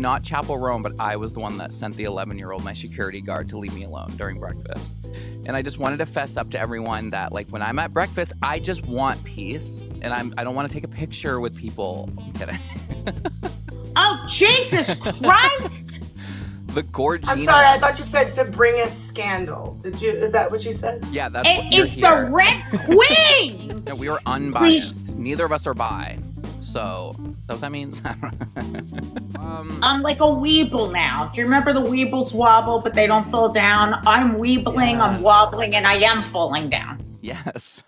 not Chapel Roan, but I was the one that sent the 11-year-old, my security guard, to leave me alone during breakfast. And I just wanted to fess up to everyone that, like, when I'm at breakfast, I just want peace. And I don't want to take a picture with people. I'm kidding. Oh, Jesus Christ! The Gorgina. I'm sorry, I thought you said to bring a scandal. Did you? Is that what you said? Yeah, that's It what you're is here. the Red Queen! No, we were unbiased. Neither of us are bi. So, is that what that means? I'm like a weeble now. Do you remember the weebles wobble, but they don't fall down? I'm weebling, I'm wobbling, and I am falling down. Yes.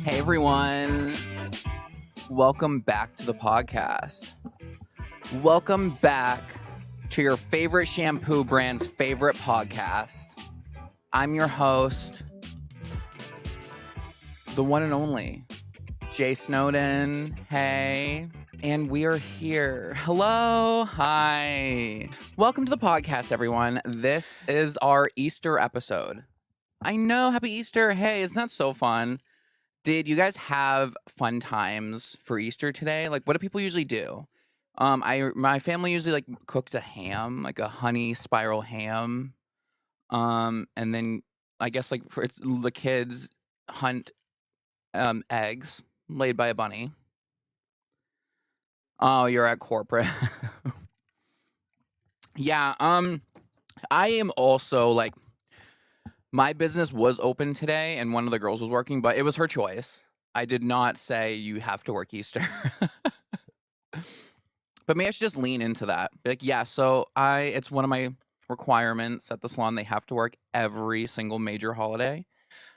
Hey, everyone. Welcome back to the podcast. Welcome back to your favorite shampoo brand's favorite podcast. I'm your host, the one and only, Jay Snowdon. Hey. And we are here. Hello. Hi. Welcome to the podcast, everyone. This is our Easter episode. I know. Happy Easter. Hey, isn't that so fun? Did you guys have fun times for Easter today? Like, what do people usually do? My family usually like cooked a ham, like a honey spiral ham. And then I guess like for the kids hunt eggs laid by a bunny. Oh, you're at corporate. Yeah, I am also like, my business was open today and one of the girls was working, but it was her choice. I did not say you have to work Easter. But maybe I should just lean into that. Be like, yeah, so it's one of my requirements at the salon. They have to work every single major holiday.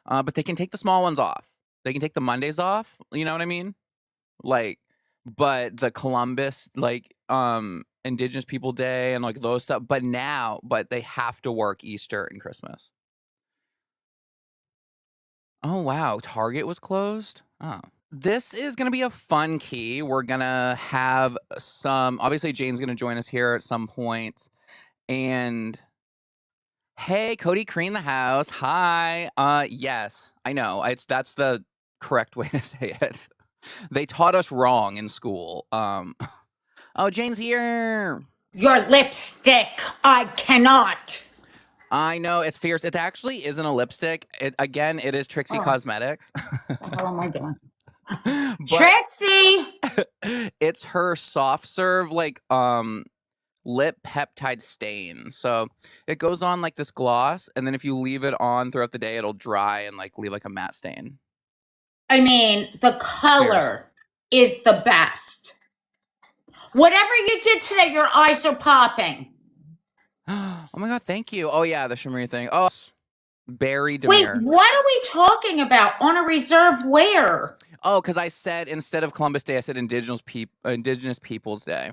But they can take the small ones off. They can take the Mondays off. You know what I mean? Like, but the Columbus, like, Indigenous People Day and like those stuff. But they have to work Easter and Christmas. Oh, wow. Target was closed? Oh. This is going to be a fun key. We're going to have obviously Jane's going to join us here at some point. And hey, Cody Crean the house. Hi. Yes, I know. That's the correct way to say it. They taught us wrong in school. Oh, Jane's here. Your lipstick, I cannot. I know, it's fierce. It actually isn't a lipstick. It is Trixie Cosmetics. What the hell am I doing? Trixie! It's her soft serve, like, lip peptide stain. So it goes on like this gloss, and then if you leave it on throughout the day, it'll dry and like leave like a matte stain. I mean, the color is the best. Whatever you did today, your eyes are popping. Oh my god, thank you. Oh yeah, the shimmery thing. Oh, Barry Demir. Wait, what are we talking about? On a reserve where? Oh, because I said instead of Columbus Day, I said Indigenous Peoples Day.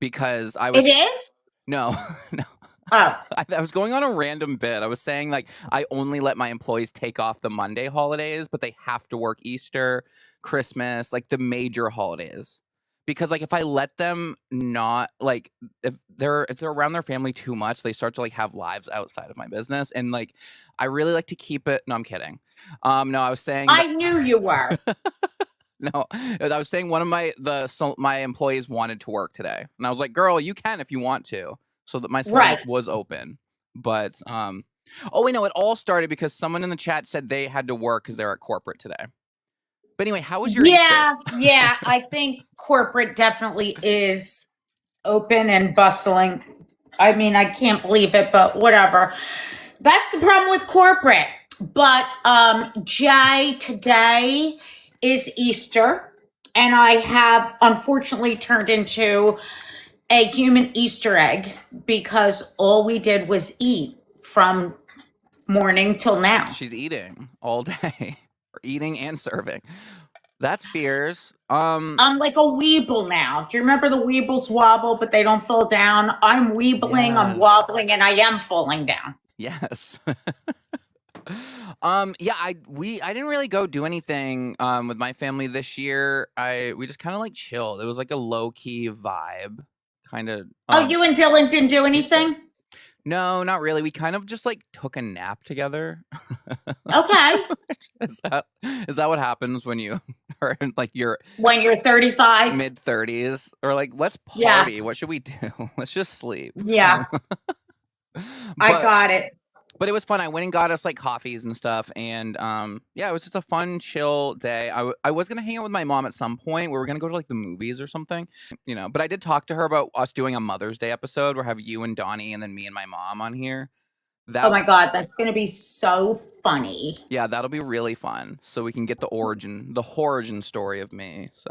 Because I was... It is? No, no. Oh. I was going on a random bit. I was saying, like, I only let my employees take off the Monday holidays, but they have to work Easter, Christmas, like the major holidays. Because, like, if I let them not, like, if they're around their family too much, they start to, like, have lives outside of my business. And, like, I really like to keep it... No, I'm kidding. No, I was saying... I knew you were. No, I was saying one of my employees wanted to work today. And I was like, girl, you can if you want to. So that my salon was open. But, oh, wait, no, it all started because someone in the chat said they had to work because they're at corporate today. But anyway, how was your Easter? Yeah, I think corporate definitely is open and bustling. I mean, I can't believe it, but whatever. That's the problem with corporate. But Jay, today is Easter, and I have unfortunately turned into a human Easter egg because all we did was eat from morning till now. She's eating all day. Or eating and serving. That's fierce. I'm like a weeble now. Do you remember the weebles wobble, but they don't fall down? I'm weebling, I'm wobbling, and I am falling down. Yes. Yeah, I didn't really go do anything with my family this year. We just kind of like chilled. It was like a low key vibe, kind of. You and Dylan didn't do anything? No, not really. We kind of just like took a nap together. Okay. Is that what happens when you are in like your When you're 35. mid-30s? Or like, let's Yeah. party. What should we do? Let's just sleep. Yeah. I But got it. But it was fun. I went and got us like coffees and stuff, and yeah, it was just a fun, chill day. I was gonna hang out with my mom at some point. We were gonna go to like the movies or something, But I did talk to her about us doing a Mother's Day episode where have you and Donnie and then me and my mom on here. Oh my God, that's going to be so funny. Yeah, that'll be really fun. So we can get the origin story of me. So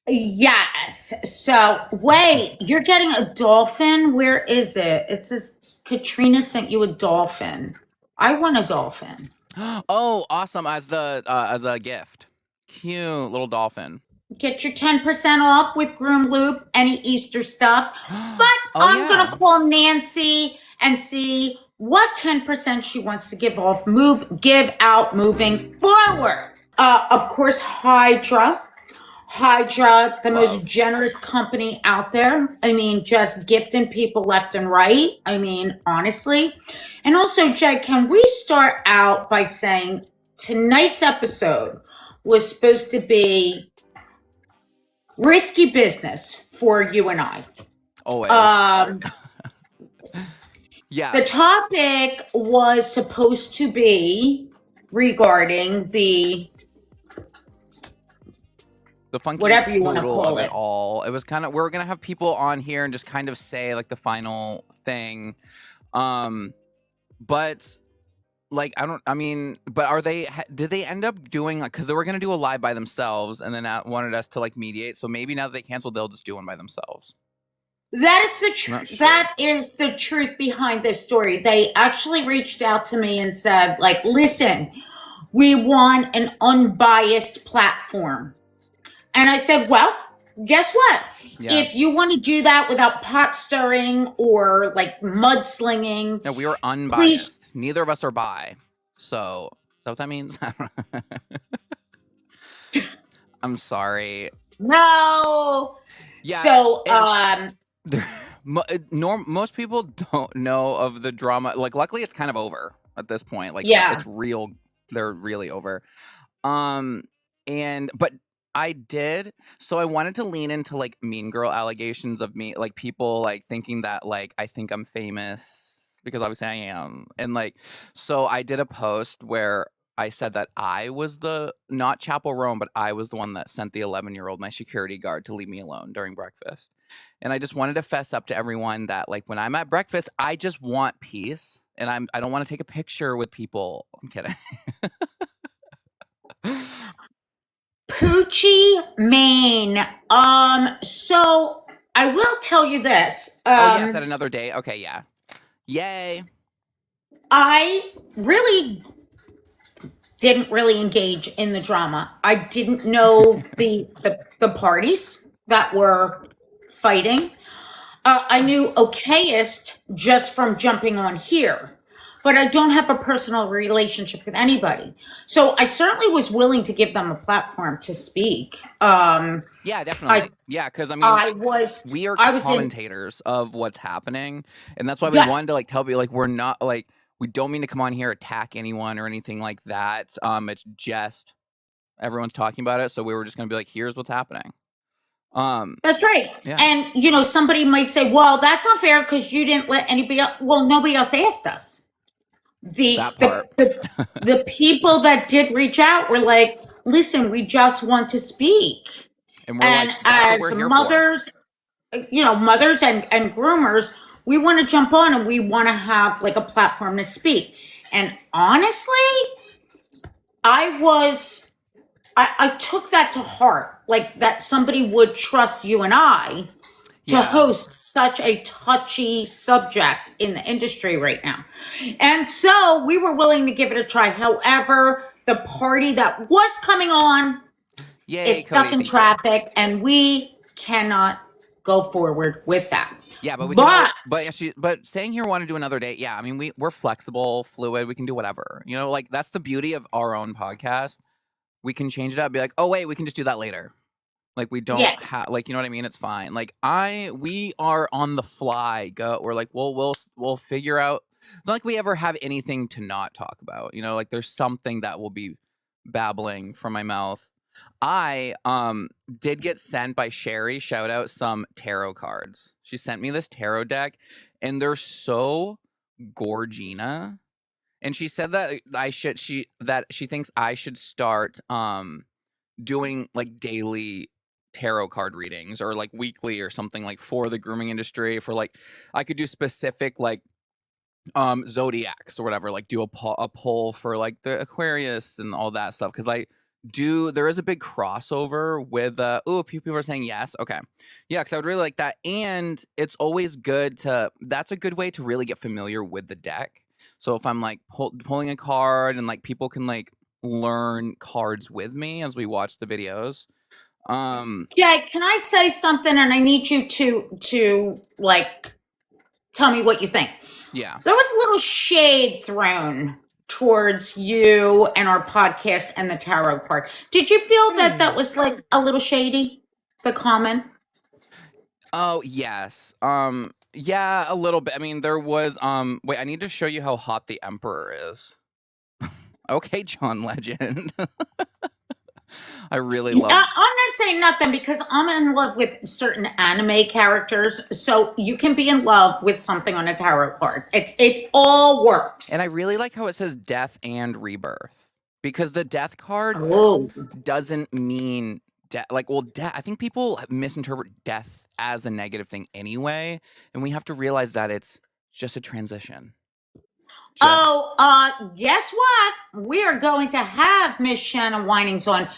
Yes. So wait, you're getting a dolphin? Where is it? It says Katrina sent you a dolphin. I want a dolphin. oh, awesome! As a gift, cute little dolphin. Get your 10% off with Groom Loop, any Easter stuff. But I'm yeah. going to call Nancy and see what 10% she wants to give out moving forward. Of course, Hydra, the most generous company out there. I mean, just gifting people left and right. I mean, honestly. And also, Jay, can we start out by saying tonight's episode was supposed to be risky business for you and I. Always. Yeah. The topic was supposed to be regarding the funky whatever you want to poodle call of it all. It was kind of, we were gonna have people on here and just kind of say like the final thing, but like but did they end up doing like, because they were gonna do a live by themselves and then wanted us to like mediate, so maybe now that they canceled they'll just do one by themselves. That is the truth. That is the truth behind this story. They actually reached out to me and said, like, listen, we want an unbiased platform. And I said, well, guess what? Yeah. If you want to do that without pot stirring or like mudslinging. No, we were unbiased. Neither of us are bi. So, is that what that means? I'm sorry. No. Yeah. So, most people don't know of the drama. Like, luckily, it's kind of over at this point. Like, yeah, it's real. They're really over. But I did. So I wanted to lean into like mean girl allegations of me, like people like thinking that like I think I'm famous because obviously I am. And like, so I did a post where I said that I was not Chapel Roan, but I was the one that sent the 11-year-old, my security guard, to leave me alone during breakfast. And I just wanted to fess up to everyone that like when I'm at breakfast, I just want peace. And I don't want to take a picture with people. I'm kidding. Poochie, Maine. So I will tell you this. Oh yes, at another day. Okay, yeah. Yay. I really didn't really engage in the drama. I didn't know the parties that were fighting. I knew okayist just from jumping on here. But I don't have a personal relationship with anybody. So I certainly was willing to give them a platform to speak. Yeah, definitely. Because we are commentators of what's happening. And that's why we wanted to like tell you, like, we're not like, we don't mean to come on here, attack anyone or anything like that. It's just everyone's talking about it. So we were just going to be like, here's what's happening. That's right. Yeah. And, somebody might say, well, that's not fair because you didn't let anybody else. Well, nobody else asked us. The people that did reach out were like, listen, we just want to speak. And like, as mothers, mothers and groomers, we want to jump on and we want to have like a platform to speak. And honestly, I took that to heart, like that somebody would trust you and I to host such a touchy subject in the industry right now. And so we were willing to give it a try. However, the party that was coming on is stuck in traffic and we cannot go forward with that. Yeah, but saying here we want to do another date. Yeah, I mean, we're flexible, fluid. We can do whatever. Like that's the beauty of our own podcast. We can change it up. Be like, oh wait, we can just do that later. Like we don't Yeah. have, like, you know what I mean? It's fine. Like we are on the fly. We're like, well, we'll figure out. It's not like we ever have anything to not talk about. You know, like there's something that will be babbling from my mouth. I did get sent by Sherry, shout out, some tarot cards. She sent me this tarot deck, and they're so gorgina. And she said that she thinks I should start doing like daily tarot card readings or like weekly or something, like for the grooming industry, for like I could do specific like zodiacs or whatever, like do a poll for like the Aquarius and all that stuff, because there is a big crossover with a few people are saying yes. Okay. Yeah, because I would really like that. And it's always good that's a good way to really get familiar with the deck. So if I'm like pulling a card and like people can like learn cards with me as we watch the videos. Jay, can I say something? And I need you to like tell me what you think. Yeah. There was a little shade thrown towards you and our podcast and the tarot card. Did you feel that was like a little shady, the comment? Oh, yes. Yeah, a little bit. I mean, there was wait, I need to show you how hot the Emperor is. Okay, John Legend. I really love I'm not saying nothing because I'm in love with certain anime characters. So you can be in love with something on a tarot card. It all works. And I really like how it says death and rebirth, because the death card doesn't mean death. Like, well, I think people misinterpret death as a negative thing anyway, and we have to realize that it's just a transition. Guess what? We are going to have Miss Shannon Wynings on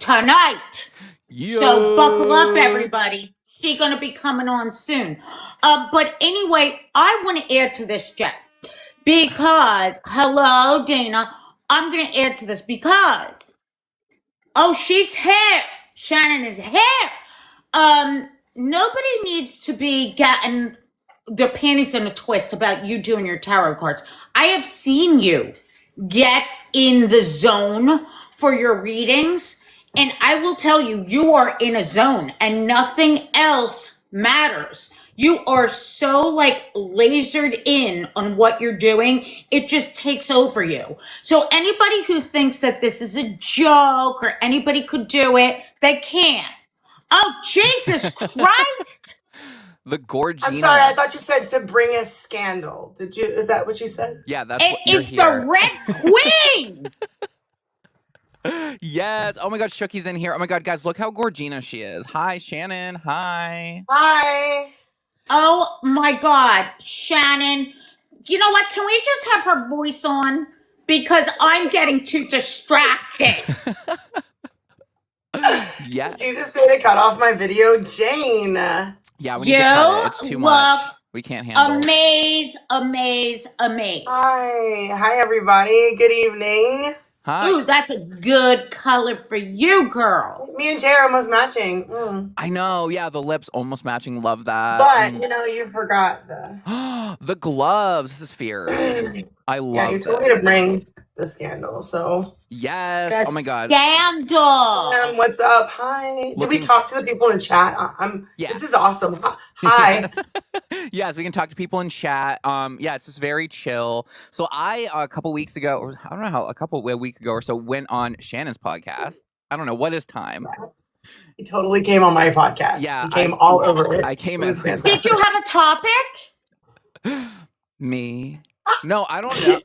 tonight. Yo. So buckle up, everybody. She's going to be coming on soon. But anyway, I want to add to this, Jack, because, hello, Dana. I'm going to add to this because, she's here. Shannon is here. Nobody needs to be getting the panties in a twist about you doing your tarot cards. I have seen you get in the zone for your readings, and I will tell you, you are in a zone and nothing else matters. You are so like lasered in on what you're doing. It just takes over you. So anybody who thinks that this is a joke or anybody could do it, they can't. Oh, Jesus Christ. The Gorgina. I'm sorry, I thought you said to bring a scandal. Did you? Is that what you said? Yeah, that's what you're here. The Red Queen. Yes. Oh my God, Shookie's in here. Oh my God, guys, look how Gorgina she is. Hi, Shannon. Hi. Hi. Oh my God, Shannon. You know what? Can we just have her voice on? Because I'm getting too distracted. Yes. Did you just say to cut off my video, Jane? Yeah, we need to cut it. It's too much. We can't handle. Amaze. Hi, everybody. Good evening. Hi. Ooh, that's a good color for you, girl. Me and Jay are almost matching. I know. Yeah, the lips almost matching. Love that. But you forgot the gloves. This is fierce. I love. Yeah, you told me to bring the scandal. So yes. Oh my God. Scandal. What's up? Hi. Did we talk to the people in chat? Yeah. This is awesome. Hi. Yes, we can talk to people in chat. Yeah, it's just very chill. So I a couple weeks ago, or I don't know how, a week ago or so, went on Shannon's podcast. I don't know what is time. He totally came on my podcast. Yeah, he came all over it. I came in. Did you have a topic? Me? No, I don't know.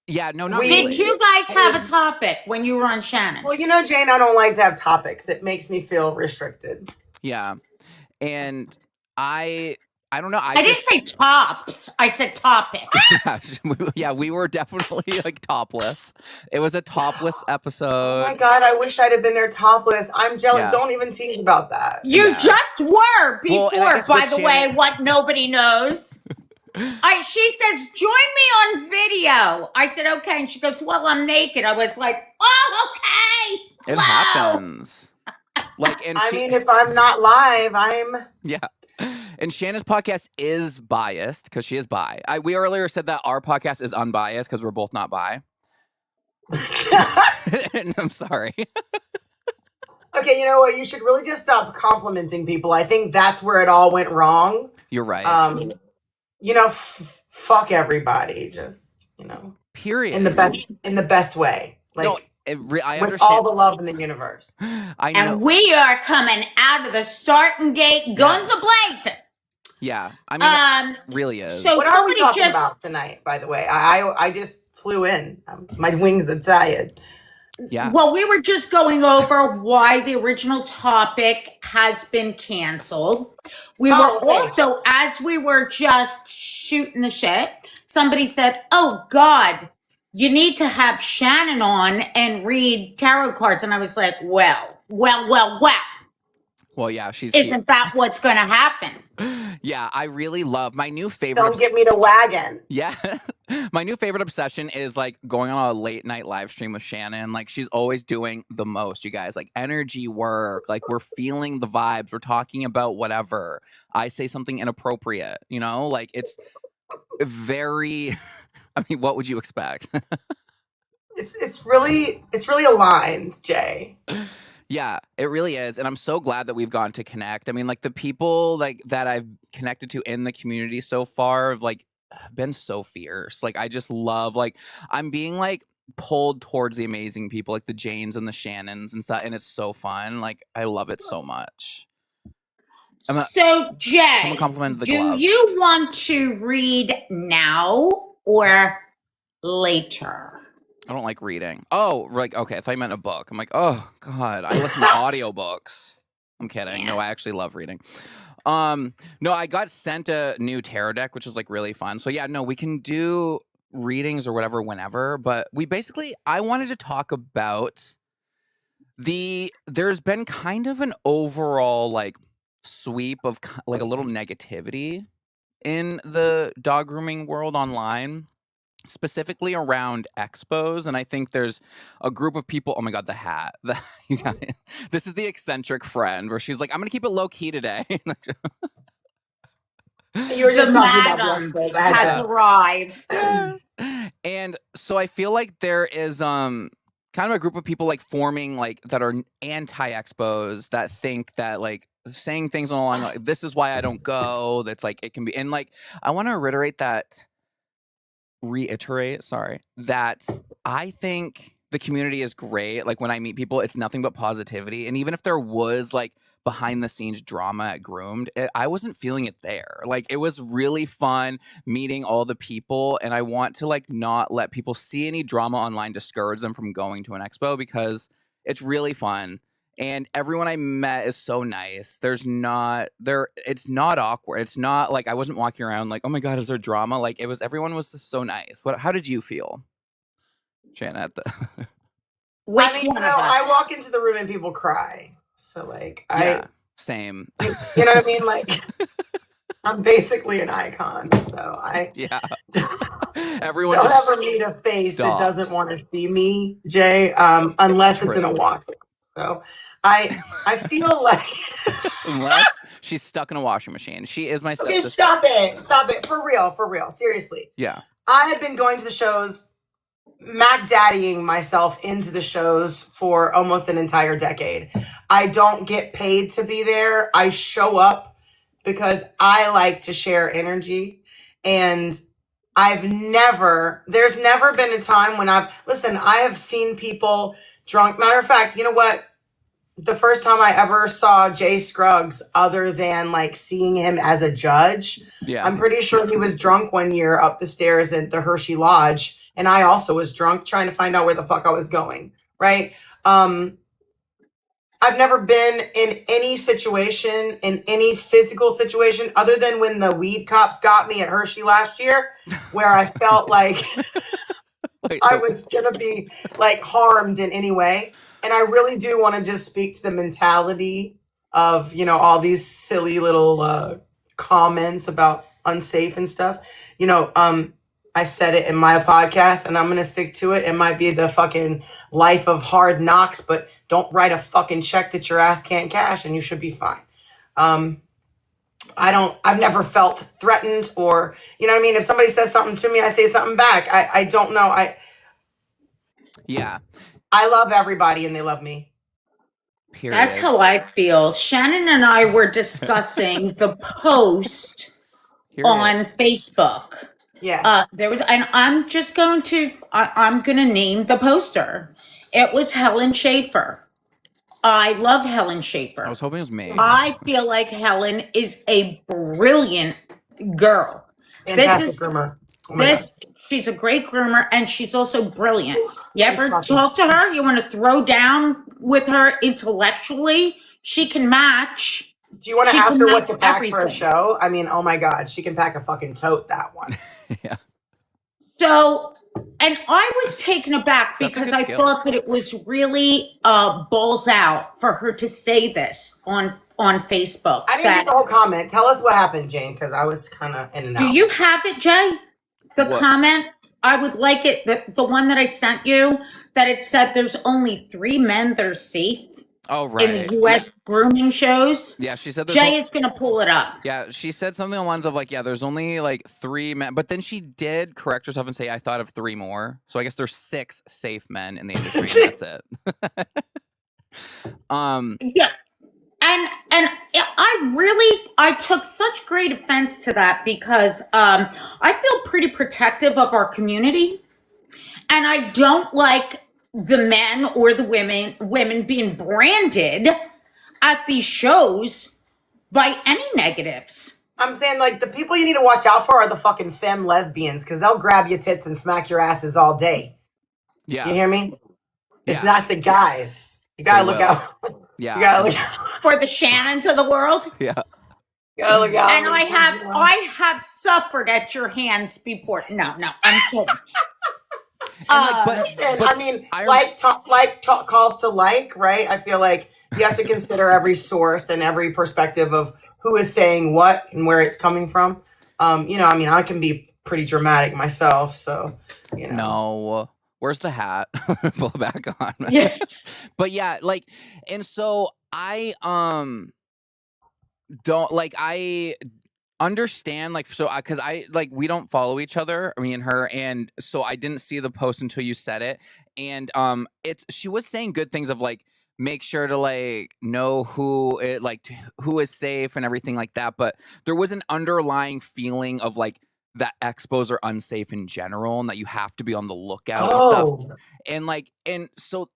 Yeah, no, not really. Did you guys have a topic when you were on Shannon? Well, Jane, I don't like to have topics. It makes me feel restricted. Yeah, and I don't know. I didn't say tops. I said topic. Yeah, we were definitely like topless. It was a topless episode. Oh my God, I wish I'd have been there topless. I'm jealous. Yeah. Don't even tease about that. You just were before, by the way, what nobody knows. She says, join me on video. I said, okay. And she goes, well, I'm naked. I was like, oh, okay. It happens. And I mean, if I'm not live, yeah. And Shannon's podcast is biased because she is bi. We earlier said that our podcast is unbiased because we're both not bi. And I'm sorry. Okay, you know what? You should really just stop complimenting people. I think that's where it all went wrong. You're right. Fuck everybody. Just Period. in the best way. Like No, I with understand. all the love in the universe. I know. And we are coming out of the starting gate, guns a-blazing. Yeah, I mean, it really is. So What are we somebody talking about tonight, by the way? I just flew in. My wings are tired. Yeah. Well, we were just going over why the original topic has been canceled. We were also, as we were just shooting the shit, somebody said, "Oh God, you need to have Shannon on and read tarot cards." And I was like, well. Well, yeah, Isn't that what's going to happen? Yeah, I really love my new favorite. Don't get me to wagon. Yeah. My new favorite obsession is like going on a late night live stream with Shannon. Like she's always doing the most, you guys. Like energy work. Like we're feeling the vibes. We're talking about whatever. I say something inappropriate, like it's very I mean, what would you expect? It's really aligned, Jay. Yeah, it really is. And I'm so glad that we've gotten to connect. I mean, like the people like that I've connected to in the community so far have like been so fierce. Like I just love like I'm being like pulled towards the amazing people like the Janes and the Shannons and stuff, and it's so fun. Like I love it so much. So Jay, someone complimented the do glove. you want to read now or later? I don't like reading. Oh, like, okay, I thought you meant a book. I'm like, oh, God, I listen to audiobooks. I'm kidding. Yeah. No, I actually love reading. No, I got sent a new tarot deck, which is, like, really fun. So, yeah, no, we can do readings or whatever whenever. But I wanted to talk about there's been kind of an overall, like, sweep of, like, a little negativity in the dog grooming world online. Specifically around expos, and I think there's a group of people. Oh my God, the hat! This is the eccentric friend where she's like, "I'm gonna keep it low key today." You were just talking about expos. Has arrived, and so I feel like there is kind of a group of people like forming like that are anti-expos that think that like saying things along like this is why I don't go. That's like it can be, and like I want to reiterate that I think the community is great. Like when I meet people, it's nothing but positivity. And even if there was like behind the scenes drama at Groomed, I wasn't feeling it there. Like it was really fun meeting all the people. And I want to like not let people see any drama online discourage them from going to an expo because it's really fun. And everyone I met is so nice. It's not awkward. It's not like I wasn't walking around like, oh my God, is there drama? Like everyone was just so nice. How did you feel, Shannon? I walk into the room and people cry. So like, same. You know what I mean? Like, I'm basically an icon. So everyone don't ever meet a face that doesn't want to see me, Jay, unless it's in a walk. So I feel like unless she's stuck in a washing machine, she is my stepsister. Okay, stop it, for real, seriously. Yeah, I have been going to the shows, Mac Daddying myself into the shows for almost an entire decade. I don't get paid to be there. I show up because I like to share energy, and there's never been a time when I have seen people drunk. Matter of fact, you know what? The first time I ever saw Jay Scruggs, other than like seeing him as a judge, I'm pretty sure he was drunk one year up the stairs at the Hershey Lodge. And I also was drunk trying to find out where the fuck I was going. Right. I've never been in any situation, in any physical situation, other than when the weed cops got me at Hershey last year, where I felt like I was going to be like harmed in any way. And I really do want to just speak to the mentality of, all these silly little comments about unsafe and stuff. I said it in my podcast and I'm going to stick to it. It might be the fucking life of hard knocks, but don't write a fucking check that your ass can't cash and you should be fine. I've never felt threatened or, you know what I mean? If somebody says something to me, I say something back. I don't know. Yeah. I love everybody and they love me. Period. That's how I feel. Shannon and I were discussing the post Period. on Facebook. Yeah. There was, and I'm just going to, I'm going to name the poster. It was Helen Schaefer. I love Helen Schaefer. I was hoping it was me. I feel like Helen is a brilliant girl. Fantastic groomer. Oh my God. She's a great groomer, and she's also brilliant. You ever She's talk to her? You want to throw down with her intellectually? She can match. Do you want to She ask can her what match to pack for a everything. show? I mean, oh my God, she can pack a fucking tote, that one. Yeah. So, and I was taken aback That's a because good I skill. thought that it was really balls out for her to say this on Facebook. I didn't get the whole comment. Tell us what happened, Jane, because I was kind of in and out. Do you have it, Jay? The What? comment? I would like it, the one that I sent you, that it said there's only 3 men that are safe Oh, right. in the U.S. grooming shows. Yeah, she said there's Jay is going to pull it up. yeah, she said something on lines of like, yeah, there's only like 3 men, but then she did correct herself and say, I thought of 3 more. So I guess there's 6 safe men in the industry, and that's it. Yeah. And I took such great offense to that because I feel pretty protective of our community, and I don't like the men or the women being branded at these shows by any negatives. I'm saying, like, the people you need to watch out for are the fucking femme lesbians, because they'll grab your tits and smack your asses all day. Yeah. You hear me? It's Yeah. not the guys. You gotta They look will. out. Yeah. You gotta look out. For the Shannons of the world. Yeah. You gotta look out. And I have suffered at your hands before. No, I'm kidding. And, like, Listen, but I mean, I- talk calls to like, right? I feel like you have to consider every source and every perspective of who is saying what and where it's coming from. You know, I mean, I can be pretty dramatic myself, so you know. No. Where's the hat? Pull it back on. Yeah. But yeah, like, and so I don't like, I understand, like, so because I like, we don't follow each other, me and her, and so I didn't see the post until you said it. And she was saying good things of like, make sure to like know who is safe and everything like that, but there was an underlying feeling of like that expos are unsafe in general and that you have to be on the lookout and stuff. And like, and so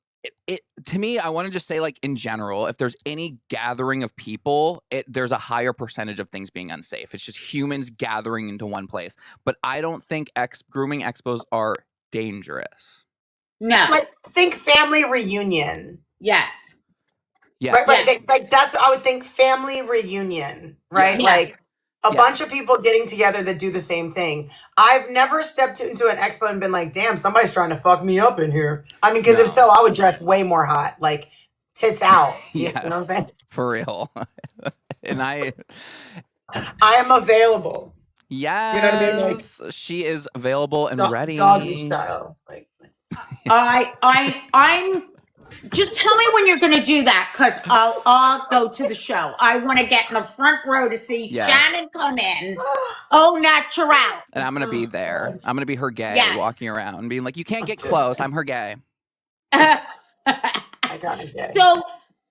it to me, I want to just say, like, in general, if there's any gathering of people, there's a higher percentage of things being unsafe. It's just humans gathering into one place. But I don't think grooming expos are dangerous. No. Like, think family reunion. Yes. Yeah. Right. Like that's, I would think, family reunion, right? Yes. Like a bunch of people getting together that do the same thing. I've never stepped into an expo and been like, damn, somebody's trying to fuck me up in here. I mean, because if so, I would dress way more hot, like tits out. Yes. You know what I'm saying? For real. And I am available. Yes. You know what I mean? Like, she is available and ready. Doggy style. Like, I'm just tell me when you're going to do that, because I'll go to the show. I want to get in the front row to see Shannon come in. Oh, natural. And I'm going to be there. I'm going to be her gay, walking around and being like, you can't get close. I'm her gay. I got it gay. So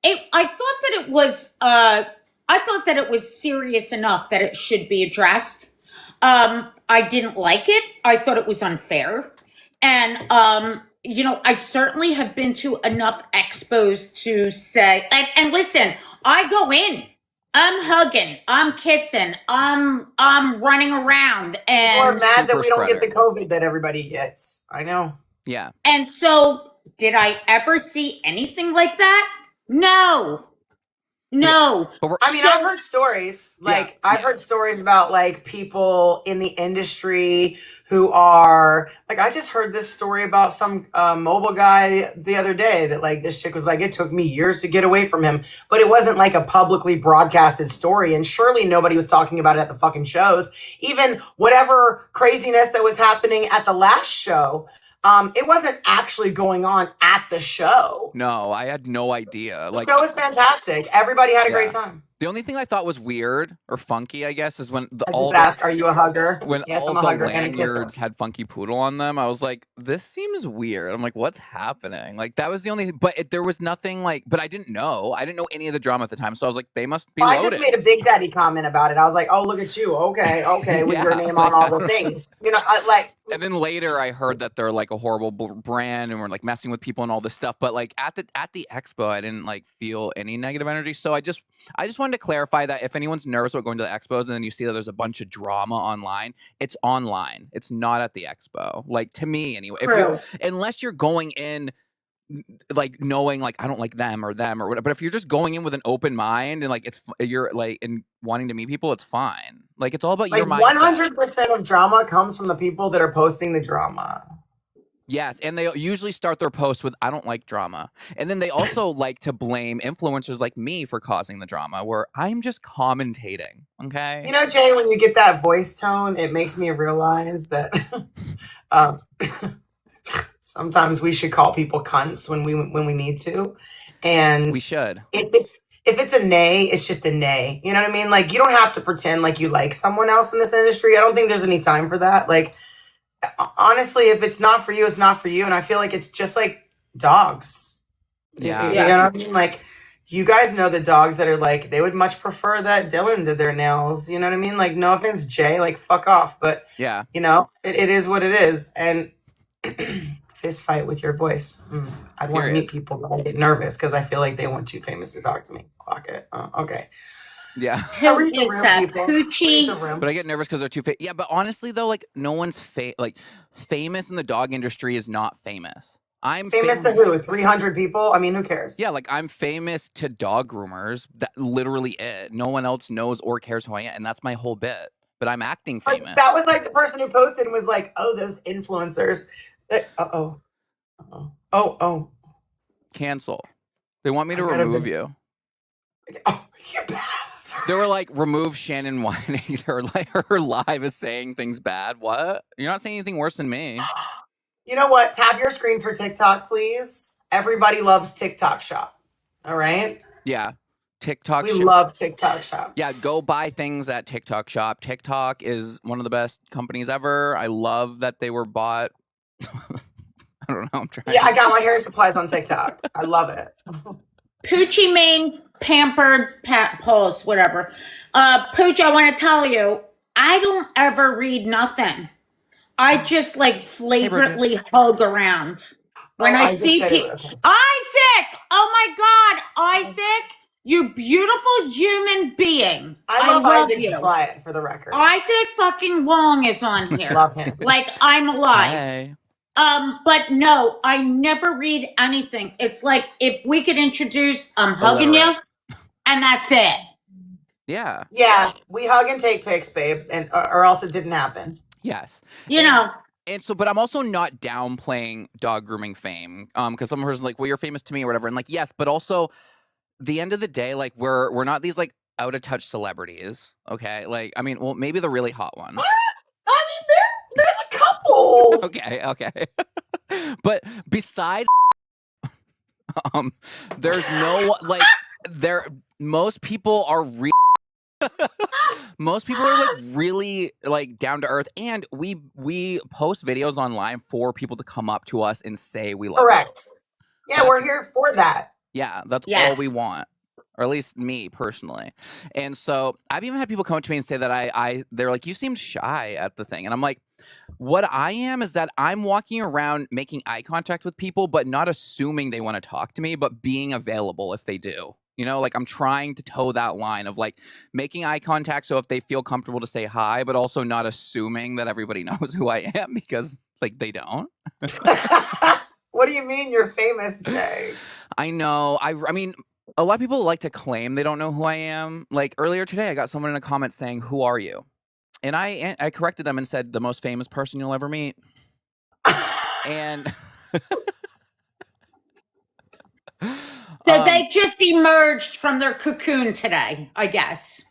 I thought that it was serious enough that it should be addressed. I didn't like it. I thought it was unfair. And, you know, I certainly have been to enough expos to say, and listen, I go in, I'm hugging, I'm kissing, I'm running around, and we're mad that we don't spreader. get the COVID that everybody gets. I know. Yeah. And so, did I ever see anything like that? No. Yeah. I mean, I've heard stories. Like, I've heard stories about like people in the industry who are like, I just heard this story about some mobile guy the other day that like this chick was like, it took me years to get away from him, but it wasn't like a publicly broadcasted story. And surely nobody was talking about it at the fucking shows. Even whatever craziness that was happening at the last show, it wasn't actually going on at the show. No, I had no idea. Like, the show was fantastic. Everybody had a great time. The only thing I thought was weird or funky, I guess, is when I just asked, are you a hugger? when Yes, all I'm a the hugger and a kisser. lanyards had Funky Poodle on them. I was like, this seems weird. I'm like, what's happening? Like, that was the only. But there was nothing like. But I didn't know. I didn't know any of the drama at the time. So I was like, they must be I loaded. just made a Big Daddy comment about it. I was like, oh, look at you. Okay, with your name on all the things. You know, And then later, I heard that they're like a horrible brand and we're like messing with people and all this stuff. But like at the expo, I didn't like feel any negative energy. So I just wanted to clarify that if anyone's nervous about going to the expos and then you see that there's a bunch of drama online, it's online. It's not at the expo. Like to me, anyway. Unless you're going in like knowing like I don't like them or whatever. But if you're just going in with an open mind and like you're like and wanting to meet people, it's fine. Like it's all about your mindset. 100% of drama comes from the people that are posting the drama. Yes, and they usually start their posts with "I don't like drama," and then they also like to blame influencers like me for causing the drama, where I'm just commentating. Okay, you know, Jay, when you get that voice tone, it makes me realize that sometimes we should call people cunts when we need to, and we should. If it's a nay, it's just a nay. You know what I mean? Like, you don't have to pretend like you like someone else in this industry. I don't think there's any time for that. Like, honestly, if it's not for you, it's not for you. And I feel like it's just like dogs. Yeah. You know what I mean? Like, you guys know the dogs that are like, they would much prefer that Dylan did their nails. You know what I mean? Like, no offense, Jay, like, fuck off. But, yeah, you know, it is what it is. And fist fight with your voice. I'd want to meet people, but I get nervous because I feel like they want too famous to talk to me. Clock it. Okay. Yeah. Who is that? Poochie? But I get nervous because they're too famous. Yeah, but honestly though, like no one's famous in the dog industry is not famous. I'm famous to who? 300 people? I mean, who cares? Yeah, like I'm famous to dog groomers. That literally it. No one else knows or cares who I am, and that's my whole bit. But I'm acting famous. That was like the person who posted and was like, "Oh, those influencers." Cancel. They want me to remove you. Oh, you bastard. They were like, remove Shannon Wynings. Her live is saying things bad. What? You're not saying anything worse than me. You know what? Tap your screen for TikTok, please. Everybody loves TikTok Shop. All right? Yeah. TikTok We love TikTok Shop. Yeah, go buy things at TikTok Shop. TikTok is one of the best companies ever. I love that they were bought. I don't know. I'm trying. Yeah, I got my hair supplies on TikTok. I love it. Poochie Mane, pampered pulse, whatever. Pooch, I want to tell you, I don't ever read nothing. I just like flagrantly hug around. When I see people. Isaac! Oh my God, Isaac! You beautiful human being. I love Isaac Blyett, for the record. Isaac fucking Long is on here. Love him. Like I'm alive. Hey. But no, I never read anything. It's like if we could introduce I'm hugging you, and that's it. Yeah. Yeah, we hug and take pics, babe, and or else it didn't happen. Yes. You know. And so, but I'm also not downplaying dog grooming fame, because some person's like, well, you're famous to me or whatever. And like, yes, but also, the end of the day, like we're not these like out of touch celebrities, okay? Like, I mean, well, maybe the really hot ones. I mean, there's a couple. Okay. But besides, there's no like most people are most people are like really like down to earth, and we post videos online for people to come up to us and say we love Correct. Yeah, we're here for that. Yeah, that's all we want. Or at least me personally. And so I've even had people come up to me and say that they're like, you seemed shy at the thing. And I'm like, what I am is that I'm walking around making eye contact with people, but not assuming they want to talk to me, but being available if they do. You know, like I'm trying to toe that line of like making eye contact so if they feel comfortable to say hi, but also not assuming that everybody knows who I am because like they don't. What do you mean you're famous, Jay? I know. I mean, a lot of people like to claim they don't know who I am. Like earlier today, I got someone in a comment saying, "Who are you?" And I corrected them and said, "The most famous person you'll ever meet." And so they just emerged from their cocoon today, I guess.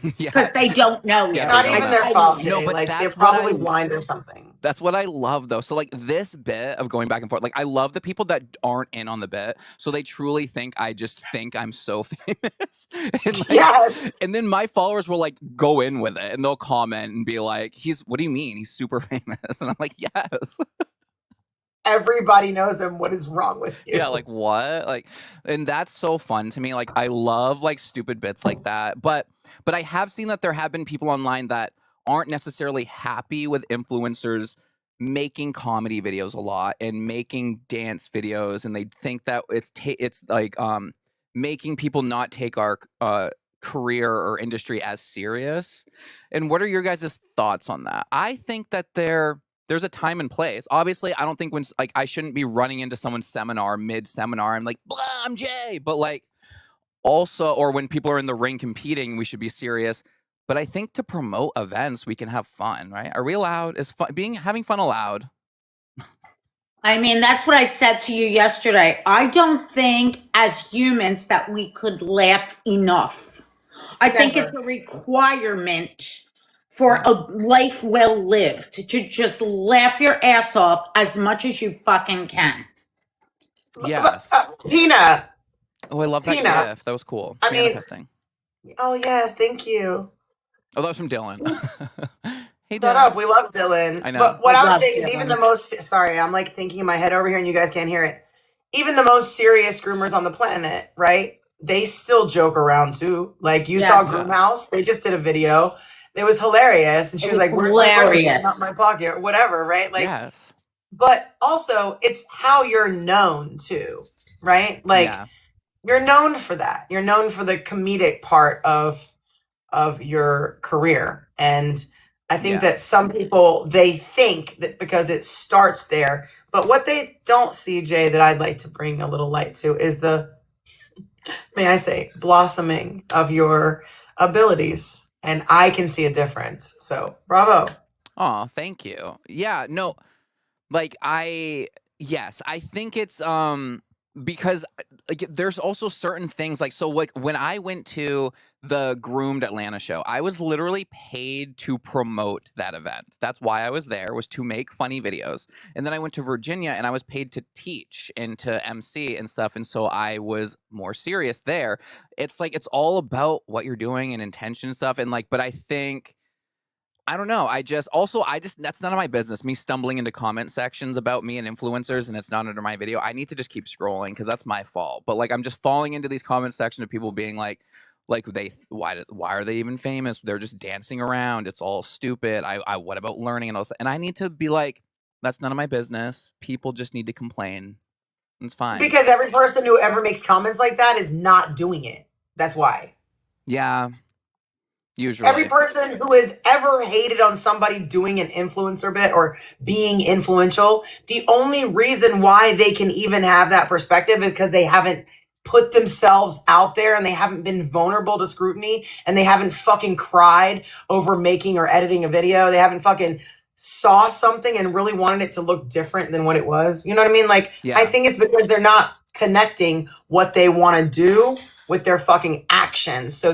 Yeah. because they don't know Yeah, you. Not they don't even know. their fault, No, Jay. but Like, that's they're what probably I- blind or something. That's what I love, though. So, like, this bit of going back and forth, like, I love the people that aren't in on the bit. So they truly think I just think I'm so famous. And, like, Yes. and then my followers will, like, go in with it and they'll comment and be like, what do you mean? He's super famous. And I'm like, yes. Everybody knows him. What is wrong with you? Yeah, like, what? Like, and that's so fun to me. Like, I love, like, stupid bits like that. But I have seen that there have been people online that aren't necessarily happy with influencers making comedy videos a lot and making dance videos, and they think that it's like making people not take our career or industry as serious. And what are your guys' thoughts on that? I think that there's a time and place. Obviously, I don't think when, like, I shouldn't be running into someone's seminar mid-seminar. I'm like, blah, I'm Jay. But, like, also, or when people are in the ring competing, we should be serious. But I think to promote events, we can have fun, right? Are we allowed? Is having fun allowed? I mean, that's what I said to you yesterday. I don't think as humans that we could laugh enough. I think Never. it's a requirement for a life well lived to just laugh your ass off as much as you fucking can. Yes. Peanut. Oh, I love that Peanut. gift. That was cool. I mean- Manifesting. Oh, yes. Thank you. Oh, that was from Dylan. Hey, Shut Dylan. up. We love Dylan. I know. But what We I was love saying is Dylan. even the most, sorry, I'm like thinking in my head over here and you guys can't hear it. Even the most serious groomers on the planet, right? They still joke around too. Like you saw Yeah. Groom House. They just did a video. It was hilarious. And she It was was like, where's my money? hilarious. It's not my pocket or whatever, right? Like, Yes. but also it's how you're known too, right? Like yeah. you're known for that. You're known for the comedic part of your career. And I think that some people, they think that because it starts there, but what they don't see, Jay, that I'd like to bring a little light to is the, may I say, blossoming of your abilities. And I can see a difference. So bravo. Oh, thank you. Yeah, no, like yes, I think it's because like there's also certain things like so like when I went to the Groomed Atlanta show, I was literally paid to promote that event. That's why I was there, was to make funny videos. And then I went to Virginia and I was paid to teach and to MC and stuff. And so I was more serious there. It's like it's all about what you're doing and intention and stuff. And like, but I think I don't know. That's none of my business. Me stumbling into comment sections about me and influencers and it's not under my video. I need to just keep scrolling because that's my fault. But like, I'm just falling into these comment sections of people being like why are they even famous? They're just dancing around. It's all stupid. What about learning and all this? And I need to be like, that's none of my business. People just need to complain. It's fine. Because every person who ever makes comments like that is not doing it. That's why. Yeah. Usually. Every person who has ever hated on somebody doing an influencer bit or being influential, the only reason why they can even have that perspective is because they haven't put themselves out there and they haven't been vulnerable to scrutiny and they haven't fucking cried over making or editing a video. They haven't fucking saw something and really wanted it to look different than what it was. You know what I mean? Like, Yeah. I think it's because they're not connecting what they want to do with their fucking actions. So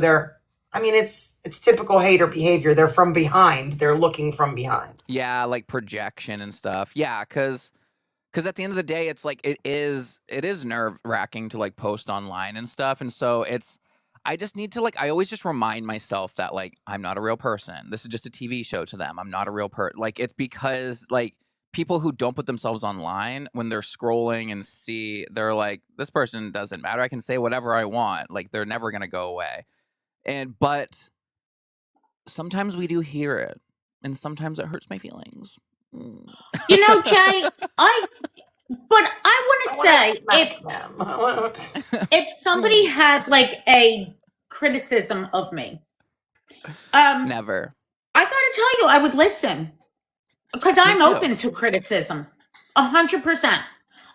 it's typical hater behavior. They're from behind. They're looking from behind. Yeah, like projection and stuff. Yeah, because at the end of the day, it's like it is nerve-wracking to like post online and stuff. And so I just need to like I always just remind myself that like I'm not a real person. This is just a TV show to them. I'm not a real person. Like it's because like people who don't put themselves online when they're scrolling and they're like, this person doesn't matter. I can say whatever I want. Like they're never gonna go away. But sometimes we do hear it, and sometimes it hurts my feelings. You know, Jay, I want to say if somebody had like a criticism of me, Never. I gotta tell you, I would listen because I'm too. open to criticism, 100%.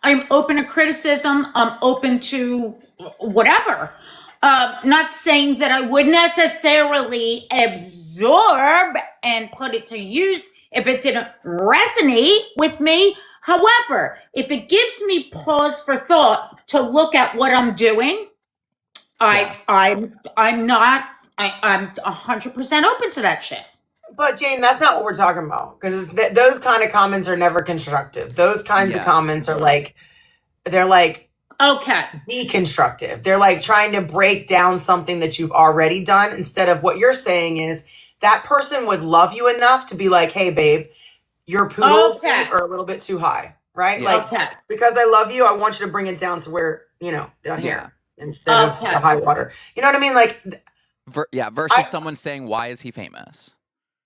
I'm open to criticism. I'm open to whatever. Not saying that I would necessarily absorb and put it to use if it didn't resonate with me. However, if it gives me pause for thought to look at what I'm doing, I'm not I'm 100% open to that shit. But Jane, that's not what we're talking about, because those kind of comments are never constructive. Those kinds of comments are like, they're like deconstructive. They're like trying to break down something that you've already done, instead of what you're saying is that person would love you enough to be like, hey babe, your poodle feet are a little bit too high, right? Like, because I love you, I want you to bring it down to where, down here instead of the high water. You know what I mean? Like, versus someone saying, why is he famous?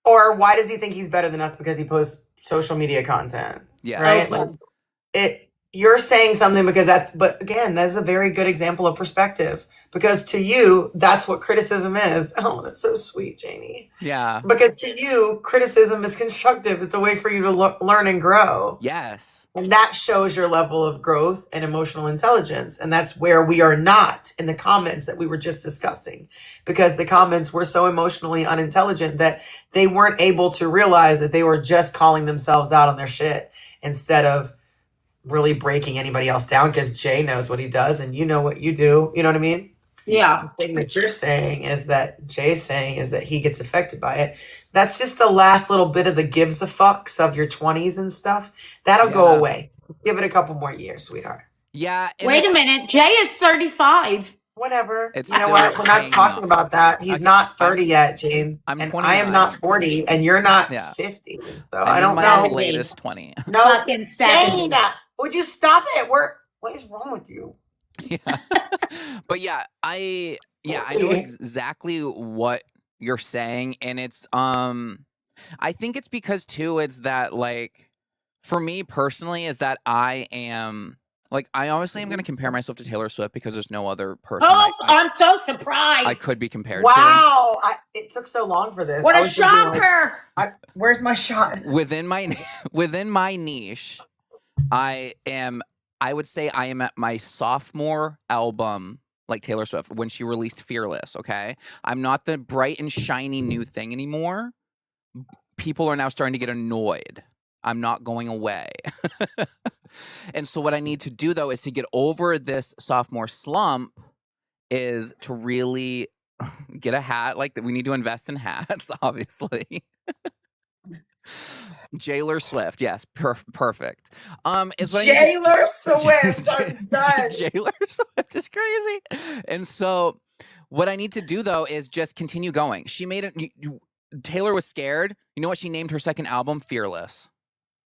Or why does he think he's better than us because he posts social media content? Yeah. Right? Like, you're saying something because but again, that's a very good example of perspective, because to you, that's what criticism is. Oh, that's so sweet, Janie. Yeah. Because to you, criticism is constructive. It's a way for you to learn and grow. Yes. And that shows your level of growth and emotional intelligence. And that's where we are not in the comments that we were just discussing, because the comments were so emotionally unintelligent that they weren't able to realize that they were just calling themselves out on their shit instead of really breaking anybody else down, because Jay knows what he does and you know what you do. You know what I mean? Yeah. The thing that you're saying is that Jay's saying is that he gets affected by it. That's just the last little bit of the gives a fucks of your 20s and stuff. That'll go away. Give it a couple more years, sweetheart. Yeah. Wait a minute. Jay is 35. Whatever. You know what? We're not talking about that. He's not 30 yet, Jane. I'm 29. I am not 40, and you're not 50. So I don't know. Latest 20. No, fucking 70. Jane, would you stop it? What is wrong with you? Yeah. But I know exactly what you're saying, and it's I think it's because too, it's that, like, for me personally, is that I am, like, I obviously am going to compare myself to Taylor Swift because there's no other person I'm so surprised I could be compared to. Wow, it took so long for this. What a shocker. Where's my shot? Within my niche, I would say I am at my sophomore album, like Taylor Swift, when she released Fearless, okay? I'm not the bright and shiny new thing anymore. People are now starting to get annoyed. I'm not going away. And so what I need to do, though, is to get over this sophomore slump, is to really get a hat. Like, we need to invest in hats, obviously. Taylor Swift, yes, perfect. Taylor Swift, I'm done. Taylor Swift is crazy. And so what I need to do, though, is just continue going. She made it. Taylor was scared. You know what? She named her second album Fearless.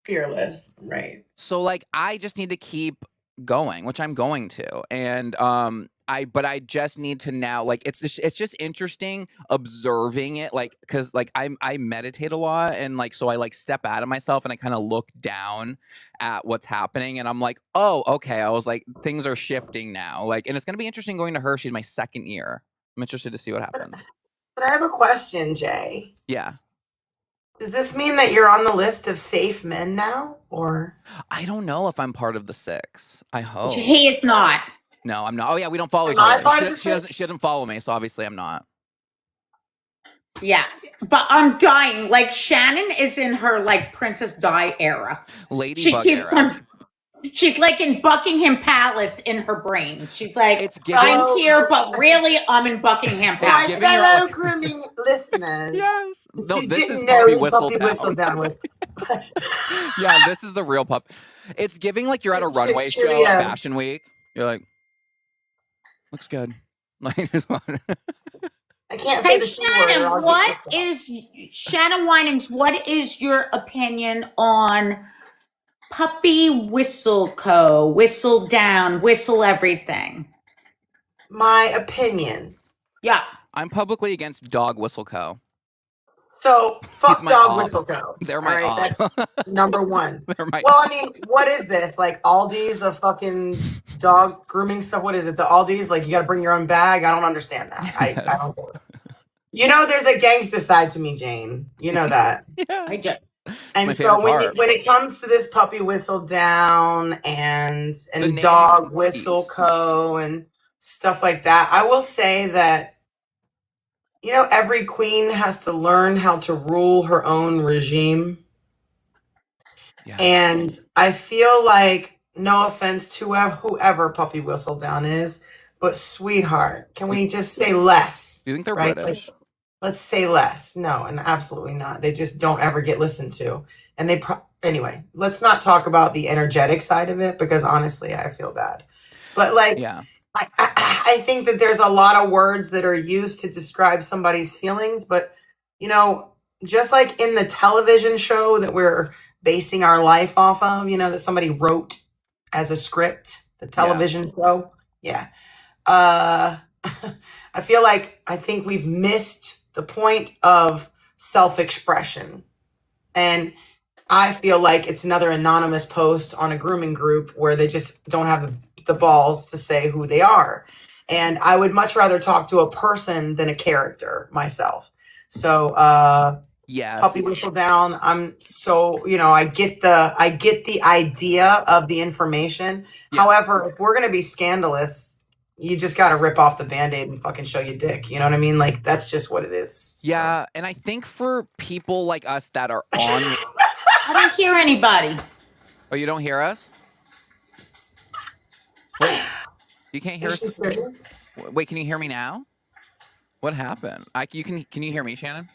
Fearless, right. So, like, I just need to keep going, which I'm going to. And I just need to now, like, it's just interesting observing it, like, because, like, I meditate a lot, and, like, so I, like, step out of myself and I kind of look down at what's happening, and I'm like, oh, okay. I was like, things are shifting now, like, and it's gonna be interesting going to her. She's my second year. I'm interested to see what happens. But I have a question, Jay. Yeah. Does this mean that you're on the list of safe men now, or? I don't know if I'm part of the 6. I hope. He is not. No, I'm not. Oh yeah, we don't follow each other. She doesn't follow me, so obviously I'm not. Yeah, but I'm dying. Like, Shannon is in her, like, Princess Di era. Ladybug era. She's like in Buckingham Palace in her brain. She's like, I'm here, but really I'm in Buckingham Palace. My fellow grooming listeners. Yes. No, this is Puppy Whistle Down with. Yeah, this is the real pup. It's giving like you're at a runway show at Fashion Week. You're like, looks good. Like, I can't say the Shannon, Shannon Wynings, what is your opinion on Puppy Whistle Co., Whistle Down, Whistle Everything? My opinion. Yeah. I'm publicly against Dog Whistle Co. So, fuck Dog Whistle Co. They're my That's number one. Well, I mean, what is this? Like, Aldi's of fucking dog grooming stuff? What is it? The Aldi's? Like, you got to bring your own bag? I don't understand that. I don't get it. You know, there's a gangster side to me, Jane. You know that. Yeah. I do. And so when it comes to this Puppy Whistle Down and Dog Whistle Co. and stuff like that, I will say that, you know, every queen has to learn how to rule her own regime. Yeah. And I feel like, no offense to whoever Puppy Whistle Down is, but sweetheart, can we just say less? Do you think they're British? Like, let's say less. No, and absolutely not. They just don't ever get listened to. And anyway, let's not talk about the energetic side of it because honestly, I feel bad. But like, Yeah. I think that there's a lot of words that are used to describe somebody's feelings, but just like in the television show that we're basing our life off of, that somebody wrote as a script, the television show. Yeah. I think we've missed the point of self-expression. And I feel like it's another anonymous post on a grooming group where they just don't have the balls to say who they are. And I would much rather talk to a person than a character myself. So, yes. Puppy Whistle Down. I'm so, I get the idea of the information. Yeah. However, if we're going to be scandalous, you just got to rip off the Band-Aid and fucking show your dick. You know what I mean? Like, that's just what it is. So. Yeah. And I think for people like us that are on... I don't hear anybody. Oh, you don't hear us? Wait, you can't hear us? Wait, can you hear me now? What happened? Can you hear me, Shannon?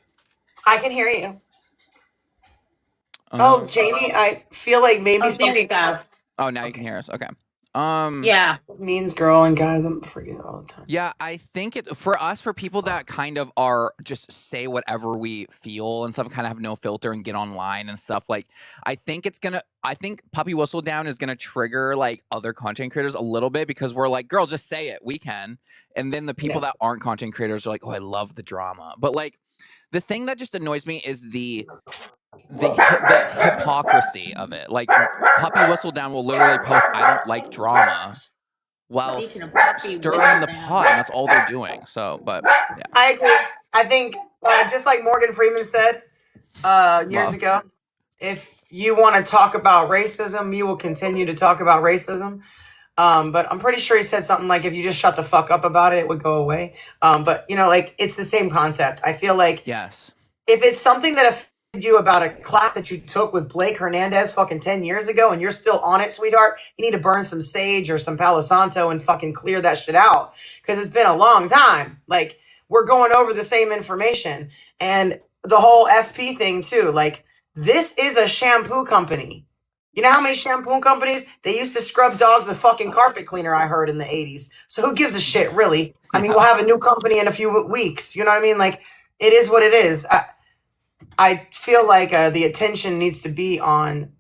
I can hear you. Oh, Jamie, I feel like maybe there you go. Oh, now you can hear us. Okay. Yeah. Means girl and guy, them forget all the time. Yeah, I think for people that kind of are just say whatever we feel and stuff, kind of have no filter and get online and stuff. Like, I think Puppy Whistle Down is gonna trigger like other content creators a little bit because we're like, girl, just say it. We can. And then the people that aren't content creators are like, oh, I love the drama. But like, the thing that just annoys me is the hypocrisy of it. Like, Puppy Whistle Down will literally post, I don't like drama, while stirring the pot, and that's all they're doing. So, but yeah. I agree. I think, just like Morgan Freeman said years ago, if you want to talk about racism, you will continue to talk about racism. But I'm pretty sure he said something like, if you just shut the fuck up about it, it would go away. But like, it's the same concept. I feel like, yes, if it's something that offended you about a clap that you took with Blake Hernandez fucking 10 years ago and you're still on it, sweetheart, you need to burn some sage or some Palo Santo and fucking clear that shit out. Because it's been a long time. Like, we're going over the same information. And the whole FP thing too. Like, this is a shampoo company. You know how many shampoo companies? They used to scrub dogs with fucking carpet cleaner, I heard, in the 80s. So who gives a shit, really? I mean, we'll have a new company in a few weeks. You know what I mean? Like, it is what it is. I feel like the attention needs to be on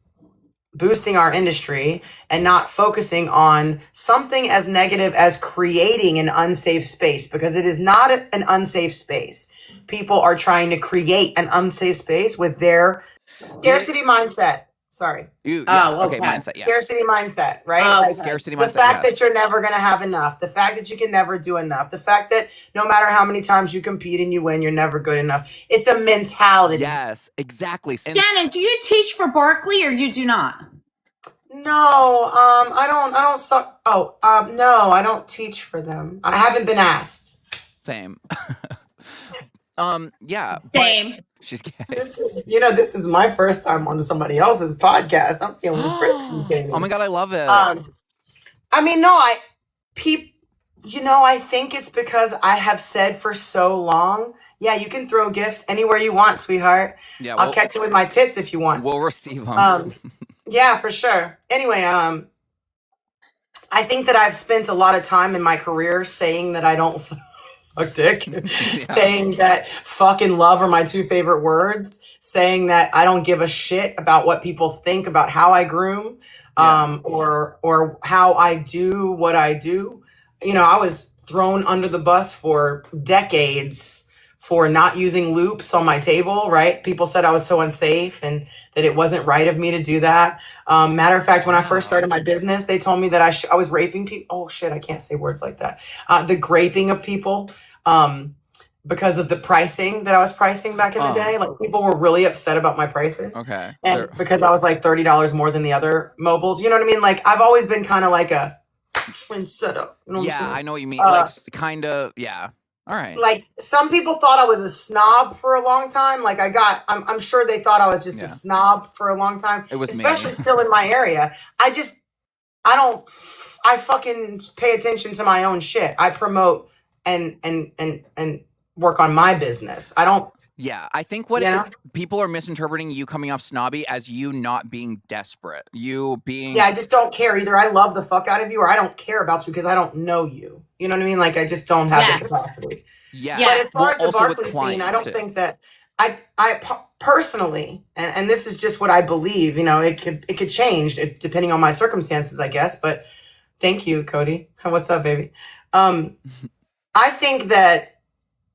boosting our industry and not focusing on something as negative as creating an unsafe space, because it is not an unsafe space. People are trying to create an unsafe space with their scarcity mindset. Sorry. Okay, mindset. Yeah. Scarcity mindset, right? Scarcity mindset. The fact that you're never going to have enough. The fact that you can never do enough. The fact that no matter how many times you compete and you win, you're never good enough. It's a mentality. Yes, exactly. Shannon, do you teach for Berkeley or you do not? No, I don't suck. No, I don't teach for them. I haven't been asked. Same. Yeah. Same. She's gay. This is my first time on somebody else's podcast. I'm feeling frisky. Oh my God, I love it. I mean, no, I think it's because I have said for so long, yeah, you can throw gifts anywhere you want, sweetheart. Yeah, I'll catch you with my tits if you want. We'll receive them. Yeah, for sure. Anyway, I think that I've spent a lot of time in my career saying that I don't suck dick, saying that fucking love are my two favorite words, saying that I don't give a shit about what people think about how I groom, or how I do what I do. I was thrown under the bus for decades for not using loops on my table, right? People said I was so unsafe and that it wasn't right of me to do that. Matter of fact, when I first started my business, they told me that I was raping people. Oh shit, I can't say words like that. The graping of people, because of the pricing that I was pricing back in the day. Like, people were really upset about my prices. Okay. And because I was like $30 more than the other mobiles. You know what I mean? Like, I've always been kind of like a twin setup. You know what I'm saying? I know what you mean. Like, kind of, yeah. All right. Like, some people thought I was a snob for a long time. Like, I'm sure they thought I was just a snob for a long time. It was especially still in my area. I fucking pay attention to my own shit. I promote and work on my business. I don't. Yeah, I think what Yeah. people are misinterpreting you coming off snobby as you not being desperate. You being Yeah, I just don't care. Either I love the fuck out of you or I don't care about you because I don't know you. You know what I mean? Like, I just don't have Yes. the capacity. yeah. Yeah. But as far as the also with Barclay scene, I clients, don't too. think that personally, and this is just what I believe, you know, it could change depending on my circumstances, I guess. But thank you, Cody. What's up, baby? I think that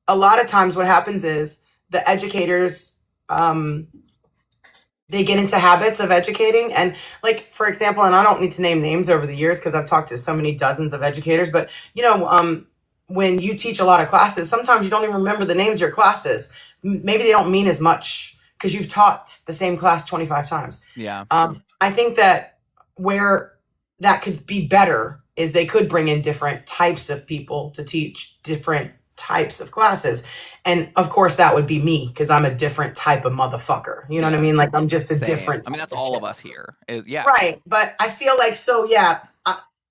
a lot of times what happens is the educators, they get into habits of educating. And like, for example, and I don't need to name names over the years because I've talked to so many dozens of educators, but you know, when you teach a lot of classes, sometimes you don't even remember the names of your classes. Maybe they don't mean as much because you've taught the same class 25 times. Yeah. I think that where that could be better is they could bring in different types of people to teach different types of classes. And of course that would be me because I'm a different type of motherfucker. You know what I mean? Like, I'm just a Same. different. I mean, that's all of us here. Yeah. Right. But I feel like, so yeah,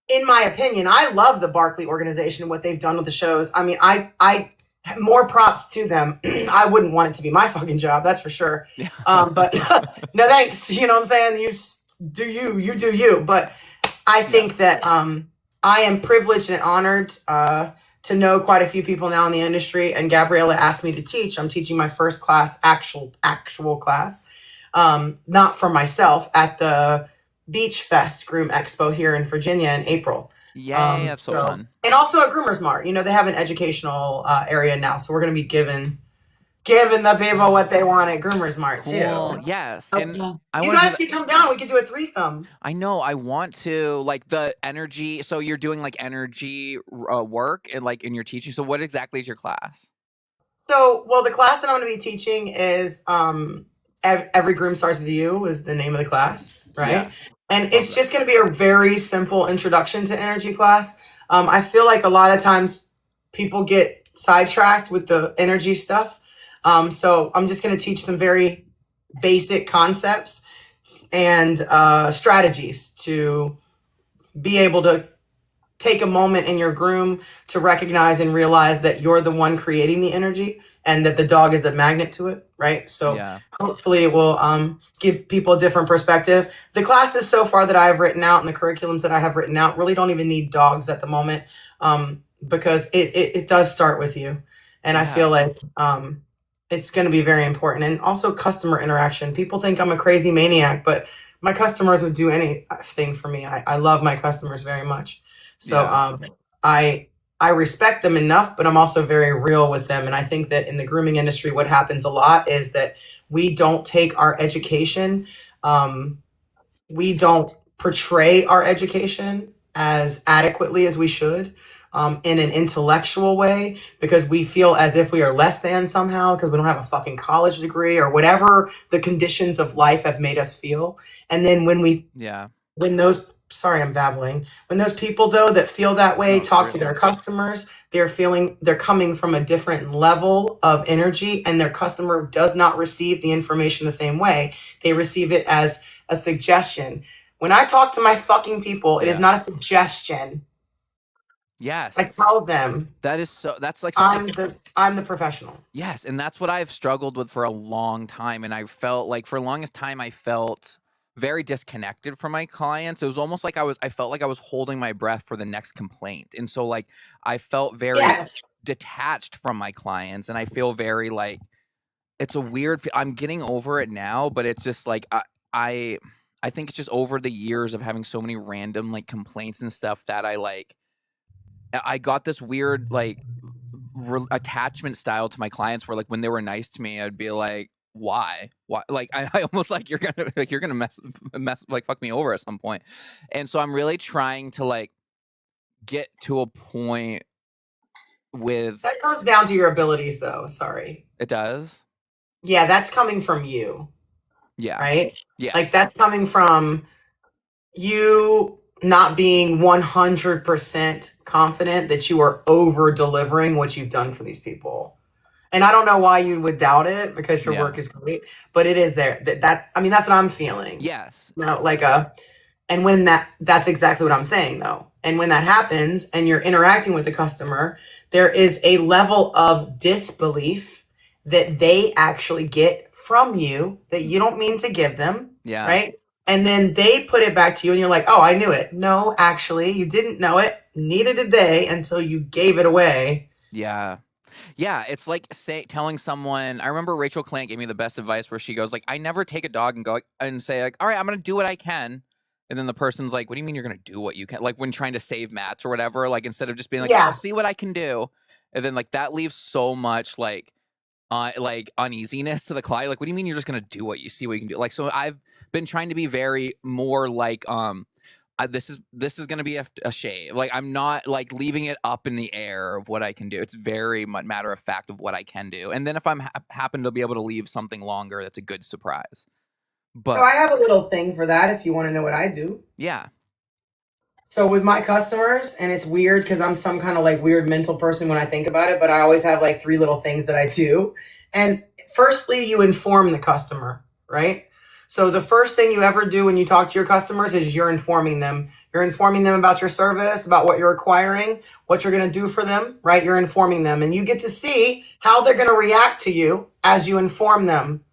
in my opinion, I love the Barclay organization and what they've done with the shows. I mean, I more props to them. I wouldn't want it to be my fucking job, that's for sure. Yeah. But no thanks. You know what I'm saying? You do you. But I think that I am privileged and honored to know quite a few people now in the industry. And Gabriella asked me to teach. I'm teaching my first class, actual class, not for myself, at the Beach Fest Groom Expo here in Virginia in April. Yay, that's so fun. And also at Groomer's Mart. You know, they have an educational area now. So we're going to be giving the people what they want at Groomer's Mart too. Cool. Yes. Okay. And You guys can come down. We could do a threesome. I know. I want to, like, the energy. So you're doing like energy work and like in your teaching. So what exactly is your class? So, well, the class that I'm going to be teaching is Every Groom Starts With You is the name of the class, right? Yeah. And it's just going to be a very simple introduction to energy class. I feel like a lot of times people get sidetracked with the energy stuff. So I'm just going to teach some very basic concepts and strategies to be able to take a moment in your groom to recognize and realize that you're the one creating the energy and that the dog is a magnet to it, right? So hopefully it will give people a different perspective. The classes so far that I've written out and the curriculums that I have written out really don't even need dogs at the moment, because it does start with you. And I feel like it's going to be very important. And also customer interaction. People think I'm a crazy maniac, but my customers would do anything for me. I love my customers very much. So I respect them enough, but I'm also very real with them. And I think that in the grooming industry, what happens a lot is that we don't take our education, we don't portray our education as adequately as we should, in an intellectual way, because we feel as if we are less than somehow because we don't have a fucking college degree or whatever the conditions of life have made us feel. And then when those sorry, I'm babbling. When those people though that feel that way talk to their customers, they're coming from a different level of energy, and their customer does not receive the information the same way. They receive it as a suggestion. When I talk to my fucking people, it is not a suggestion. Yes. I tell them that's like something. I'm the professional. Yes, and that's what I've struggled with for a long time. And I felt like for the longest time I felt very disconnected from my clients. It was almost like I felt like I was holding my breath for the next complaint. And so like I felt very detached from my clients, and I feel very like it's a weird I'm getting over it now, but it's just like I think it's just over the years of having so many random like complaints and stuff that I got this weird like attachment style to my clients where like when they were nice to me, I'd be like, why like I almost like you're gonna mess like fuck me over at some point. And so I'm really trying to like get to a point with that comes down to your abilities though. Sorry, it does. Yeah, that's coming from you. Yeah, right. Yeah, like that's coming from you not being 100% confident that you are over delivering what you've done for these people. And I don't know why you would doubt it, because your work is great, but it is there. I mean, that's what I'm feeling. Yes. You know, like and when that's exactly what I'm saying though. And when that happens and you're interacting with the customer, there is a level of disbelief that they actually get from you that you don't mean to give them. Yeah. Right. And then they put it back to you and you're like, oh, I knew it. No, actually, you didn't know it. Neither did they until you gave it away. Yeah. Yeah, it's like telling someone. I remember Rachel Clant gave me the best advice where she goes like, "I never take a dog and go and say like, all right, I'm gonna do what I can," and then the person's like, "What do you mean you're gonna do what you can?" Like when trying to save mats or whatever. Like instead of just being like, "I'll see what I can do," and then like that leaves so much like uneasiness to the client. Like, what do you mean you're just gonna do what you can do? Like, so I've been trying to be very more like this is going to be a shave. Like, I'm not like leaving it up in the air of what I can do. It's very much matter of fact of what I can do. And then if I'm happen to be able to leave something longer, that's a good surprise. But so I have a little thing for that if you want to know what I do. Yeah. So with my customers, and it's weird because I'm some kind of like weird mental person when I think about it, but I always have like 3 little things that I do. And firstly, you inform the customer, right? So the first thing you ever do when you talk to your customers is you're informing them. You're informing them about your service, about what you're acquiring, what you're going to do for them, right? You're informing them, and you get to see how they're going to react to you as you inform them.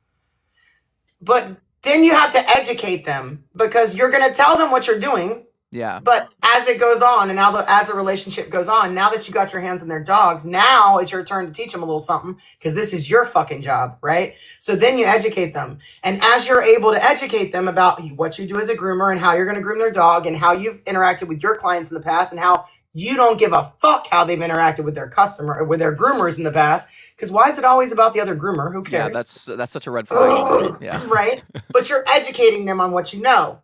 But then you have to educate them because you're going to tell them what you're doing. Yeah. But as it goes on, and now as the relationship goes on, now that you got your hands on their dogs, now it's your turn to teach them a little something because this is your fucking job, right? So then you educate them. And as you're able to educate them about what you do as a groomer and how you're going to groom their dog and how you've interacted with your clients in the past and how you don't give a fuck how they've interacted with their customer or with their groomers in the past. Because why is it always about the other groomer? Who cares? Yeah, that's such a red flag. Yeah. Right? But you're educating them on what you know.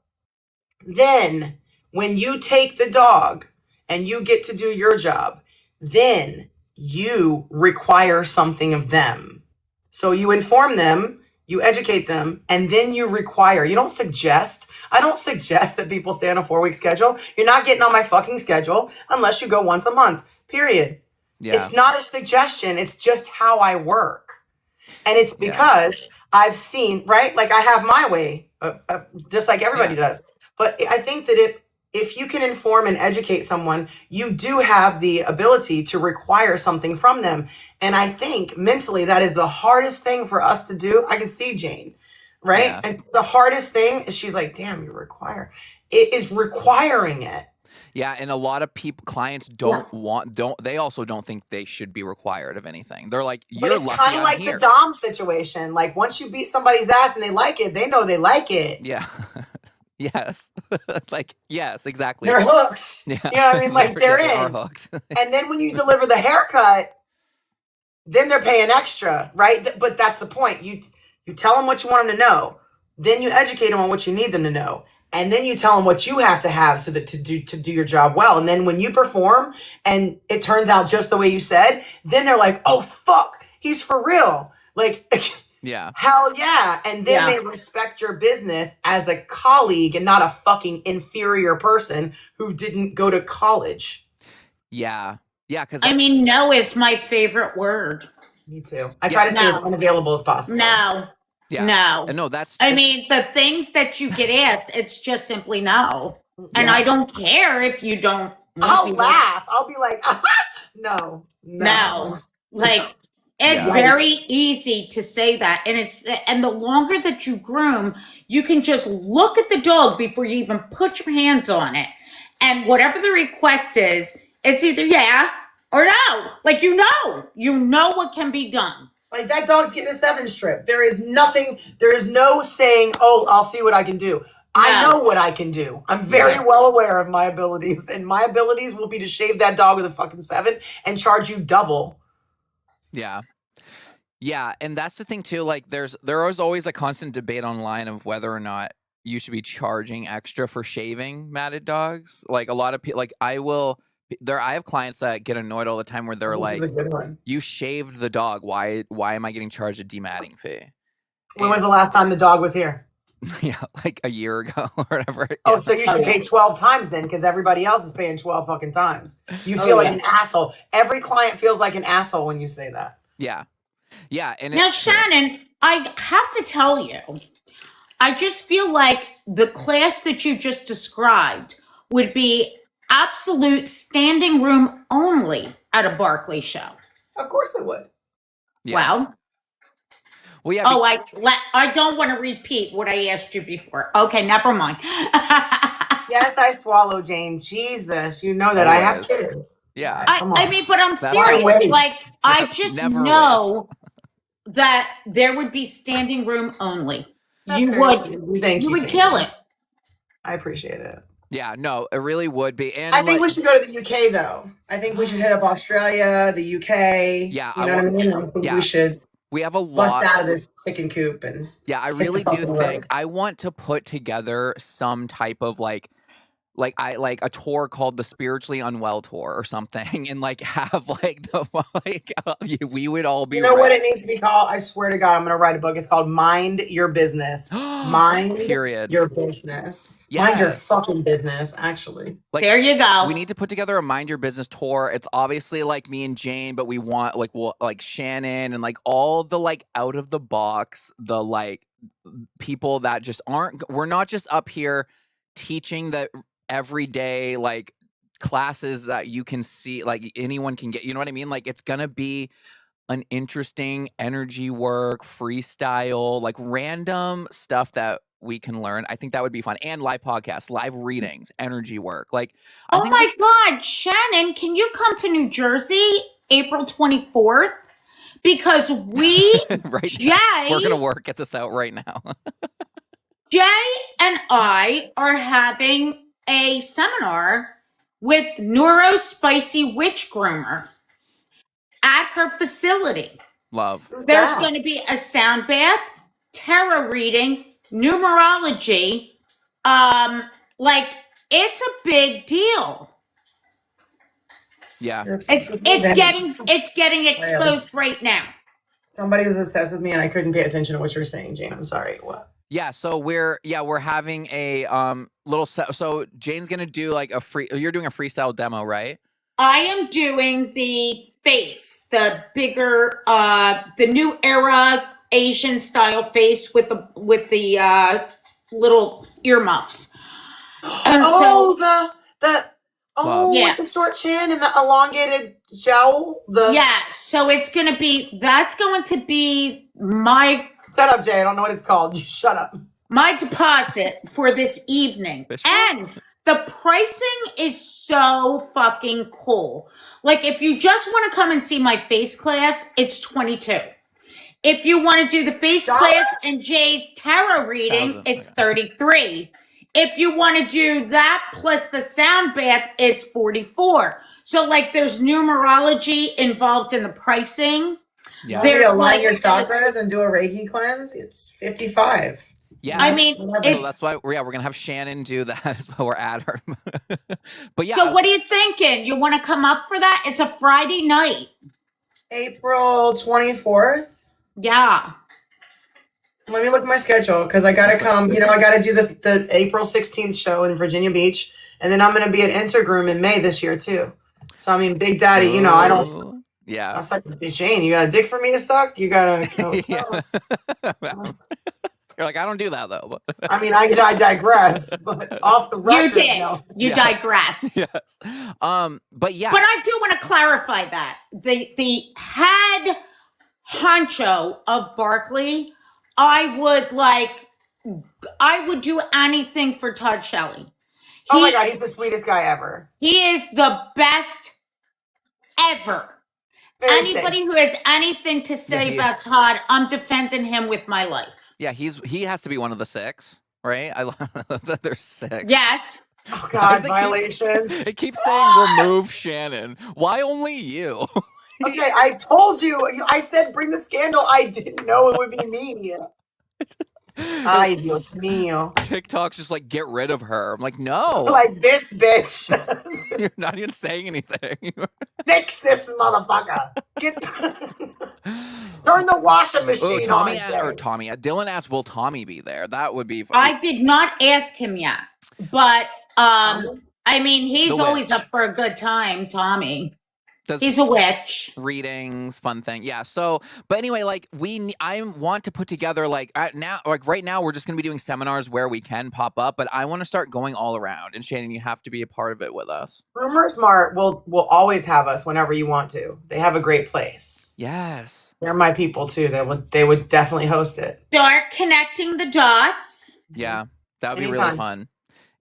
Then when you take the dog and you get to do your job, then you require something of them. So you inform them, you educate them, and then you require. You don't suggest. I don't suggest that people stay on a 4-week schedule. You're not getting on my fucking schedule unless you go once a month, period. Yeah. It's not a suggestion. It's just how I work. And it's because I've seen, right? Like I have my way, just like everybody does. But I think that if you can inform and educate someone, you do have the ability to require something from them. And I think mentally that is the hardest thing for us to do. I can see Jane, right? Yeah. And the hardest thing is she's like, damn, you require. It is requiring it. Yeah, and a lot of clients they also don't think they should be required of anything. They're like, you're lucky I'm here. It's kind of like the Dom situation. Like once you beat somebody's ass and they like it, they know they like it. Yeah. Yes. Like, yes, exactly. They're hooked. Yeah. You know what I mean? Like they're in. They are hooked. And then when you deliver the haircut, then they're paying extra, right? But that's the point. You tell them what you want them to know. Then you educate them on what you need them to know. And then you tell them what you have to have so that to do your job well. And then when you perform and it turns out just the way you said, then they're like, oh, fuck, he's for real. Like, yeah. Hell yeah. And then they respect your business as a colleague and not a fucking inferior person who didn't go to college. Yeah. Yeah. Because I mean, no is my favorite word. Me too. I try to stay as unavailable as possible. No. Yeah. No. And no, that's. I mean, the things that you get asked, it's just simply no. And I don't care if you don't. I'll laugh. I'll be like, no. Like, it's very easy to say that. And the longer that you groom, you can just look at the dog before you even put your hands on it. And whatever the request is, it's either yeah or no. Like, you know what can be done. Like that dog's getting a 7-strip. There is no saying, oh, I'll see what I can do. I know what I can do. I'm very well aware of my abilities. And my abilities will be to shave that dog with a fucking 7 and charge you double. Yeah. Yeah. And that's the thing too. Like there is always a constant debate online of whether or not you should be charging extra for shaving matted dogs. Like a lot of people, like I have clients that get annoyed all the time where they're like, you shaved the dog. Why am I getting charged a dematting fee? When was the last time the dog was here? Yeah, like a year ago or whatever. Oh, so you should pay 12 times then because everybody else is paying 12 fucking times. You feel like an asshole. Every client feels like an asshole when you say that. Yeah. Yeah. And now, Shannon, I have to tell you, I just feel like the class that you just described would be absolute standing room only at a Barkley show. Of course it would. Yeah. Well, yeah. I don't want to repeat what I asked you before. Okay, never mind. Yes, I swallow, Jane. Jesus, you know that I have kids. Yeah. I mean, but I'm That's serious. waste. Like, I just Never know that there would be standing room only. That's You very would, sweet. Thank you would Jane. kill it. I appreciate it. Yeah, no, it really would be. And I think we should go to the UK, though. I think we should hit up Australia, the UK. Yeah, you know what I mean? I think we should we have a bust lot out of this chicken coop and I really do think I want to put together some type of like a tour called the Spiritually Unwell Tour or something, and like have like the we would all be. You know what it needs to be called? I swear to God, I'm gonna write a book. It's called Mind Your Business. Mind Your Business. Yes. Mind your fucking business. Actually, Like, there you go. We need to put together a Mind Your Business tour. It's obviously like me and Jane, but we want like Shannon and like all the like out of the box, the like people that just aren't. We're not just up here teaching the everyday like classes that you can see, like anyone can get. You know what I mean? Like it's gonna be an interesting energy work, freestyle, like random stuff that we can learn. I think that would be fun. And live podcasts, live readings, energy work. Like, oh my God, Shannon, can you come to New Jersey April 24th? Because we, right, Jay, we're going to work, get this out right now. Jay and I are having a seminar with Neurospicy Witch Groomer at her facility. Love. There's going to be a sound bath, tarot reading, numerology. Like, it's a big deal. Yeah. It's getting exposed right now. Somebody was obsessed with me and I couldn't pay attention to what you were saying, Jane. I'm sorry. What? Yeah, so we're having a little so Jane's going to do like you're doing a freestyle demo, right? I am doing the face, the bigger, the new era Asian style face with the little earmuffs. And with the short chin and the elongated jowl. So that's going to be my. Shut up, Jay. I don't know what it's called. You shut up. My deposit for this evening. And the pricing is so fucking cool. Like, if you just want to come and see my face class, it's $22. If you want to do the face class and Jay's tarot reading, it's $33. If you want to do that plus the sound bath, it's $44. So, like, there's numerology involved in the pricing. Yeah. There's align your chakras and do a Reiki cleanse. It's $55. Yeah, I mean, so that's why we're gonna have Shannon do that as well. We're at her, but yeah. So what are you thinking? You want to come up for that? It's a Friday night, April 24th. Yeah. Let me look at my schedule because I gotta come. You know, I gotta do the April 16th show in Virginia Beach, and then I'm gonna be at Grooming in May this year too. So I mean, Big Daddy, you know, I don't. Yeah. I was like, Jane, you got a dick for me to suck? You gotta. You're like, I don't do that though. I mean, I digress, but off the record. You did. You digress. Yes. But yeah. But I do want to clarify that the head honcho of Barkley, I would do anything for Todd Shelley. Oh my God, he's the sweetest guy ever. He is the best ever. Anybody who has anything to say about Todd, I'm defending him with my life. Yeah, he has to be one of the 6, right? I love that there's 6. Yes. Oh God, violations. It keeps saying remove Shannon. Why only you? Okay, I told you. I said bring the scandal. I didn't know it would be me. Ay, Dios mío. TikTok's just like, get rid of her. I'm like, no. Like this bitch. You're not even saying anything. Fix this motherfucker. Turn the washing machine on. Dylan asked, will Tommy be there? That would be fun. I did not ask him yet. But, I mean, he's always up for a good time, Tommy. He's a witch. Readings, fun thing. Yeah. So, but anyway, like I want to put together right now we're just going to be doing seminars where we can pop up, but I want to start going all around. And Shannon, you have to be a part of it with us. Groomer Smart will always have us whenever you want to. They have a great place. Yes. They're my people too. They would definitely host it. Start connecting the dots. Yeah. That would be Anytime. really fun.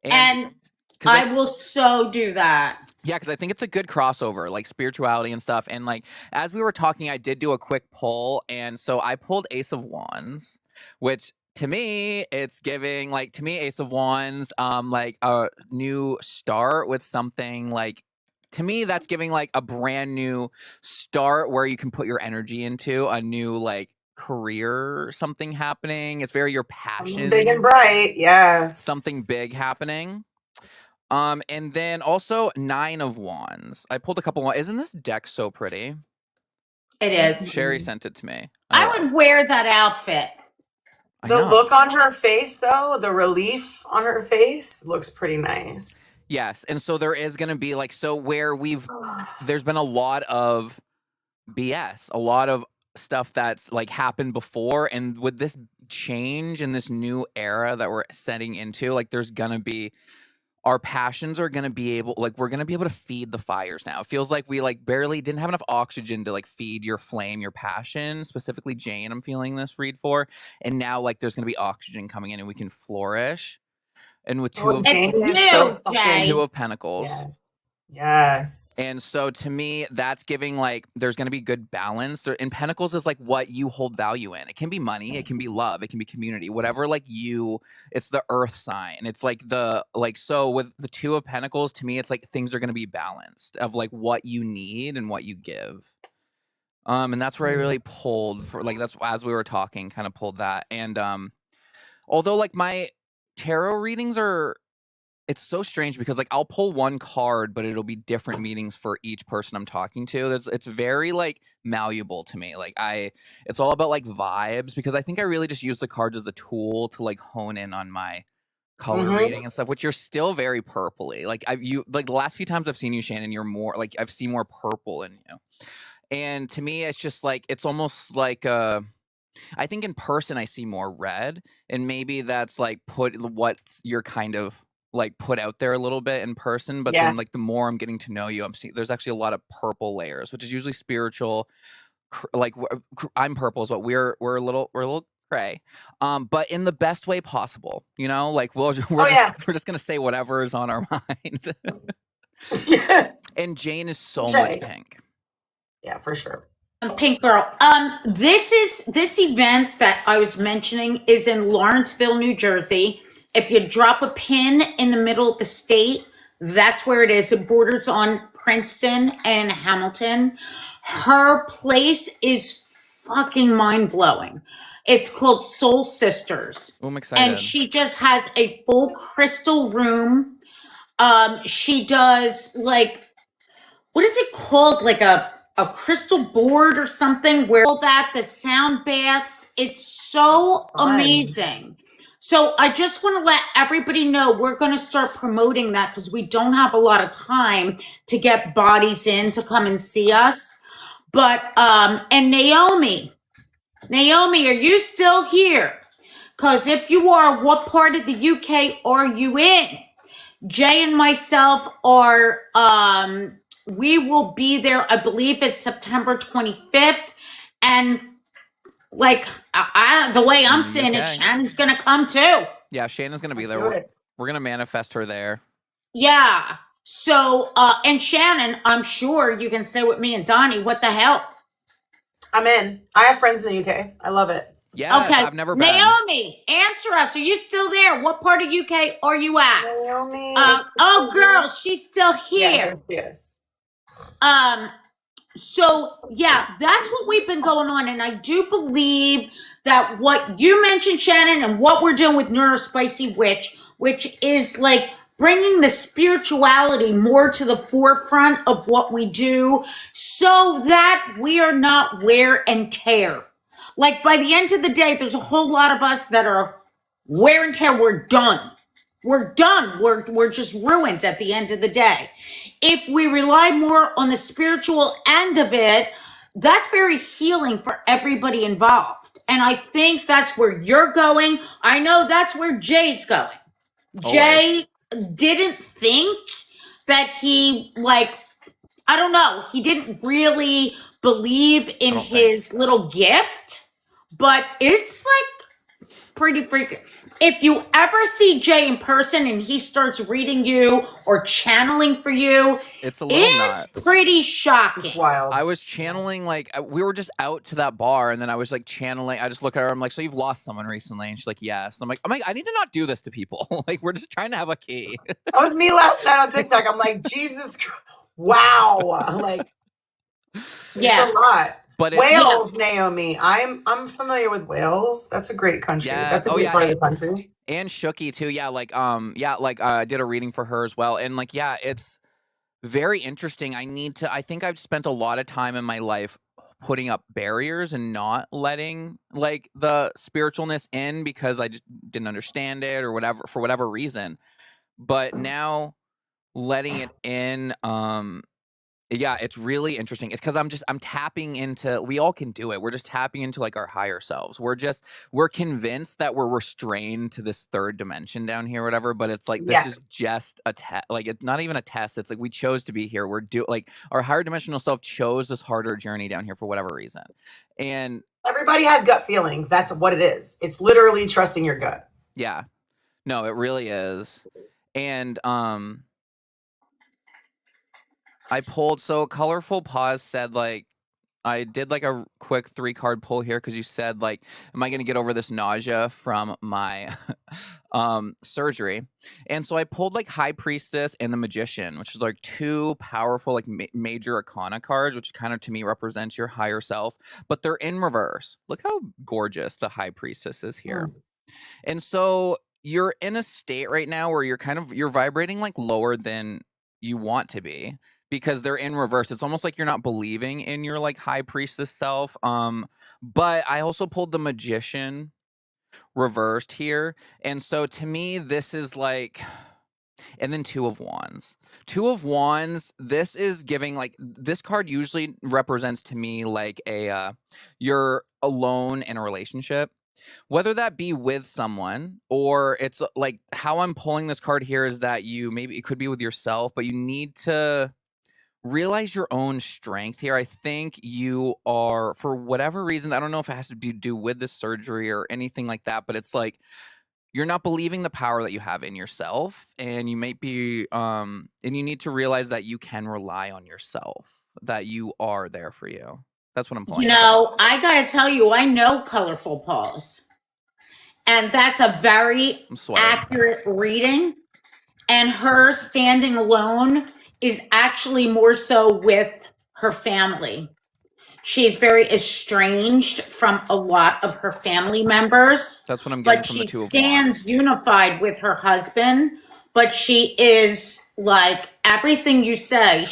And I will so do that. Yeah, because I think it's a good crossover, like spirituality and stuff. And like as we were talking, I did do a quick poll, and so I pulled Ace of Wands, which to me, it's giving Ace of Wands, like a new start with something like. To me, that's giving like a brand new start where you can put your energy into a new like career, something happening. It's very your passion, big and bright. Yes, something big happening. And then also 9 of Wands. I pulled a couple. Isn't this deck so pretty? It is. Sherry sent it to me. I would wear that outfit. The look on her face, though, the relief on her face looks pretty nice. Yes, and so there is going to be where there's been a lot of BS, a lot of stuff that's like happened before, and with this change in this new era that we're setting into, like there's going to be. Our passions are going to be we're going to be able to feed the fires now. It feels like we barely didn't have enough oxygen to feed your flame, your passion, specifically Jane, I'm feeling this read for. And now there's going to be oxygen coming in and we can flourish. And with two of Pentacles. Yes. And so to me, that's giving there's going to be good balance. And Pentacles is what you hold value in. It can be money, it can be love, it can be community, whatever it's the earth sign. It's so with the 2 of Pentacles, to me, it's things are going to be balanced of what you need and what you give. And that's where I really pulled for that's as we were talking, kind of pulled that. And although my tarot readings it's so strange because I'll pull one card, but it'll be different meanings for each person I'm talking to. It's very malleable to me. It's all about vibes, because I think I really just use the cards as a tool to hone in on my color reading and stuff, which you're still very purpley. The last few times I've seen you, Shannon, you're more I've seen more purple in you. And to me, it's just it's almost I think in person I see more red, and maybe that's what you're kind of put out there a little bit in person, but then the more I'm getting to know you, I'm seeing there's actually a lot of purple layers, which is usually spiritual. I'm purple is what we're a little gray, but in the best way possible. We're just gonna say whatever is on our mind. And Jane is so much pink. Yeah, for sure. Pink girl. This event that I was mentioning is in Lawrenceville, New Jersey. If you drop a pin in the middle of the state, that's where it is. It borders on Princeton and Hamilton. Her place is fucking mind-blowing. It's called Soul Sisters. Oh, I'm excited. And she just has a full crystal room. She does what is it called? A crystal board or something where all that, the sound baths. It's so amazing. So I just want to let everybody know we're going to start promoting that because we don't have a lot of time to get bodies in to come and see us. But, and Naomi, are you still here? Because if you are, what part of the UK are you in? Jay and myself are, we will be there. I believe it's September 25th. And the way I'm seeing it, Shannon's gonna come too. Yeah, Shannon's gonna be there. We're gonna manifest her there. Yeah. So, and Shannon, I'm sure you can stay with me and Donnie. What the hell? I'm in. I have friends in the UK. I love it. Yeah. Okay. I've never been. Naomi, answer us. Are you still there? What part of UK are you at? Naomi. Girl, she's still here. Yes. So yeah, that's what we've been going on. And I do believe that what you mentioned, Shannon, and what we're doing with Neurospicy Witch, which is bringing the spirituality more to the forefront of what we do so that we are not wear and tear. By the end of the day, there's a whole lot of us that are wear and tear. We're done. We're done. We're just ruined at the end of the day. if we rely more on the spiritual end of it, that's very healing for everybody involved. And I think that's where you're going. I know that's where Jay's going. Jay didn't think that he, like, I don't know, he didn't really believe in his little gift, but it's like pretty freaking. If you ever see Jay in person and he starts reading you or channeling for you, it's a little nuts. Pretty shocking. Wild. I was channeling, like, we were just out to that bar, and then I was like channeling. I just look at her. I'm like, so you've lost someone recently? And she's like, yes. And I'm like, I need to not do this to people. Like, we're just trying to have a key. That was me last night on TikTok. I'm like, Jesus Christ. Wow. Like, yeah, a lot. But Wales, Naomi. I'm familiar with Wales. That's a great country. Yeah. That's a great part of the country. And Shooky too. Yeah, I did a reading for her as well. And like, yeah, it's very interesting. I think I've spent a lot of time in my life putting up barriers and not letting like the spiritualness in because I just didn't understand it or whatever, for whatever reason. But now letting it in, yeah, it's really interesting. It's because I'm tapping into, we all can do it. We're just tapping into like our higher selves. We're convinced that we're restrained to this third dimension down here, or whatever. But it's like, this is just a test. Like, it's not even a test. It's like, we chose to be here. Like our higher dimensional self chose this harder journey down here for whatever reason. And everybody has gut feelings. That's what it is. It's literally trusting your gut. Yeah, no, it really is. And, I pulled, so Colorful Pause said, like, I did like a quick 3-card pull here because you said, like, am I going to get over this nausea from my surgery? And so I pulled like High Priestess and the Magician, which is like 2 powerful like major arcana cards, which kind of to me represents your higher self, but they're in reverse. Look how gorgeous the High Priestess is here. And so you're in a state right now where you're vibrating like lower than you want to be. Because they're in reverse. It's almost like you're not believing in your like High Priestess self. But I also pulled the Magician reversed here. And so to me, this is like, and then 2 of Wands. 2 of Wands, this is giving like, this card usually represents to me like you're alone in a relationship. Whether that be with someone or it's like how I'm pulling this card here is that maybe it could be with yourself, but you need to realize your own strength here. I think you are, for whatever reason, I don't know if it has to do with this surgery or anything like that, but it's like you're not believing the power that you have in yourself, and you might be and you need to realize that you can rely on yourself, that you are there for you. That's what I'm pulling. I gotta tell you, I know Colorful Pause, and that's a very accurate reading, and her standing alone is actually more so with her family. She's very estranged from a lot of her family members. That's what I'm getting from the 2 of Wands. But she stands unified with her husband, but she is like everything you say.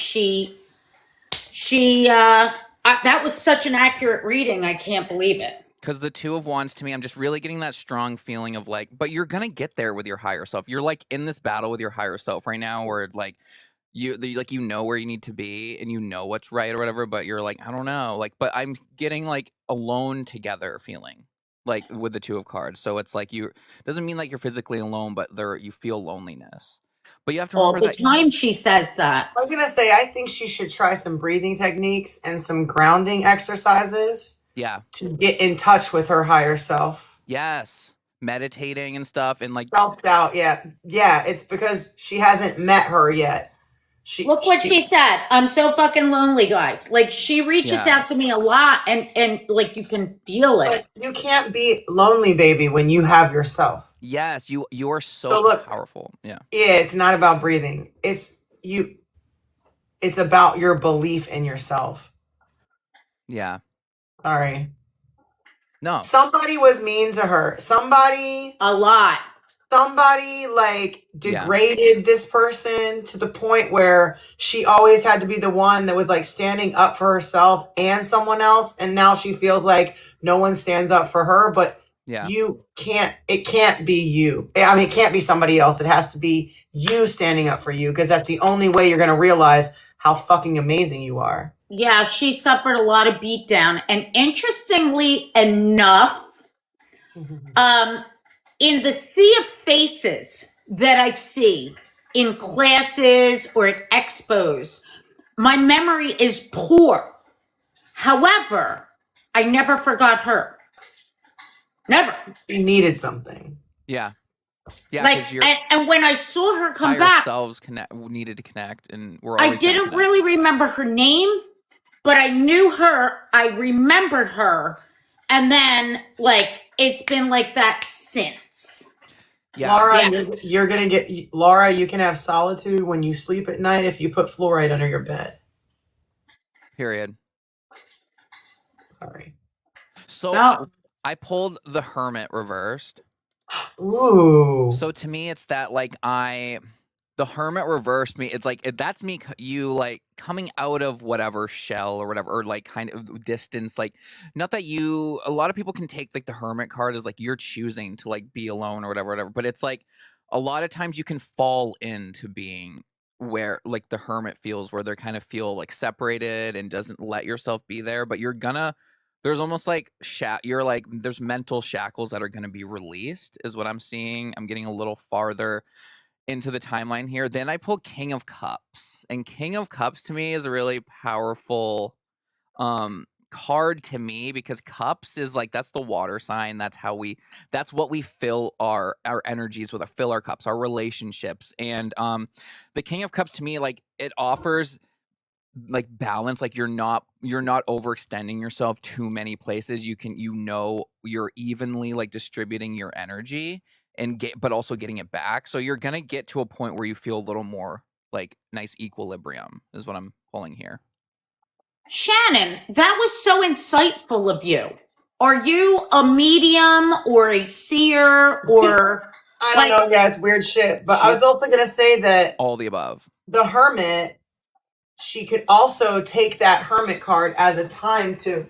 That was such an accurate reading. I can't believe it. Because the 2 of Wands, to me, I'm just really getting that strong feeling of like, but you're going to get there with your higher self. You're like in this battle with your higher self right now where like, you know where you need to be and you know what's right or whatever, but you're like, I don't know, like, but I'm getting like alone together feeling like with the 2 of cards. So it's like doesn't mean like you're physically alone, but you feel loneliness. But you have to remember all the time she says that. I was gonna say, I think she should try some breathing techniques and some grounding exercises. Yeah. To get in touch with her higher self. Yes. Meditating and stuff and like self-doubt. Yeah. It's because she hasn't met her yet. Look what she said. I'm so fucking lonely, guys. Like she reaches out to me a lot, and like you can feel it. Like, you can't be lonely, baby, when you have yourself. Yes, you are so powerful. Yeah. Yeah, it's not about breathing. It's about your belief in yourself. Yeah. Sorry. No. Somebody was mean to her. A lot. Somebody like degraded this person to the point where she always had to be the one that was like standing up for herself and someone else. And now she feels like no one stands up for her. But Yeah. It can't be you. I mean, it can't be somebody else. It has to be you standing up for you, because that's the only way you're going to realize how fucking amazing you are. Yeah, she suffered a lot of beatdown. And interestingly enough, in the sea of faces that I see in classes or at expos, my memory is poor. However, I never forgot her. Never. She needed something. Yeah. Yeah, Like, and when I saw her come higher back, selves needed to connect, and I didn't really remember her name, but I knew her. I remembered her, and then like it's been like that since. Yeah. Laura, you're gonna get Laura. You can have solitude when you sleep at night if you put fluoride under your bed. Period. Sorry. So I pulled the Hermit reversed. Ooh. So to me, it's that like the Hermit reversed me. It's like that's me. You like coming out of whatever shell or whatever, or like kind of distance. Like not that you. A lot of people can take like the Hermit card as like you're choosing to like be alone or whatever. But it's like a lot of times you can fall into being where like the Hermit feels, where they kind of feel like separated and doesn't let yourself be there. But you're gonna. There's almost like you're like there's mental shackles that are going to be released is what I'm seeing. I'm getting a little farther into the timeline here. Then I pull King of Cups, and King of Cups to me is a really powerful card to me, because cups is like that's the water sign. That's what we fill our energies with, fill our cups, our relationships. And the King of Cups to me, like it offers like balance, like you're not overextending yourself too many places. You're evenly like distributing your energy but also getting it back. So you're gonna get to a point where you feel a little more like nice equilibrium is what I'm pulling here. Shannon, that was so insightful of you. Are you a medium or a seer or I don't know. Yeah, it's weird shit. But I was also gonna say that all the above. The Hermit, she could also take that Hermit card as a time to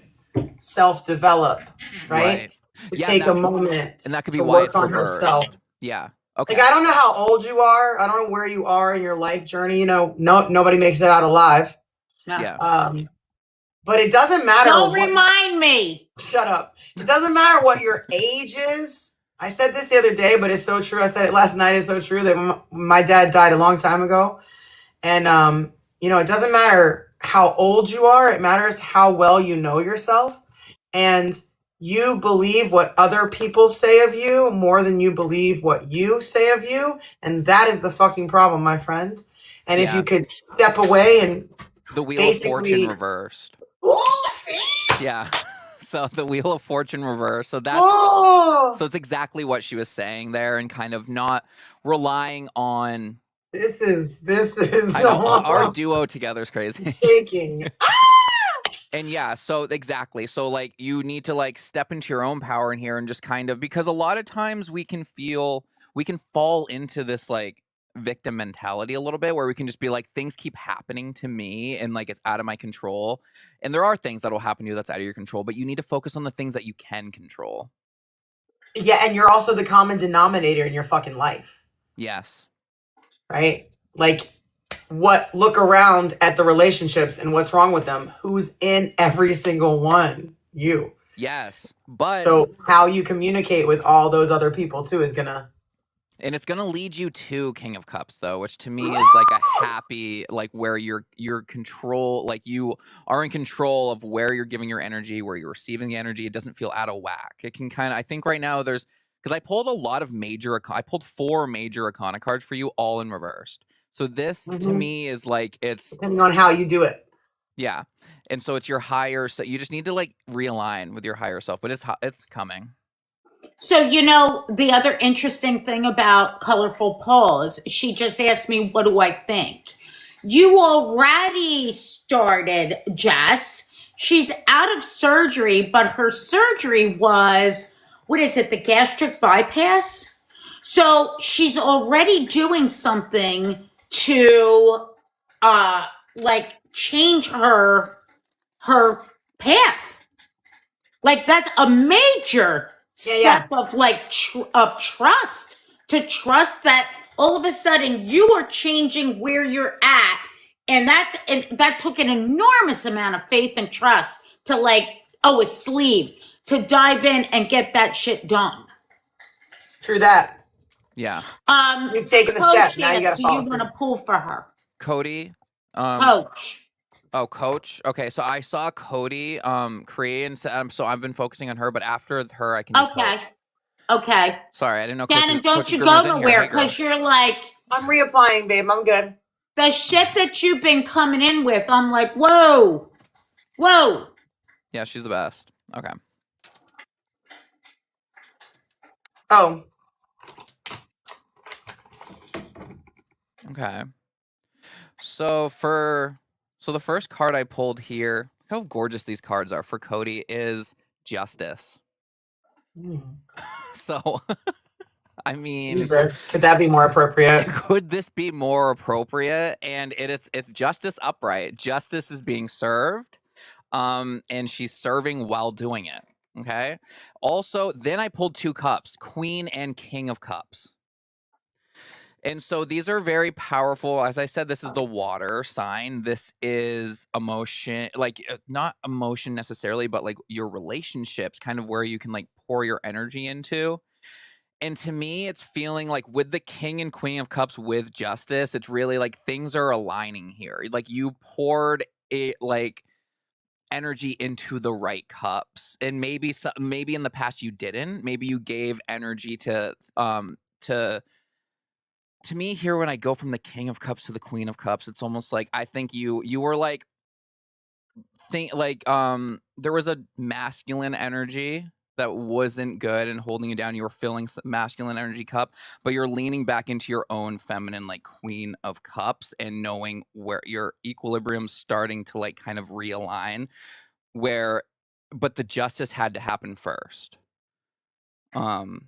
self-develop, right? To take a moment, and that could be to why work it's on reversed. herself. Yeah. Okay. Like I don't know how old you are. I don't know where you are in your life journey. You know, nobody makes it out alive. No. Yeah. But it doesn't matter. Don't remind me. Shut up. It doesn't matter what your age is. I said this the other day, but it's so true. I said it last night. It's so true that my dad died a long time ago, and you know, it doesn't matter how old you are. It matters how well you know yourself. And you believe what other people say of you more than you believe what you say of you. And that is the fucking problem, my friend. And if you could step away and the Wheel of Fortune reversed. Oh, see? Yeah. So the Wheel of Fortune reversed. So that's so it's exactly what she was saying there, and kind of not relying on. This is I know, our duo together is crazy. Shaking. And yeah, so exactly. So like you need to like step into your own power in here and just kind of, because a lot of times we can fall into this like victim mentality a little bit, where we can just be like, things keep happening to me and like it's out of my control. And there are things that will happen to you that's out of your control, but you need to focus on the things that you can control. Yeah, and you're also the common denominator in your fucking life. Yes. Right? Like, look around at the relationships and what's wrong with them. Who's in every single one? You. Yes. But so how you communicate with all those other people too is gonna. And it's gonna lead you to King of Cups though, which to me is like a happy, like where you're control, like you are in control of where you're giving your energy, where you're receiving the energy. It doesn't feel out of whack. It can kind of, I think right now because I pulled a lot of I pulled 4 major Arcana cards for you, all in reversed. So this to me is like, it's depending on how you do it. Yeah. And so it's your higher, so you just need to like realign with your higher self, but it's coming. So, you know, the other interesting thing about Colorful Paws, she just asked me, what do I think? You already started, Jess. She's out of surgery, but her surgery was, what is it, the gastric bypass? So she's already doing something to like change her path. Like that's a major step of like of trust, to trust that all of a sudden you are changing where you're at, and that took an enormous amount of faith and trust to like a sleeve to dive in and get that shit done. True that. Yeah. You've taken the step. Now you got to follow. Do you want to pull for her? Cody. Coach. Oh, Coach. Okay, so I saw Cody create, and so I've been focusing on her. But after her, I can. Do Coach. Okay. Sorry, I didn't know. Shannon, don't you go nowhere because you're like. I'm reapplying, babe. I'm good. The shit that you've been coming in with, I'm like, whoa. Yeah, she's the best. Okay. Oh. Okay. So the first card I pulled here, how gorgeous these cards are for Cody, is Justice. So, I mean, Jesus, could that be more appropriate? Could this be more appropriate? And it's Justice upright. Justice is being served, and she's serving while doing it. Okay. Also, then I pulled 2 cups, Queen and King of Cups. And so these are very powerful. As I said, this is the water sign. This is emotion, like not emotion necessarily, but like your relationships, kind of where you can like pour your energy into. And to me, it's feeling like with the King and Queen of Cups with Justice, it's really like things are aligning here. Like you poured it like energy into the right cups, and maybe in the past you didn't. Maybe you gave energy to me here when I go from the King of Cups to the Queen of Cups, it's almost like I think you were like there was a masculine energy that wasn't good and holding you down. You were filling some masculine energy cup, but you're leaning back into your own feminine like Queen of Cups and knowing where your equilibrium's starting to like kind of realign but the justice had to happen first. Do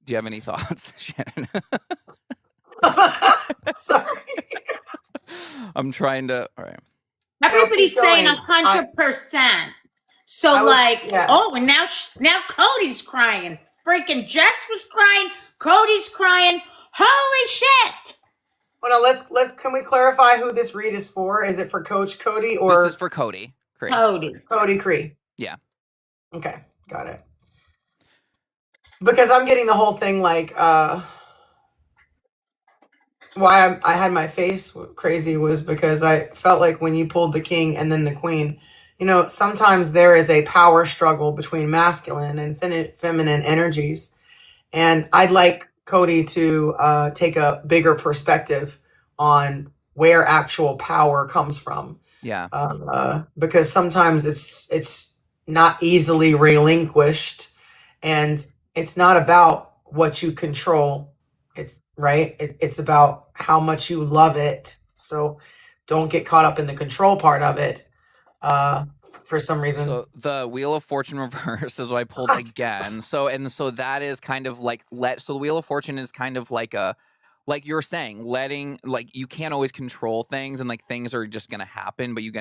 you have any thoughts, Shannon? Sorry. I'm trying to. All right. Everybody's saying 100%. So and now Cody's crying. Freaking Jess was crying. Cody's crying. Holy shit! Well, now can we clarify who this read is for? Is it for Coach Cody or this is for Cody? Cody Cree. Yeah. Okay, got it. Because I'm getting the whole thing like why I had my face crazy was because I felt like when you pulled the King and then the Queen, you know, sometimes there is a power struggle between masculine and feminine energies. And I'd like Cody to take a bigger perspective on where actual power comes from. Yeah. Because sometimes it's not easily relinquished, and it's not about what you control. It's right. It's about how much you love it. So don't get caught up in the control part of it. For some reason. So the Wheel of Fortune reverse is what I pulled again. So that is kind of like so the Wheel of Fortune is kind of like like you're saying, letting, like you can't always control things and like things are just gonna happen, but you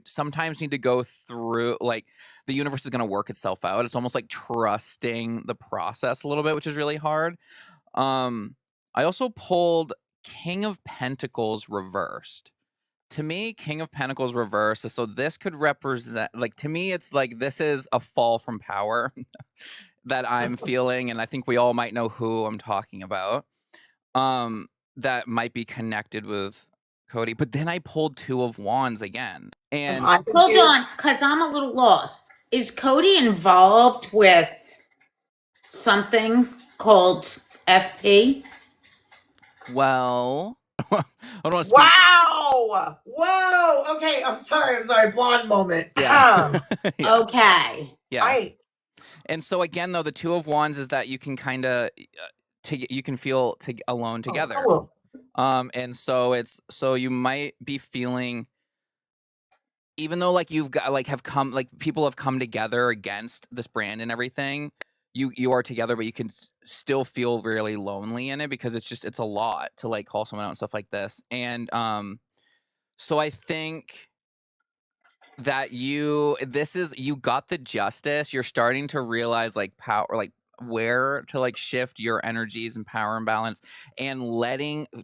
sometimes need to go through, like the universe is gonna work itself out. It's almost like trusting the process a little bit, which is really hard. I also pulled King of Pentacles reversed. To me, King of Pentacles reversed, so this could represent, like, to me, it's like this is a fall from power that I'm feeling, and I think we all might know who I'm talking about. That might be connected with Cody. But then I pulled 2 of Wands again. And hold on, because I'm a little lost. Is Cody involved with something called FP? Well, I don't want to speak. Wow! Whoa! Okay, I'm sorry. Blonde moment. Yeah. Yeah. Okay. Yeah. And so again, though, the 2 of Wands is that you can kind of you can feel alone together. Oh. And so you might be feeling, even though like you've got people have come together against this brand and everything, you are together, but you can still feel really lonely in it because it's a lot to like call someone out and stuff like this. And so I think that you got the justice. You're starting to realize like power, like where to like shift your energies and power and balance, and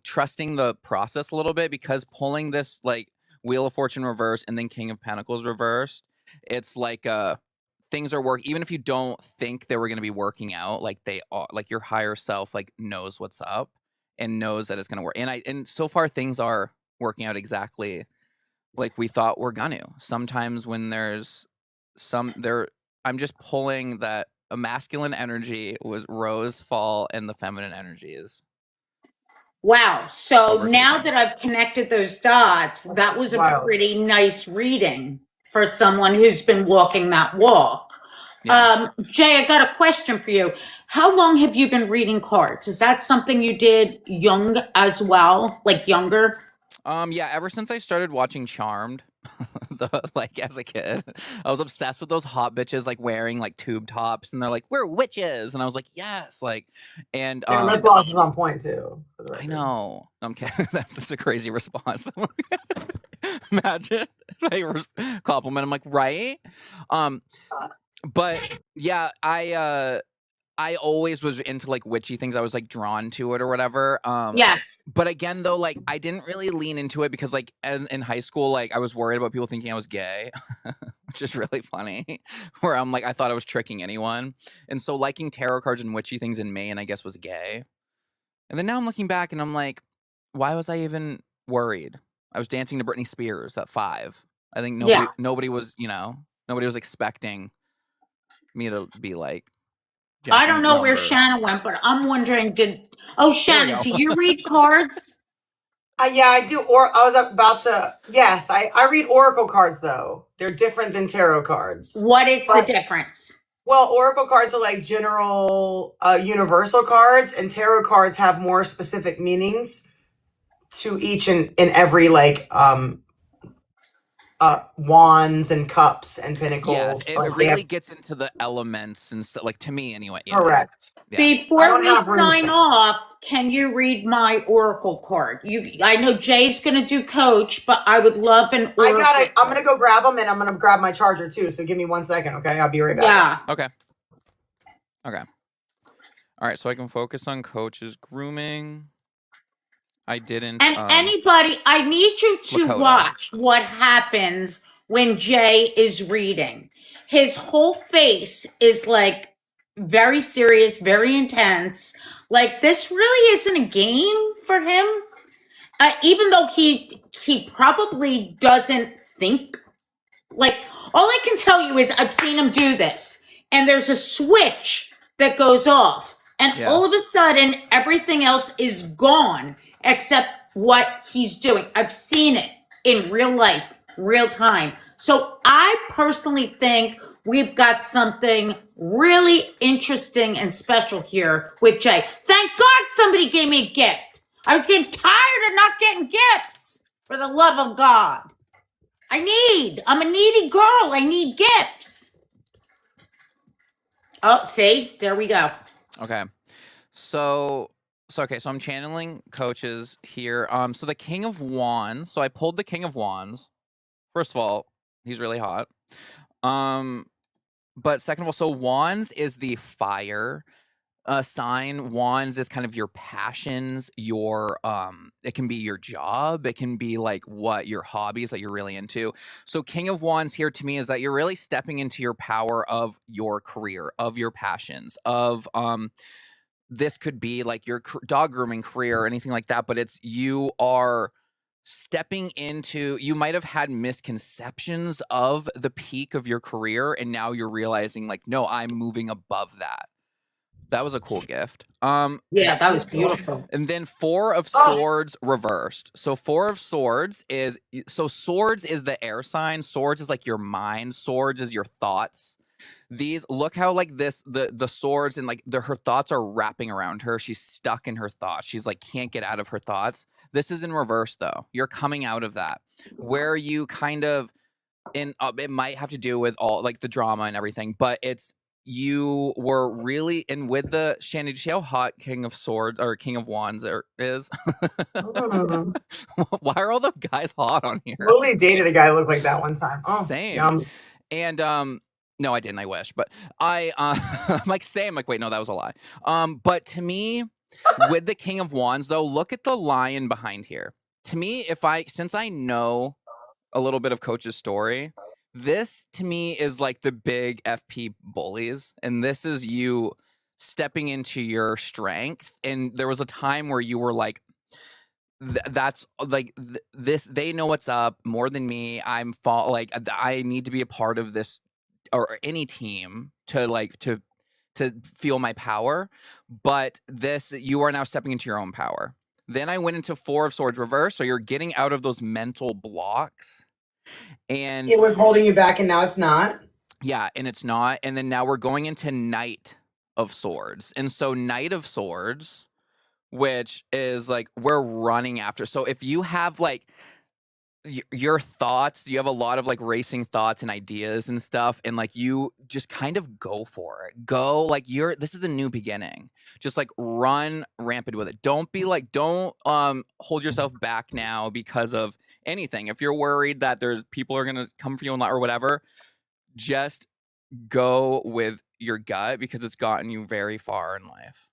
trusting the process a little bit, because pulling this like Wheel of Fortune reverse and then King of Pentacles reversed, it's like things are working even if you don't think they were going to be working out. Like they are, like your higher self like knows what's up and knows that it's going to work. And so far things are working out exactly like we thought we're gonna. Sometimes when there's I'm just pulling that a masculine energy was rose fall and the feminine energy is Wow. So overtaking. now that I've connected those dots, that was a Wild. pretty nice reading for someone who's been walking that walk. Yeah. Jay, I got a question for you. How long have you been reading cards? Is that something you did young as well, like younger? Yeah, ever since I started watching Charmed, like as a kid, I was obsessed with those hot bitches like wearing like tube tops, and they're like, "We're witches," and I was like, "Yes!" Like, and And lip gloss is on point too. For the I record. know. I'm kidding. That's a crazy response. Imagine if I compliment. I'm like, right? But yeah, I always was into like witchy things. I was like drawn to it or whatever. Yes. But again, though, like I didn't really lean into it because like in high school, like I was worried about people thinking I was gay, which is really funny. Where I'm like, I thought I was tricking anyone. And so liking tarot cards and witchy things in Maine, I guess, was gay. And then now I'm looking back and I'm like, why was I even worried? I was dancing to Britney Spears at 5. I think nobody was, nobody was expecting me to be like. I don't know where numbers. Shannon went, but I'm wondering, Shannon, go. do you read cards? Yeah, I do. Or I was about to. Yes, I read oracle cards though. They're different than tarot cards. What is the difference? Well, oracle cards are like general, universal cards, and tarot cards have more specific meanings to each and in every like wands and cups and pinnacles. Yes, it really gets into the elements and stuff. Like to me, anyway. Correct. Yeah. Before we sign off, can you read my oracle card? I know Jay's going to do coach, but I would love an oracle. I'm going to go grab them, and I'm going to grab my charger too. So give me 1 second, okay? I'll be right back. Yeah. Okay. All right, so I can focus on coach's grooming. I didn't. And anybody, I need you to watch what happens when Jay is reading. His whole face is like very serious, very intense. Like this really isn't a game for him. Even though he probably doesn't think. Like, all I can tell you is I've seen him do this. And there's a switch that goes off. And all of a sudden, everything else is gone except what he's doing. I've seen it in real life, real time. So I personally think we've got something really interesting and special here with Jay. Thank God somebody gave me a gift. I was getting tired of not getting gifts. For the love of God. I'm a needy girl. I need gifts. Oh, see? There we go. Okay. So I'm channeling coaches here. So the King of Wands. So I pulled the King of Wands. First of all, he's really hot. But second of all, so Wands is the fire sign. Wands is kind of your passions, your it can be your job, it can be like what your hobbies that you're really into. So King of Wands here to me is that you're really stepping into your power of your career, of your passions, of this could be like your dog grooming career or anything like that, but it's you are stepping into, you might have had misconceptions of the peak of your career, and now you're realizing like, no, I'm moving above that. That was a cool gift. Yeah, that was beautiful. And then 4 of Swords reversed. So 4 of Swords is the air sign. Swords is like your mind. Swords is your thoughts. These, look how like this, the swords and like her thoughts are wrapping around her. She's stuck in her thoughts. She's like, can't get out of her thoughts. This is in reverse though. You're coming out of that where you kind of it might have to do with all like the drama and everything, but it's you were really in with the Shannon. Did you see how hot King of Swords or King of Wands is? Why are all the guys hot on here? Lily dated a guy who looked like that one time. Oh, Same. yum. And no, I didn't. I wish, but I'm like same. Like, wait, no, that was a lie. But to me, with the King of Wands, though, look at the lion behind here. To me, since I know a little bit of Coach's story, this to me is like the big FP bullies, and this is you stepping into your strength. And there was a time where you were like, that's like this. They know what's up more than me. I need to be a part of this or any team to feel my power. But this, you are now stepping into your own power. Then I went into Four of Swords reverse, so you're getting out of those mental blocks. And it was holding you back, and now it's not. Yeah, and it's not. And then now we're going into Knight of Swords, and so Knight of Swords, which is like we're running after. So if you have like your thoughts, you have a lot of like racing thoughts and ideas and stuff, and like you just kind of go for it. Go like this is a new beginning. Just like run rampant with it. Don't hold yourself back now because of anything. If you're worried that there's people are gonna come for you or whatever, just go with your gut because it's gotten you very far in life.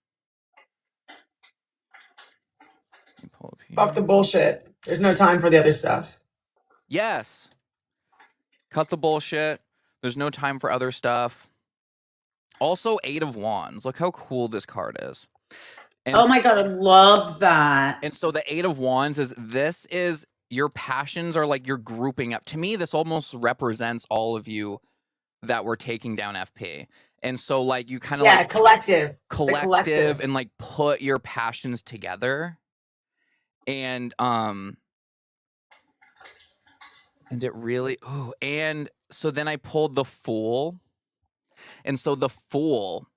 Fuck the bullshit. There's no time for the other stuff. Yes. Cut the bullshit. There's no time for other stuff. Also, Eight of Wands. Look how cool this card is. And oh my God, I love that. And so the Eight of Wands is your passions are like you're grouping up. To me, this almost represents all of you that were taking down FP. And so like you kind of like collective and like put your passions together. And it really, and so then I pulled the Fool. And so the Fool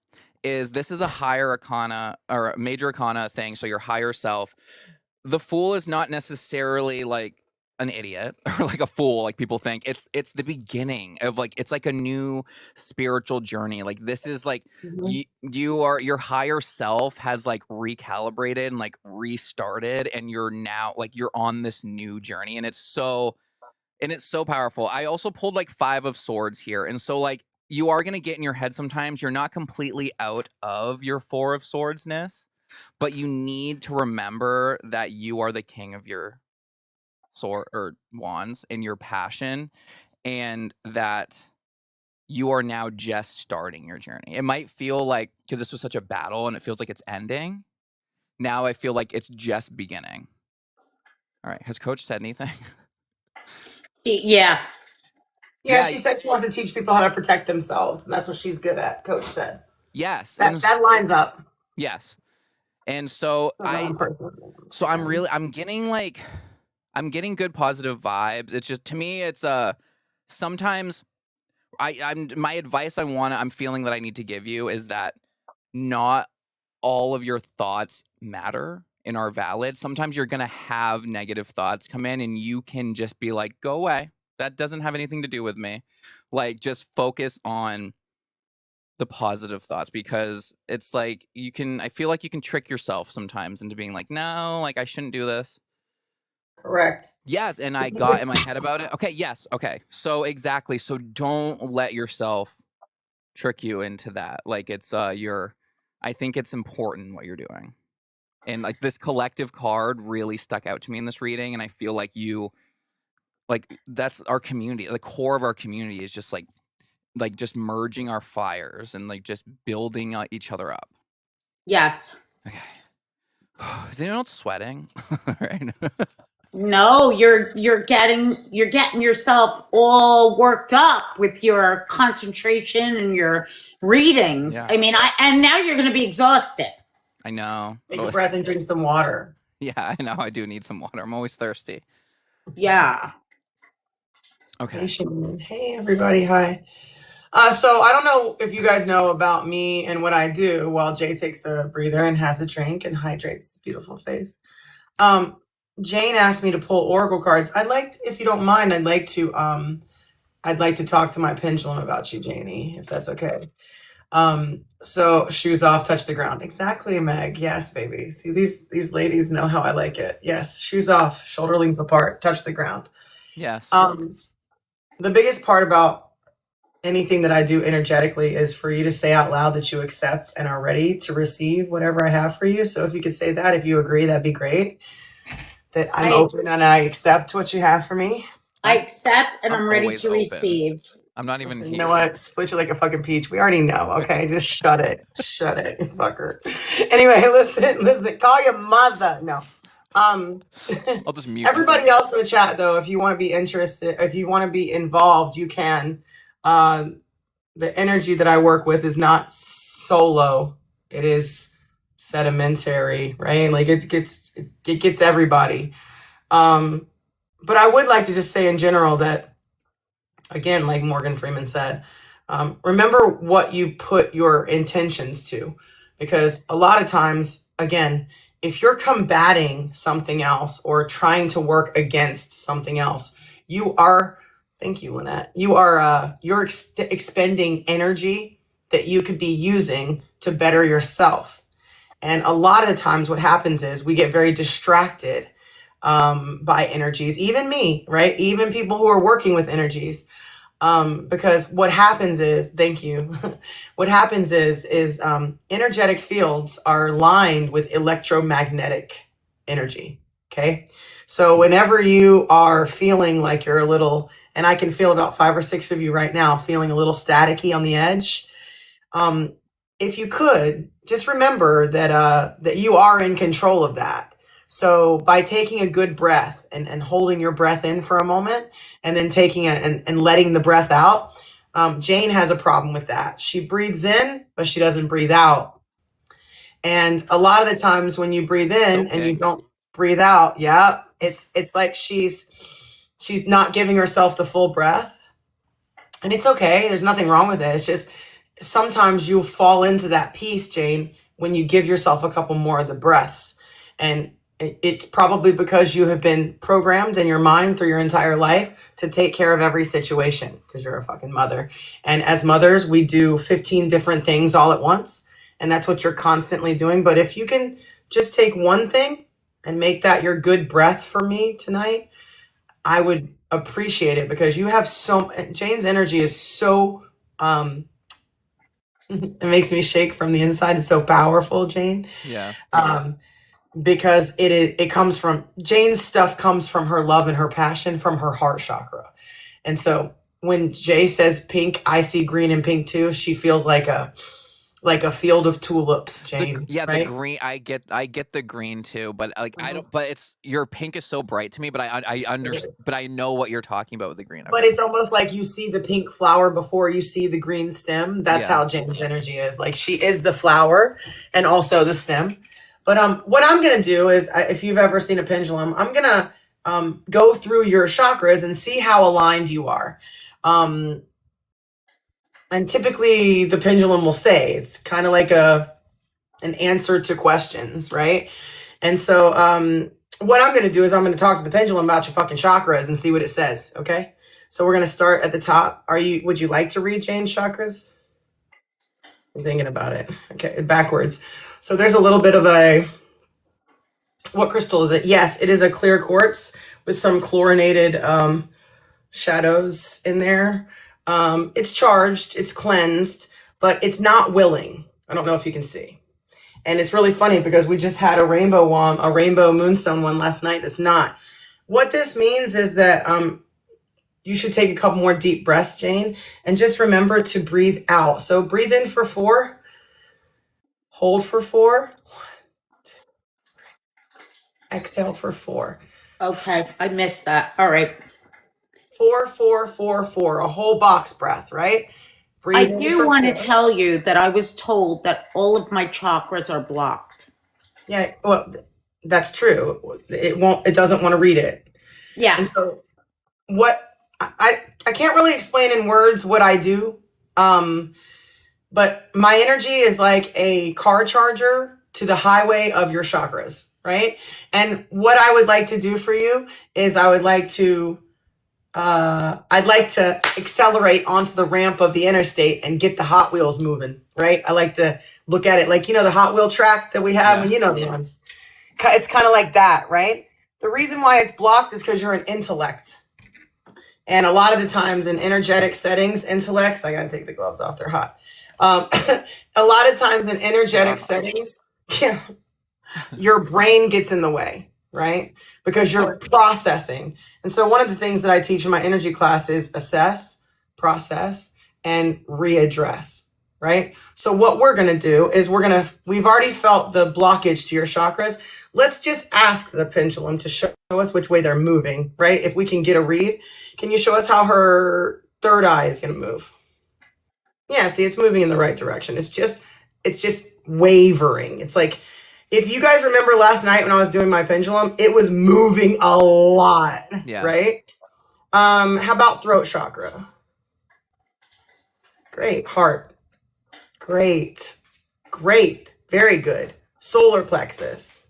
this is a higher arcana or a major arcana thing. So your higher self. The Fool is not necessarily like an idiot or like a fool, like people think. It's the beginning of like, it's like a new spiritual journey. Like this is like your higher self has like recalibrated and like restarted, and you're now like you're on this new journey, and it's so powerful. I also pulled like Five of Swords here, and so like you are gonna get in your head sometimes. You're not completely out of your Four of Swordsness, but you need to remember that you are the king of your sword or wands and your passion, and that you are now just starting your journey. It might feel like, because this was such a battle and it feels like it's ending, now I feel like it's just beginning. All right, has Coach said anything? Yeah, she said she wants to teach people how to protect themselves, and that's what she's good at. Coach said yes, that lines up. Yes. And so I'm getting good positive vibes. It's just, to me, it's sometimes my advice I'm feeling that I need to give you is that not all of your thoughts matter and are valid. Sometimes you're going to have negative thoughts come in, and you can just be like, go away. That doesn't have anything to do with me. Like, just focus on the positive thoughts, because it's like I feel like you can trick yourself sometimes into being like, no, like I shouldn't do this. Correct. Yes, and I got in my head about it. Okay, yes, okay. So exactly. So don't let yourself trick you into that. Like it's I think it's important what you're doing. And like this collective card really stuck out to me in this reading, and I feel like that's our community. The core of our community is just like just merging our fires and like just building each other up. Yes. Okay. Is anyone else sweating? Right. No, you're getting yourself all worked up with your concentration and your readings. Yeah. I mean, and now you're going to be exhausted. I know. Take a breath and drink some water. Yeah, I know. I do need some water. I'm always thirsty. Yeah. Okay. Hey, everybody. Hi. So I don't know if you guys know about me and what I do while Jay takes a breather and has a drink and hydrates his beautiful face. Jane asked me to pull oracle cards. If you don't mind, I'd like to talk to my pendulum about you, Janie, if that's okay. So shoes off, touch the ground. Exactly, Meg. Yes, baby. See, these ladies know how I like it. Yes, shoes off, shoulder length apart, touch the ground. Yes. The biggest part about anything that I do energetically is for you to say out loud that you accept and are ready to receive whatever I have for you. So if you could say that, if you agree, that'd be great. That I'm open and I accept what you have for me. I accept and I'm ready always to open. receive. I'm not even Listen, here. you know what? Split you like a fucking peach. We already know. Okay, just shut it. Shut it, you fucker. Anyway, listen. Call your mother. No. I'll just mute Everybody myself. else in the chat, though, if you want to be interested, if you want to be involved, you can. The energy that I work with is not solo. It is sedimentary, right? Like it gets everybody. But I would like to just say in general that, again, like Morgan Freeman said, remember what you put your intentions to, because a lot of times, again, if you're combating something else or trying to work against something else, you are, thank you, Lynette, you're expending energy that you could be using to better yourself. And a lot of the times what happens is we get very distracted by energies, even me, right? Even people who are working with energies. Because what happens is, thank you. What happens is energetic fields are lined with electromagnetic energy. Okay. So whenever you are feeling like you're a little, and I can feel about 5 or 6 of you right now feeling a little staticky on the edge. If you could just remember that you are in control of that. So by taking a good breath and holding your breath in for a moment and then taking it and letting the breath out, Jane has a problem with that. She breathes in, but she doesn't breathe out. And a lot of the times when you breathe in and you don't breathe out, yeah, it's like she's not giving herself the full breath. And it's okay. There's nothing wrong with it. It's just sometimes you'll fall into that piece, Jane, when you give yourself a couple more of the breaths. And it's probably because you have been programmed in your mind through your entire life to take care of every situation because you're a fucking mother. And as mothers, we do 15 different things all at once. And that's what you're constantly doing. But if you can just take one thing and make that your good breath for me tonight, I would appreciate it, because you have Jane's energy is so, it makes me shake from the inside. It's so powerful, Jane. Yeah. Because it comes from, Jane's stuff comes from her love and her passion from her heart chakra. And so when Jay says pink, I see green and pink too. She feels like a field of tulips, Jane. The green. I get the green too, but like I don't. But it's your pink is so bright to me. But I understand. But I know what you're talking about with the green. But it's almost like you see the pink flower before you see the green stem. That's how Jane's energy is. Like she is the flower and also the stem. But what I'm gonna do is, if you've ever seen a pendulum, I'm gonna go through your chakras and see how aligned you are. And typically the pendulum will say, it's kind of like an answer to questions, right? And so what I'm going to do is I'm going to talk to the pendulum about your fucking chakras and see what it says, okay? So we're going to start at the top. Would you like to read Jane's chakras? I'm thinking about it. Okay, backwards. So there's a little bit of what crystal is it? Yes, it is a clear quartz with some chlorinated shadows in there. It's charged, it's cleansed, but it's not willing. I don't know if you can see. And it's really funny because we just had a rainbow moonstone one last night that's not. What this means is that you should take a couple more deep breaths, Jane, and just remember to breathe out. So breathe in for 4, hold for 4, 1, 2, 3. Exhale for 4. Okay, I missed that. All right. 4, 4, 4, 4, a whole box breath, right? Breathe. I do want to tell you that I was told that all of my chakras are blocked. Yeah, well, that's true. It doesn't want to read it. Yeah. And so what I can't really explain in words what I do. But my energy is like a car charger to the highway of your chakras, right? And what I would like to do for you is I would like to I'd like to accelerate onto the ramp of the interstate and get the Hot Wheels moving, right? I like to look at it like, the Hot Wheel track that we have, and the ones. It's kind of like that, right? The reason why it's blocked is because you're an intellect. And a lot of the times in energetic settings, intellects, I got to take the gloves off, they're hot. A lot of times in energetic settings, your brain gets in the way, right? Because you're processing. And so one of the things that I teach in my energy class is assess, process, and readdress, right? So what we're going to do is we've already felt the blockage to your chakras. Let's just ask the pendulum to show us which way they're moving, right? If we can get a read, can you show us how her third eye is going to move? Yeah, see, it's moving in the right direction. It's just wavering. It's like, if you guys remember last night when I was doing my pendulum, it was moving a lot, right? How about throat chakra? Great. Heart. Great. Very good. Solar plexus.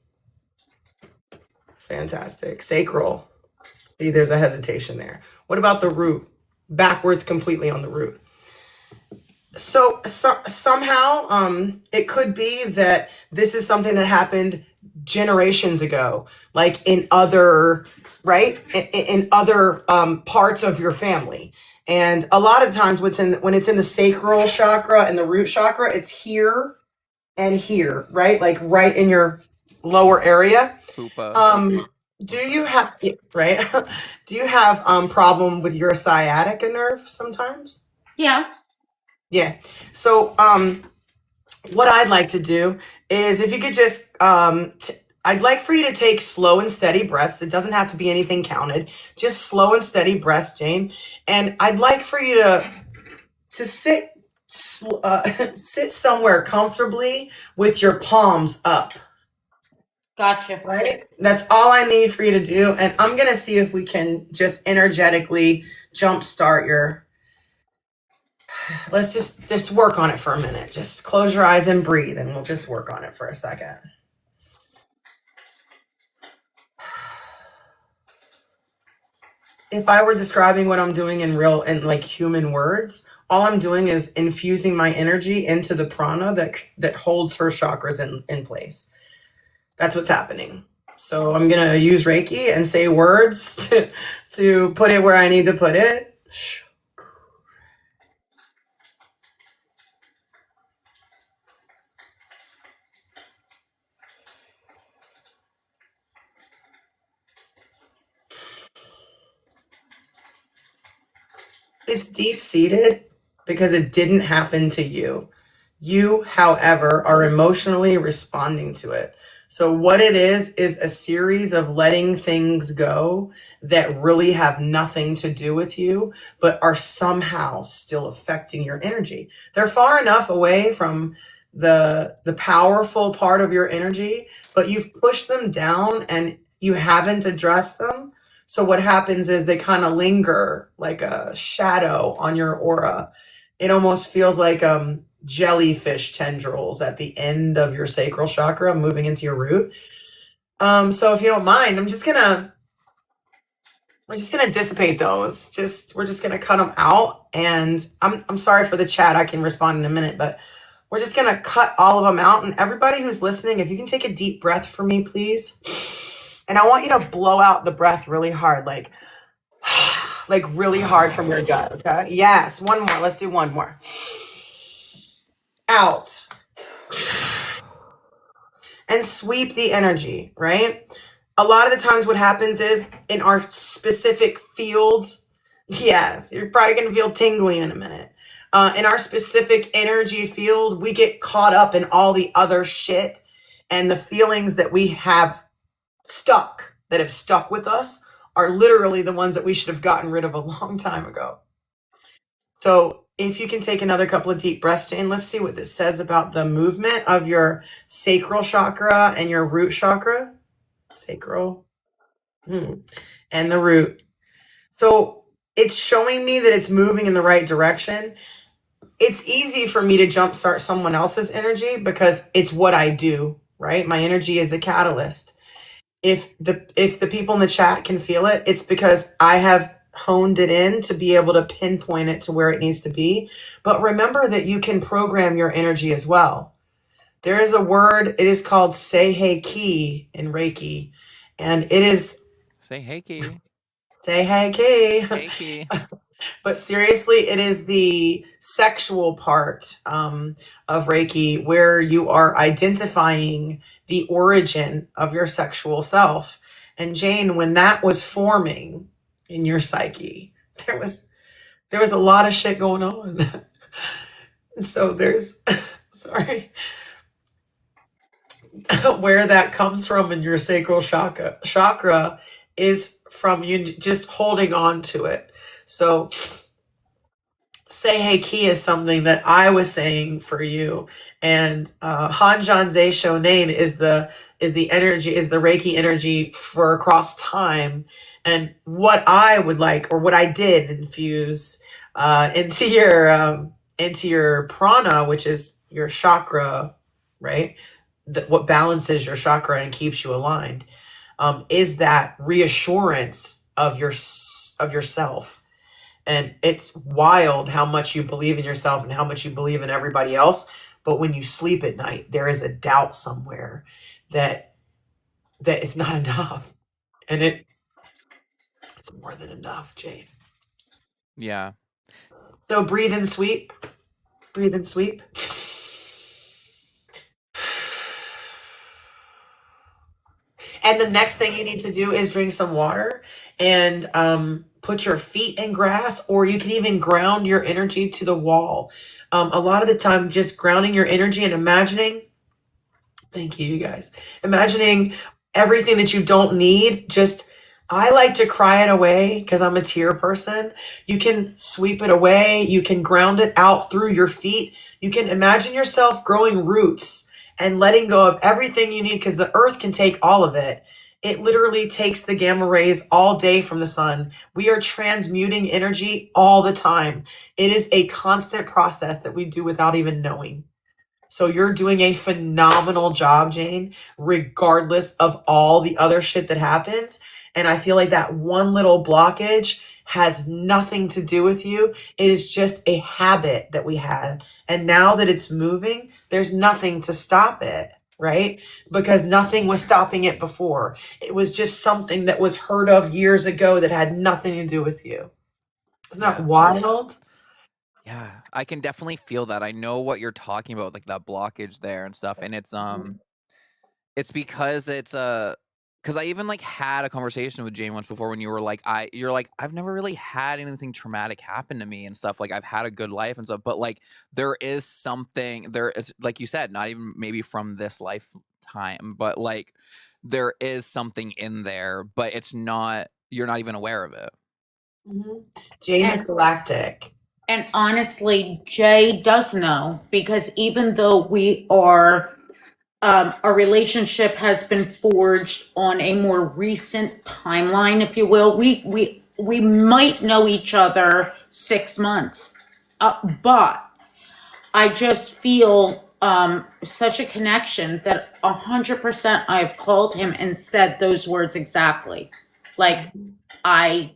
Fantastic. Sacral. See, there's a hesitation there. What about the root? Backwards completely on the root. So somehow it could be that this is something that happened generations ago, like in other, right? In other parts of your family. And a lot of times when it's in the sacral chakra and the root chakra, it's here and here, right? Like right in your lower area. Do you have, right? Do you have problem with your sciatica nerve sometimes? Yeah. So what I'd like to do is if you could just, I'd like for you to take slow and steady breaths. It doesn't have to be anything counted. Just slow and steady breaths, Jane. And I'd like for you to sit somewhere comfortably with your palms up. Gotcha. Right? That's all I need for you to do. And I'm going to see if we can just energetically jumpstart your... Let's just work on it for a minute. Just close your eyes and breathe, and we'll just work on it for a second. If I were describing what I'm doing in like human words, all I'm doing is infusing my energy into the prana that holds her chakras in place. That's what's happening. So I'm going to use Reiki and say words to put it where I need to put it. It's deep-seated because it didn't happen to you. You, however, are emotionally responding to it. So what it is a series of letting things go that really have nothing to do with you, but are somehow still affecting your energy. They're far enough away from the powerful part of your energy, but you've pushed them down and you haven't addressed them. So what happens is they kind of linger like a shadow on your aura. It almost feels like jellyfish tendrils at the end of your sacral chakra moving into your root. So if you don't mind, we're just gonna dissipate those. We're just gonna cut them out. And I'm sorry for the chat. I can respond in a minute, but we're just gonna cut all of them out. And everybody who's listening, if you can take a deep breath for me, please. And I want you to blow out the breath really hard, like really hard from your gut, okay? Yes, one more. Let's do one more. Out. And sweep the energy, right? A lot of the times what happens is in our specific field, yes, you're probably going to feel tingly in a minute. In our specific energy field, we get caught up in all the other shit and the feelings that we have that have stuck with us are literally the ones that we should have gotten rid of a long time ago. So if you can take another couple of deep breaths, Jane, let's see what this says about the movement of your sacral chakra and your root chakra. Sacral and the root. So it's showing me that it's moving in the right direction. It's easy for me to jumpstart someone else's energy because it's what I do, right? My energy is a catalyst. If the people in the chat can feel it, it's because I have honed it in to be able to pinpoint it to where it needs to be. But remember that you can program your energy as well. There is a word, it is called Seihei in Reiki. And it is Say hey, Key. Seihei. Hey, Key. But seriously, it is the sexual part of Reiki where you are identifying the origin of your sexual self. And Jane, when that was forming in your psyche, there was a lot of shit going on. And so there's sorry. Where that comes from in your sacral chakra is from you just holding on to it. So say hey key is something that I was saying for you, and Hanjan Zei Shonin is the energy, is the Reiki energy for across time. And what I would like, or what I did infuse into your prana, which is your chakra, right? What balances your chakra and keeps you aligned, is that reassurance of yourself. And it's wild how much you believe in yourself and how much you believe in everybody else. But when you sleep at night, there is a doubt somewhere that it's not enough. And it's more than enough, Jane. Yeah. So breathe and sweep. Breathe and sweep. And the next thing you need to do is drink some water and put your feet in grass, or you can even ground your energy to the wall. A lot of the time, just grounding your energy and imagining, thank you guys, imagining everything that you don't need. I like to cry it away because I'm a tear person. You can sweep it away. You can ground it out through your feet. You can imagine yourself growing roots and letting go of everything you need, because the earth can take all of it. It literally takes the gamma rays all day from the sun. We are transmuting energy all the time. It is a constant process that we do without even knowing. So you're doing a phenomenal job, Jane, regardless of all the other shit that happens. And I feel like that one little blockage has nothing to do with you. It is just a habit that we had. And now that it's moving, there's nothing to stop it, right? Because nothing was stopping it before. It was just something that was heard of years ago that had nothing to do with you. Isn't that wild? Yeah, I can definitely feel that. I know what you're talking about, like that blockage there and stuff. And it's because because I even like had a conversation with Jane once before when you were like, you're like, I've never really had anything traumatic happen to me and stuff. Like I've had a good life and stuff, but like there is something there, is, like you said, not even maybe from this lifetime, but like there is something in there, but it's not, you're not even aware of it. Mm-hmm. Jane is galactic. And honestly, Jay does know, because even though we are, our relationship has been forged on a more recent timeline, if you will. We might know each other 6 months, but I just feel such a connection that 100% I've called him and said those words exactly. Like I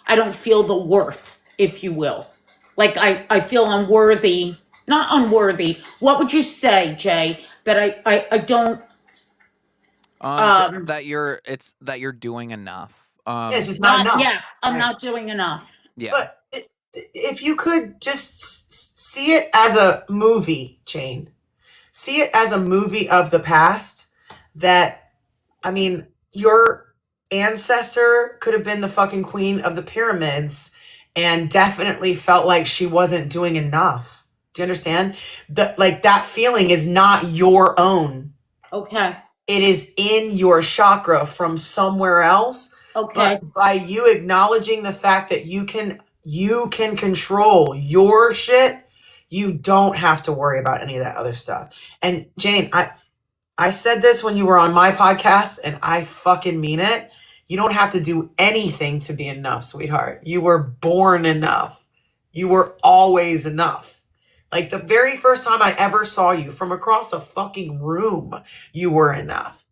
don't feel the worth, if you will. Like I feel unworthy, not unworthy. What would you say, Jay? That I don't. That you're doing enough. Yes, it's not enough. Yeah, I'm not doing enough. Yeah. But if you could just see it as a movie, Jane. See it as a movie of the past. That, I mean, your ancestor could have been the fucking queen of the pyramids and definitely felt like she wasn't doing enough. Do you understand? That feeling is not your own. Okay. It is in your chakra from somewhere else. Okay. But by you acknowledging the fact that you can control your shit, you don't have to worry about any of that other stuff. And Jane, I said this when you were on my podcast, and I fucking mean it. You don't have to do anything to be enough, sweetheart. You were born enough. You were always enough. Like the very first time I ever saw you from across a fucking room, you were enough.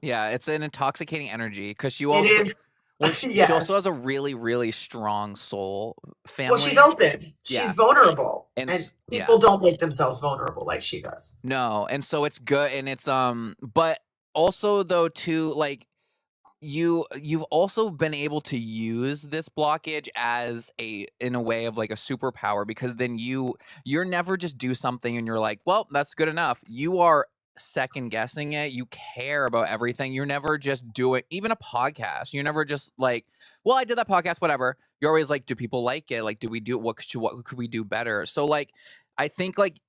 Yeah, it's an intoxicating energy because It is. Well, she Yes. also has a really, really strong soul family. Well, she's open. Yeah. She's vulnerable. And And yeah. people don't make themselves vulnerable like she does. No, and so it's good, and it's but also though too, like you've also been able to use this blockage as in a way of like a superpower, because then you're never just do something and you're like, well, that's good enough. You are second guessing it. You care about everything. You're never just doing even a podcast. You're never just like, well, I did that podcast, whatever. You're always like, do people like it? Like, do we do what could we do better? So like I think like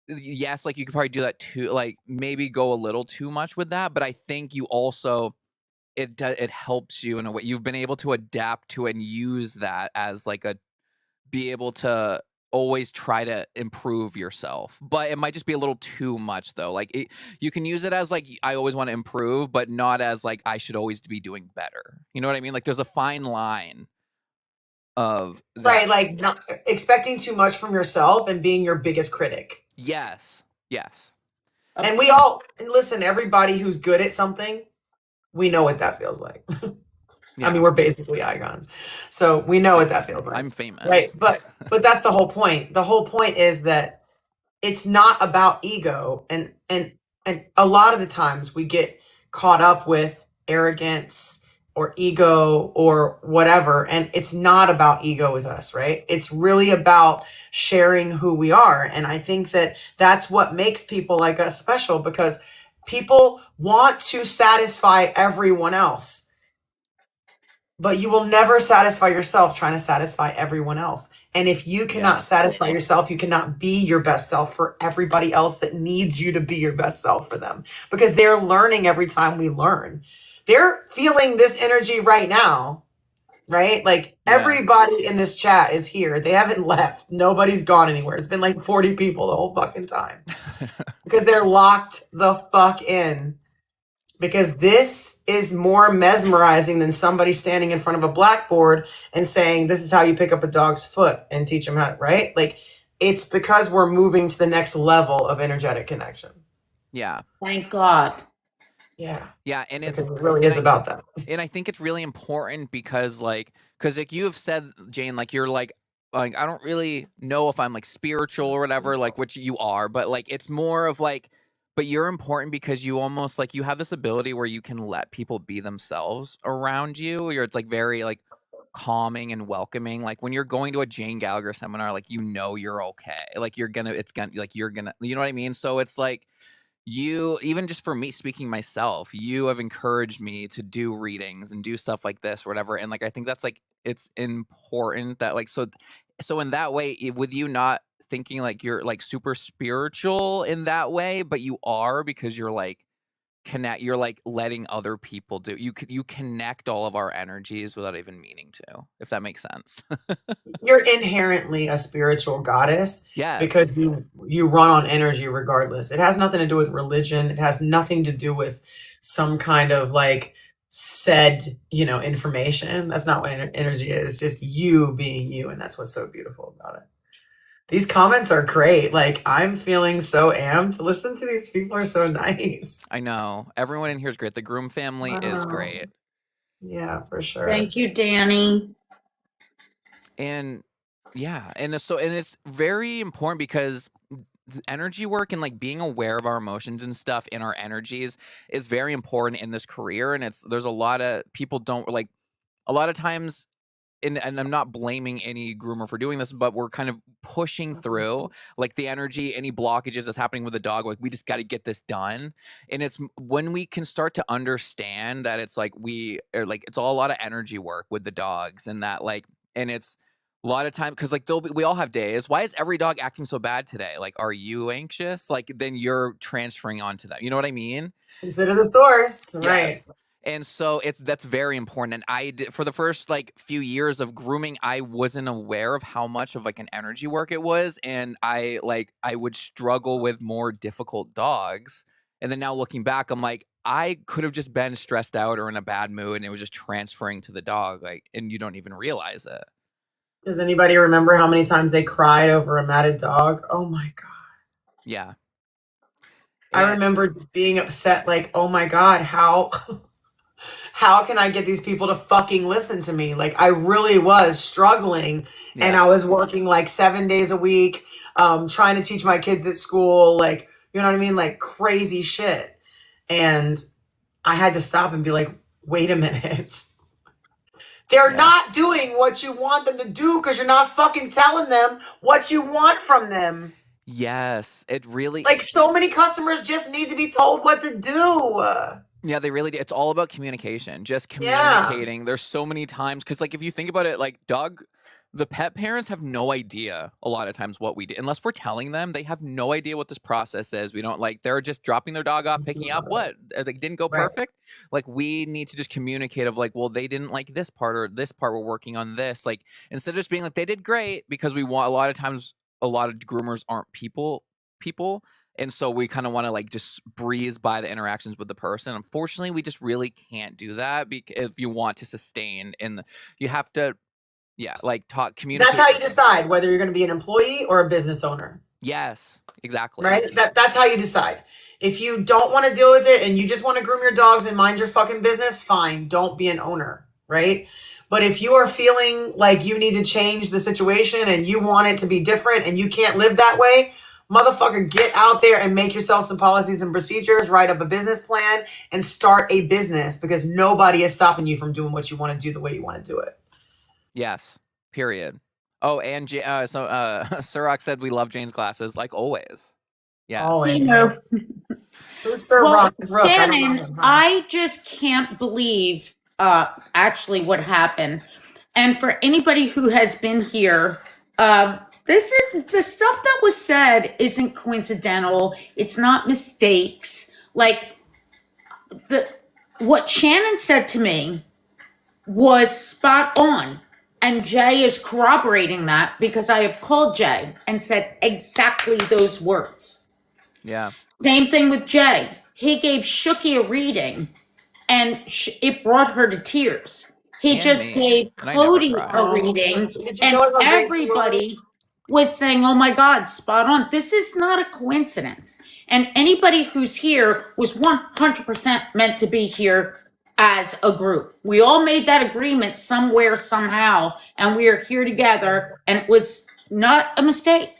yes, like you could probably do that too, like maybe go a little too much with that, but I think you also it helps you in a way. You've been able to adapt to and use that as like be able to always try to improve yourself, but it might just be a little too much though. Like you can use it as like, I always want to improve, but not as like I should always be doing better. You know what I mean? Like there's a fine line of that. Right, like not expecting too much from yourself and being your biggest critic. Yes. And we all listen, everybody who's good at something, we know what that feels like. Yeah. I mean, we're basically icons, so we know what that feels like. I'm famous, right? But that's the whole point. The whole point is that it's not about ego, and a lot of the times we get caught up with arrogance or ego or whatever, and it's not about ego with us, right? It's really about sharing who we are, and I think that that's what makes people like us special, because people want to satisfy everyone else. But you will never satisfy yourself trying to satisfy everyone else. And if you cannot satisfy yourself, you cannot be your best self for everybody else that needs you to be your best self for them. Because they're learning every time we learn. They're feeling this energy right now, right? Like everybody in this chat is here. They haven't left. Nobody's gone anywhere. It's been like 40 people the whole fucking time. Because they're locked the fuck in. Because this is more mesmerizing than somebody standing in front of a blackboard and saying, this is how you pick up a dog's foot and teach them how to, right? Like, it's because we're moving to the next level of energetic connection. Yeah. Thank God. Yeah. Yeah. And it really is about that. And I think it's really important because like you have said, Jane, like you're like, I don't really know if I'm like spiritual or whatever, like which you are, but like, it's more of like, but you're important because you almost like you have this ability where you can let people be themselves around you. It's like very like calming and welcoming. Like when you're going to a Jane Gallagher seminar, like, you're okay. Like you know what I mean? So it's like even just for me speaking myself, you have encouraged me to do readings and do stuff like this or whatever. And like, I think that's like, it's important that like, so in that way, with you not thinking like you're like super spiritual in that way, but you are, because you're like you're like letting other people do, you connect all of our energies without even meaning to, if that makes sense. You're inherently a spiritual goddess. Yes. Because you run on energy regardless. It has nothing to do with religion. It has nothing to do with some kind of like said, information. That's not what energy is. It's just you being you. And that's what's so beautiful about it. These comments are great. Like, I'm feeling so amped. Listen to these people are so nice. I know. Everyone in here is great. The Groom family is great. Yeah, for sure. Thank you, Danny. And yeah, and it's very important because energy work and like being aware of our emotions and stuff in our energies is very important in this career. And there's a lot of people don't like, a lot of times, and I'm not blaming any groomer for doing this, but we're kind of pushing through like the energy, any blockages that's happening with the dog. Like, we just got to get this done. And it's when we can start to understand that it's like it's all a lot of energy work with the dogs, and that like, and it's a lot of time because like we all have days. Why is every dog acting so bad today? Like, are you anxious? Like, then you're transferring onto them. You know what I mean? Consider the source, Yes. right? And so that's very important. And for the first like few years of grooming, I wasn't aware of how much of like an energy work it was. And I would struggle with more difficult dogs. And then now looking back, I'm like, I could have just been stressed out or in a bad mood, and it was just transferring to the dog. Like, and you don't even realize it. Does anybody remember how many times they cried over a matted dog? Oh my God. Yeah. I remember just being upset, like, oh my God, how how can I get these people to fucking listen to me? Like, I really was struggling, and Yeah. I was working like 7 days a week, trying to teach my kids at school, like, you know what I mean? Like crazy shit. And I had to stop and be like, wait a minute. They're Yeah. not doing what you want them to do because you're not fucking telling them what you want from them. Yes, it really. Like, so many customers just need to be told what to do. Yeah, they really do. It's all about communication, just Yeah. communicating. There's so many times because, like, if you think about it, like the pet parents have no idea a lot of times what we do unless we're telling them. They have no idea what this process is. We don't like. They're just dropping their dog off, picking up. What they didn't go Right. perfect. Like, we need to just communicate of like, well, they didn't like this part or this part. We're working on this. Like, instead of just being like they did great, because we want a lot of times a lot of groomers aren't people. And so we kind of want to like just breeze by the interactions with the person. Unfortunately, we just really can't do that if you want to sustain. And you have to, like communicate. That's how you decide whether you're going to be an employee or a business owner. Yes, exactly. Right? That's how you decide. If you don't want to deal with it and you just want to groom your dogs and mind your fucking business, fine. Don't be an owner, right? But if you are feeling like you need to change the situation and you want it to be different and you can't live that way, motherfucker, get out there and make yourself some policies and procedures, write up a business plan, and start a business, because nobody is stopping you from doing what you want to do the way you want to do it. Yes, period. Oh, and Surak said we love Jane's glasses, like always. Yeah. Always. Who's Sir Well, Rock? Shannon, I just can't believe actually what happened. And for anybody who has been here, this is the stuff that was said isn't coincidental. It's not mistakes. Like what Shannon said to me was spot on. And Jay is corroborating that because I have called Jay and said exactly those words. Yeah. Same thing with Jay. He gave Shooky a reading and it brought her to tears. He And just me. gave And I never Cody cry. a reading, Did you and tell her how great she everybody was? was saying, oh my God, spot on. This is not a coincidence. And anybody who's here was 100% meant to be here as a group. We all made that agreement somewhere, somehow, and we are here together, and it was not a mistake.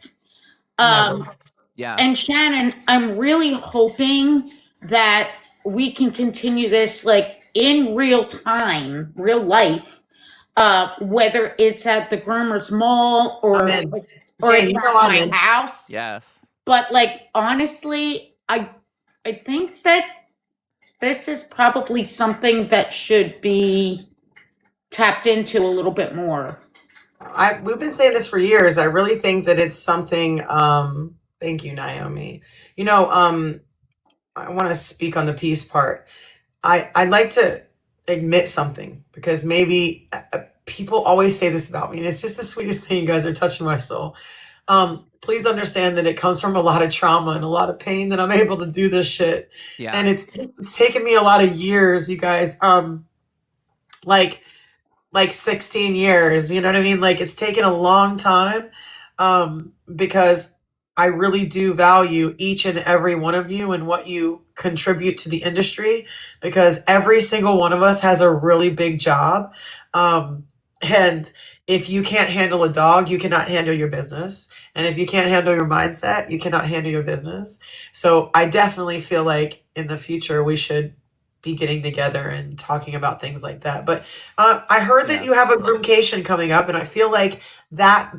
Yeah. And Shannon, I'm really hoping that we can continue this like in real time, real life, whether it's at the Groomer's Mall or I'm in. or Jane, it's you at know I'm my in. house. Yes. But like honestly, I think that this is probably something that should be tapped into a little bit more. We've been saying this for years. I really think that it's something. Thank you, Naomi. You know, I want to speak on the peace part. I'd like to admit something, because maybe people always say this about me, and it's just the sweetest thing. You guys are touching my soul. Please understand that it comes from a lot of trauma and a lot of pain that I'm able to do this shit. Yeah. And it's taken me a lot of years, you guys. Like 16 years, you know what I mean? Like, it's taken a long time, because I really do value each and every one of you and what you contribute to the industry, because every single one of us has a really big job. And if you can't handle a dog, you cannot handle your business. And if you can't handle your mindset, you cannot handle your business. So I definitely feel like in the future, we should be getting together and talking about things like that. But I heard that you have a groomcation coming up, and I feel like that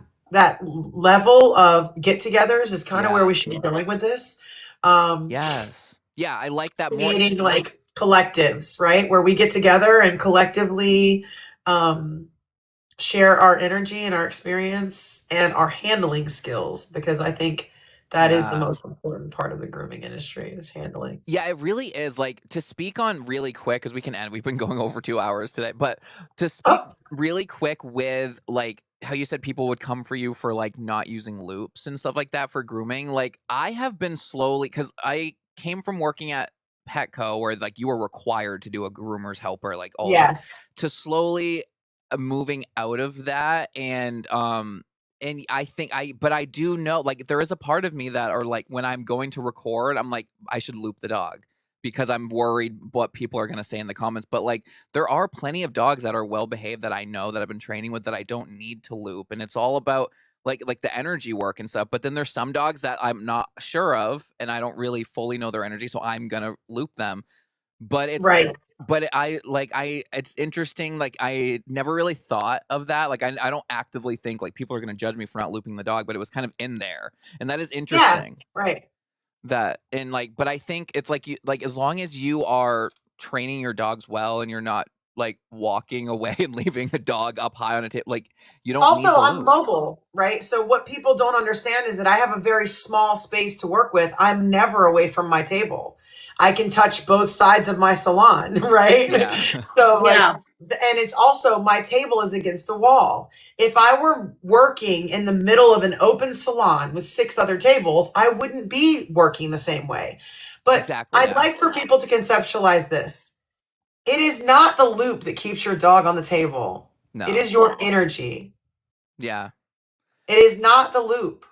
level of get-togethers is kind of where we should be going with this. Yes. Yeah, I like that more. Creating like collectives, right? Where we get together and collectively share our energy and our experience and our handling skills, because I think that is the most important part of the grooming industry, is handling. Yeah, it really is. Like, to speak on really quick, because we can end. We've been going over 2 hours today, but to speak really quick with like how you said people would come for you for like not using loops and stuff like that for grooming. Like, I have been slowly, because I came from working at Petco where like you were required to do a groomer's helper, like all that, to slowly moving out of that. And I think but I do know, like, there is a part of me that, or like when I'm going to record, I'm like, I should loop the dog, because I'm worried what people are going to say in the comments. But like, there are plenty of dogs that are well behaved that I know that I've been training with that I don't need to loop. And it's all about like the energy work and stuff. But then there's some dogs that I'm not sure of and I don't really fully know their energy. So I'm going to loop them. But it's Right. but it's interesting. Like, I never really thought of that. Like, I don't actively think like people are going to judge me for not looping the dog, but it was kind of in there. And that is interesting. Yeah, right. That, and like, but I think it's like, you like, as long as you are training your dogs well and you're not like walking away and leaving a dog up high on a table, like, you don't Also, need to I'm loop. mobile, right? So what people don't understand is that I have a very small space to work with. I'm never away from my table. I can touch both sides of my salon, right? Yeah. So like, Yeah. and it's also, my table is against a wall. If I were working in the middle of an open salon with 6 other tables, I wouldn't be working the same way. But Exactly, I'd yeah. like for people to conceptualize this. It is not the loop that keeps your dog on the table. No. It is your energy. Yeah. It is not the loop.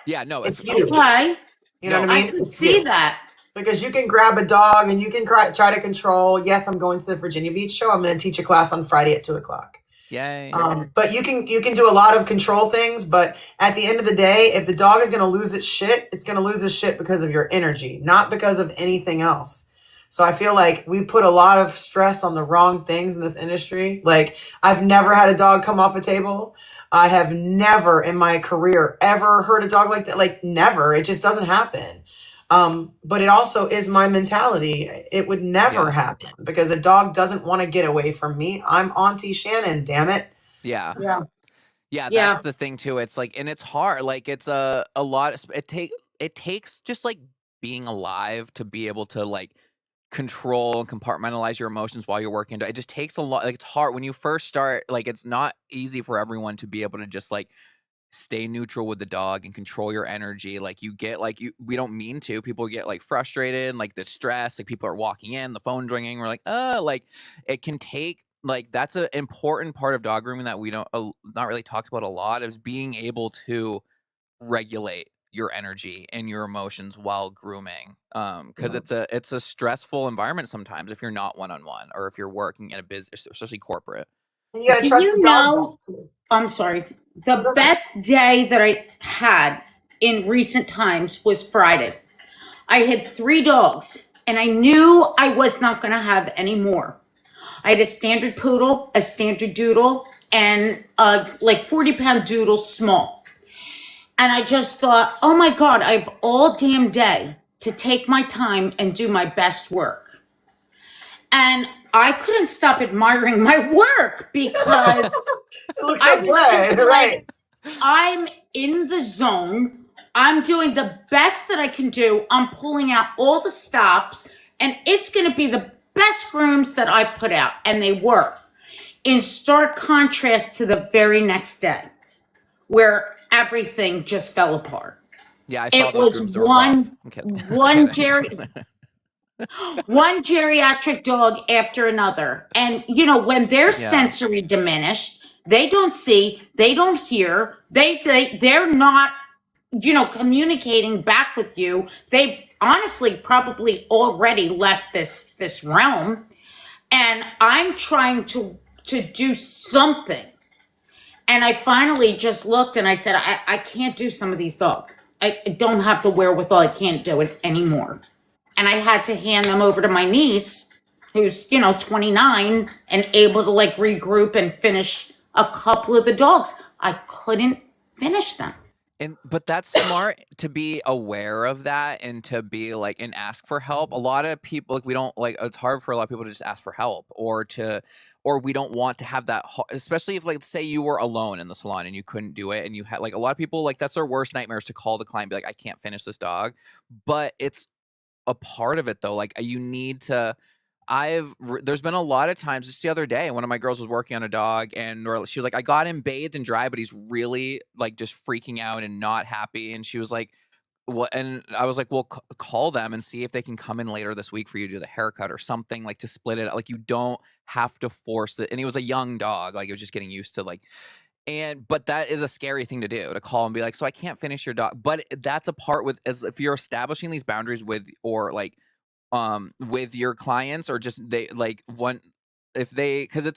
Yeah. No, It's you. Okay. You know No, what I I mean? can It's see you. that. Because you can grab a dog and you can try to control. Yes, I'm going to the Virginia Beach show. I'm going to teach a class on Friday at 2:00. Yay. But you can do a lot of control things. But at the end of the day, if the dog is going to lose its shit, it's going to lose its shit because of your energy, not because of anything else. So I feel like we put a lot of stress on the wrong things in this industry. Like, I've never had a dog come off a table. I have never in my career ever heard a dog like that. Like, never. It just doesn't happen. But it also is my mentality. It would never happen because a dog doesn't want to get away from me. I'm Auntie Shannon, damn it. Yeah. Yeah. Yeah, Yeah. that's the thing too. It's like, and it's hard. Like, it's a lot. It takes just like being alive to be able to like control and compartmentalize your emotions while you're working. It just takes a lot. Like, it's hard when you first start. Like, it's not easy for everyone to be able to just like stay neutral with the dog and control your energy. Like, you get like we don't mean to. People get like frustrated and like the stress. Like, people are walking in, the phone's ringing. We're like, like it can take. Like, that's an important part of dog grooming that we don't not really talked about a lot, is being able to regulate your energy and your emotions while grooming. Because it's a stressful environment sometimes if you're not one-on-one or if you're working in a business, especially corporate. And you got to Do trust you the dog. know? I'm sorry. The best day that I had in recent times was Friday. I had 3 dogs, and I knew I was not going to have any more. I had a standard poodle, a standard doodle, and a like 40-pound doodle small. And I just thought, oh my God, I have all damn day to take my time and do my best work. And I couldn't stop admiring my work because It looks I so was good, just right? I'm in the zone. I'm doing the best that I can do. I'm pulling out all the stops, and it's going to be the best grooms that I put out. And they were, in stark contrast to the very next day, where everything just fell apart. Yeah, I saw It those was grooms. They were rough. I'm kidding. One geriatric dog after another. And, you know, when they're sensory diminished, they don't see, they don't hear, they're not, you know, communicating back with you. They've honestly probably already left this realm. And I'm trying to do something. And I finally just looked and I said, I can't do some of these dogs. I don't have the wherewithal. I can't do it anymore. And I had to hand them over to my niece, who's, 29 and able to like regroup and finish a couple of the dogs. I couldn't finish them. But that's smart to be aware of that and to be like, and ask for help. A lot of people, like, we don't like, it's hard for a lot of people to just ask for help or we don't want to have that, especially if, like, say you were alone in the salon and you couldn't do it. And you had, like, a lot of people, like, that's their worst nightmares, to call the client and be like, I can't finish this dog. But it's a part of it though. Like, you need to, there's been a lot of times, just the other day, one of my girls was working on a dog and she was like, I got him bathed and dry, but he's really like just freaking out and not happy. And she was like, what? And I was like, well, call them and see if they can come in later this week for you to do the haircut or something, like to split it. Like, you don't have to force it. And he was a young dog. Like, it was just getting used to like, but that is a scary thing to do, to call and be like, so I can't finish your dog. But that's a part with, as if you're establishing these boundaries with, or like with your clients, or just they like one if they because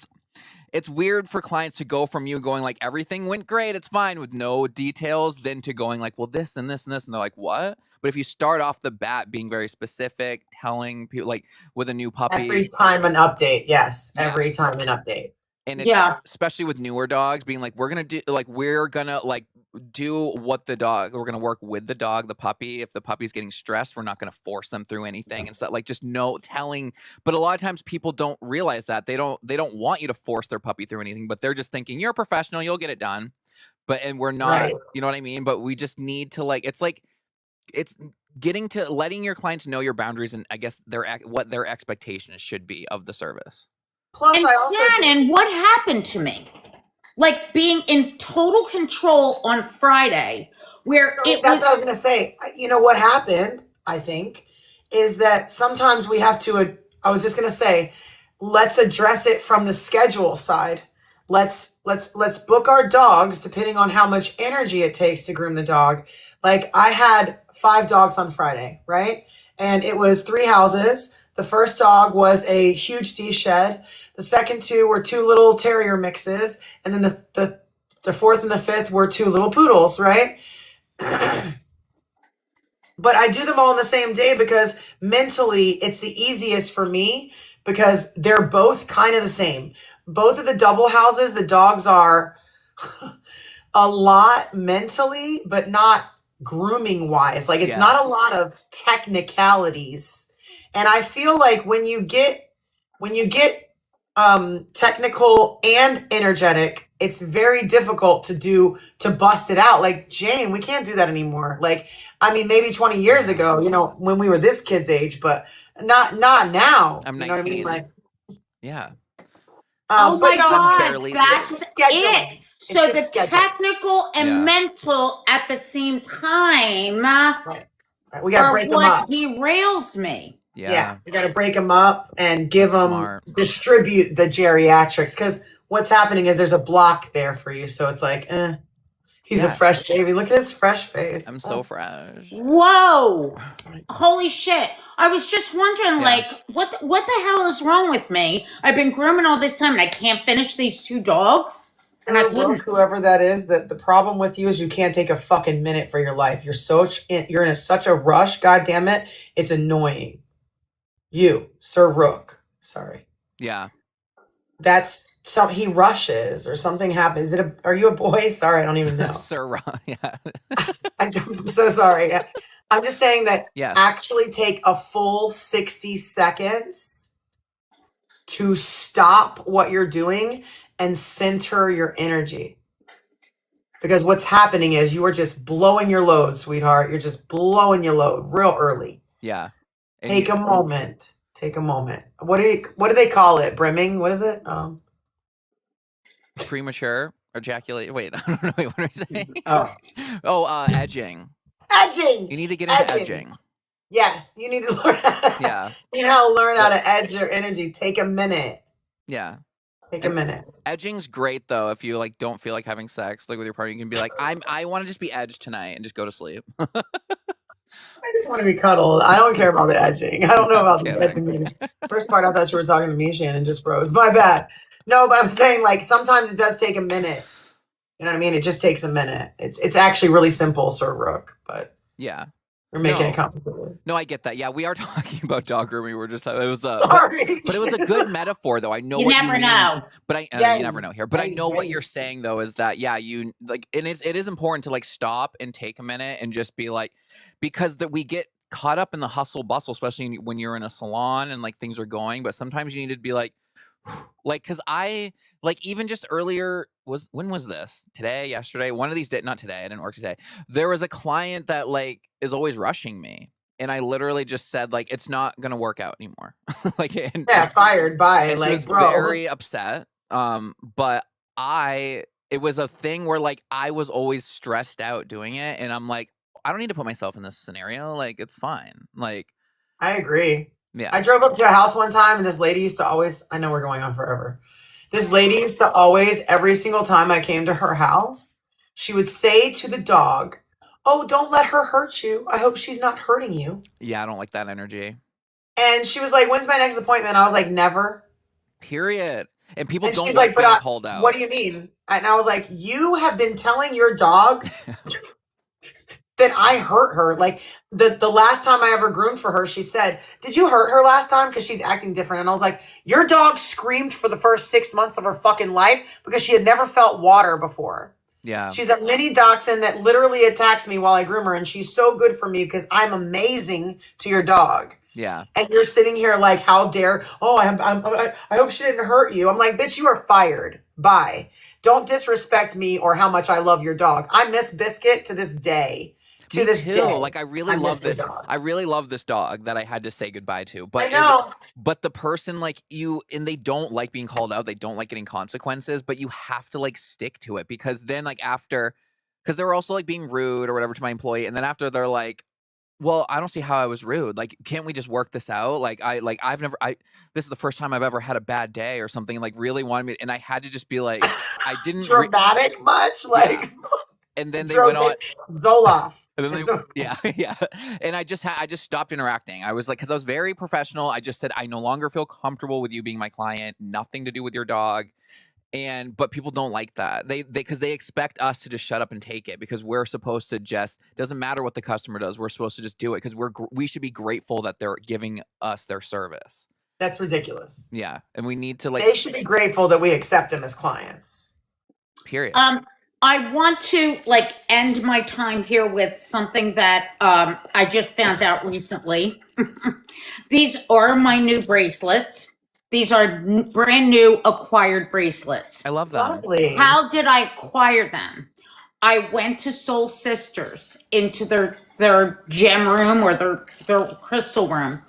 it's weird for clients to go from you going like everything went great, it's fine with no details, then to going like, well, this and this and this, and they're like, what? But if you start off the bat being very specific, telling people like with a new puppy, every time an update, yes, every time an update. And it's especially with newer dogs being like, we're gonna do what the dog, we're gonna work with the dog, the puppy. If the puppy's getting stressed, we're not gonna force them through anything and stuff, like just no telling. But a lot of times people don't realize that they don't want you to force their puppy through anything, but they're just thinking you're a professional, you'll get it done. And we're not, you know what I mean? But we just need to it's getting to letting your clients know your boundaries and I guess what their expectations should be of the service. Plus, and I also Shannon, what happened to me? Like being in total control on Friday, where that's what I was going to say. You know what happened? I think is that sometimes we have to. I was just going to say, let's address it from the schedule side. Let's book our dogs depending on how much energy it takes to groom the dog. Like I had 5 dogs on Friday, right? And it was 3 houses. The first dog was a huge D shed. The second 2 were 2 little terrier mixes. And then the fourth and the fifth were 2 little poodles, right? But I do them all in the same day because mentally it's the easiest for me because they're both kind of the same. Both of the double houses, the dogs are a lot mentally, but not grooming wise. Like it's not a lot of technicalities. And I feel like when you get technical and energetic, it's very difficult to bust it out. Like Jane, we can't do that anymore. Like, I mean, maybe 20 years ago, when we were this kid's age, but not now. I'm 19. You know what I mean? Like, yeah. Oh my God, that's scheduling. it. So the technical and mental at the same time right. We got to break them up. Derails me. Yeah. We got to break them up and distribute the geriatrics. Because what's happening is there's a block there for you. So it's like, he's a fresh baby. Look at his fresh face. I'm so fresh. Whoa. Holy shit. I was just wondering, what the hell is wrong with me? I've been grooming all this time and I can't finish these 2 dogs. And I couldn't. Whoever that is, that the problem with you is you can't take a fucking minute for your life. You're in such a rush. God damn it. It's annoying. You, Sir Rook. Sorry. Yeah. He rushes or something happens. Are you a boy? Sorry, I don't even know. Sir Rook. Yeah. I'm so sorry. I'm just saying that actually take a full 60 seconds to stop what you're doing and center your energy. Because what's happening is you are just blowing your load, sweetheart. You're just blowing your load real early. Yeah. Take a moment. What do they call it? Brimming? What is it? Premature ejaculate. Wait, I don't know. What are you saying? Edging. Edging. You need to get into edging. Yes, you need to learn. You know how to learn how to edge your energy. Take a minute. Yeah. Take a minute. Edging's great though. If you don't feel like having sex, with your partner, you can be like, I want to just be edged tonight and just go to sleep. I just want to be cuddled. I don't care about the edging. I don't know about the edging. First part, I thought you were talking to me, Shannon, just froze. My bad. No, but I'm saying sometimes it does take a minute. You know what I mean? It just takes a minute. It's actually really simple, Sir Rook, but yeah. We're making it complicated. No, I get that. Yeah, we are talking about dog grooming. We're just, but it was a good metaphor, though. I know you never know, but you never know here. But I know what you're saying, though, is that you and it is important to stop and take a minute and just be because we get caught up in the hustle bustle, especially when you're in a salon and things are going. But sometimes you need to be because I even just earlier when was this? Today, yesterday? One of these days, not today. I didn't work today. There was a client that is always rushing me, and I literally just said it's not gonna work out anymore. Fired by and she was very upset. But it was a thing where I was always stressed out doing it, and I'm I don't need to put myself in this scenario. It's fine. I agree. Yeah. I drove up to a house one time and this lady used to always, I know we're going on forever. This lady used to always, every single time I came to her house, she would say to the dog, "Oh, don't let her hurt you. I hope she's not hurting you." Yeah, I don't like that energy. And she was like, when's my next appointment? I was like, never. Period. And people And don't she's like like, being called out. What do you mean? And I was like, you have been telling your dog that I hurt her. Like the last time I ever groomed for her, she said, did you hurt her last time? Because she's acting different. And I was like, your dog screamed for the first 6 months of her fucking life because she had never felt water before. Yeah. She's a mini dachshund that literally attacks me while I groom her. And she's so good for me because I'm amazing to your dog. Yeah. And you're sitting here like, how dare, I hope she didn't hurt you. I'm like, bitch, you are fired. Bye. Don't disrespect me or how much I love your dog. I miss Biscuit to this day. Me too. Like, I really love this. I really love this dog that I had to say goodbye to. But I know. But the person, like, and they don't like being called out. They don't like getting consequences, but you have to, like, stick to it because then, like, because they were also, like, being rude or whatever to my employee. And then after they're like, well, I don't see how I was rude. Like, can't we just work this out? This is the first time I've ever had a bad day or something, like, really wanted me. And I had to just be like, I didn't. Dramatic much? Like. Yeah. And then they went on. Zoloft. And then yeah. And I just stopped interacting. I was like, because I was very professional. I just said, I no longer feel comfortable with you being my client. Nothing to do with your dog. But people don't like that. Because they expect us to just shut up and take it because we're supposed to doesn't matter what the customer does. We're supposed to just do it because we should be grateful that they're giving us their service. That's ridiculous. Yeah. And we need to they should be grateful that we accept them as clients. Period. I want to end my time here with something that I just found out recently. These are my new bracelets. These are brand new acquired bracelets. I love them. Lovely. How did I acquire them? I went to Soul Sisters into their gem room or their crystal room.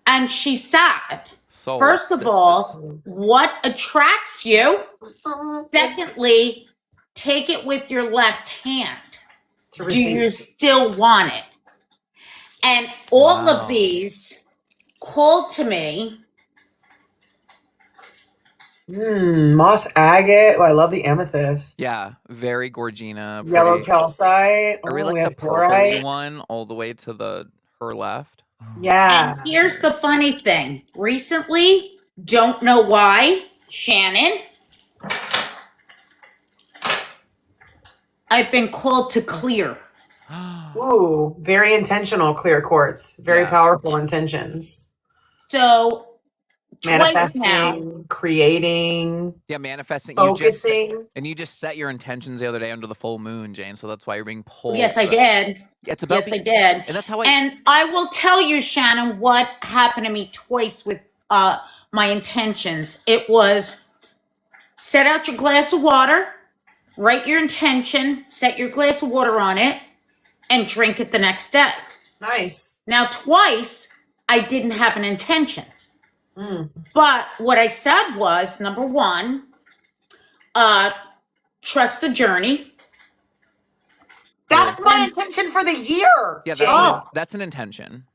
And she said, first of all, what attracts you? Secondly, take it with your left hand. Do you still want it? And all of these called to me. Moss agate. Oh, I love the amethyst. Yeah, very Gorgina. Pretty. Yellow calcite. I really like the purple one all the way to her left. Yeah. And here's the funny thing. Recently, don't know why, Shannon, I've been called to clear. Ooh, very intentional clear quartz. Very powerful intentions. So manifesting, now. Creating. Yeah, manifesting. Focusing. You just set your intentions the other day under the full moon, Jane. So that's why you're being pulled. Yes, I did. It's about I did. And that's how And I will tell you, Shannon, what happened to me twice with my intentions. It was set out your glass of water, write your intention, set your glass of water on it, and drink it the next day. Nice. Now, twice, I didn't have an intention. But what I said was, number one, trust the journey. That's my intention for the year. Yeah, that's an intention.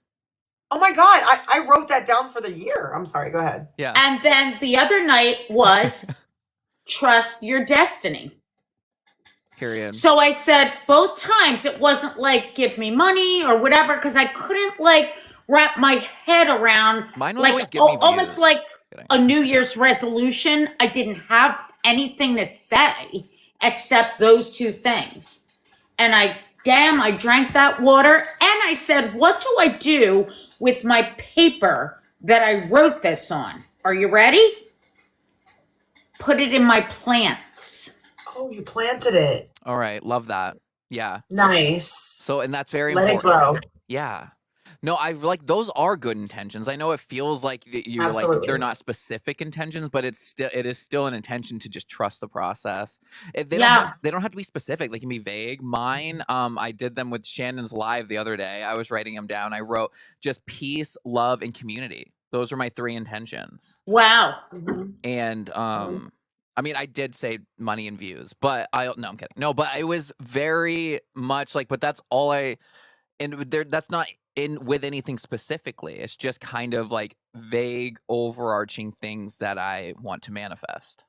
Oh my God, I wrote that down for the year. I'm sorry, go ahead. Yeah. And then the other night was trust your destiny. Period. So I said both times, it wasn't like give me money or whatever, because I couldn't wrap my head around. Mine would always give me views. Almost like a New Year's resolution. I didn't have anything to say except those two things. And I drank that water and I said, what do I do with my paper that I wrote this on? Are you ready? Put it in my plants. Oh, you planted it. All right. Love that. Yeah. Nice. So, and that's very important. Let it grow. Yeah. No, those are good intentions. I know it feels like you're Absolutely. like they're not specific intentions, but it is still an intention to just trust the process. They don't have to be specific. They can be vague. Mine, I did them with Shannon's live the other day. I was writing them down. I wrote just peace, love, and community. Those are my 3 intentions. Wow. And I mean, I did say money and views, but I'm kidding. No, but it was very much but that's all that's not with anything specifically. It's just kind of vague, overarching things that I want to manifest.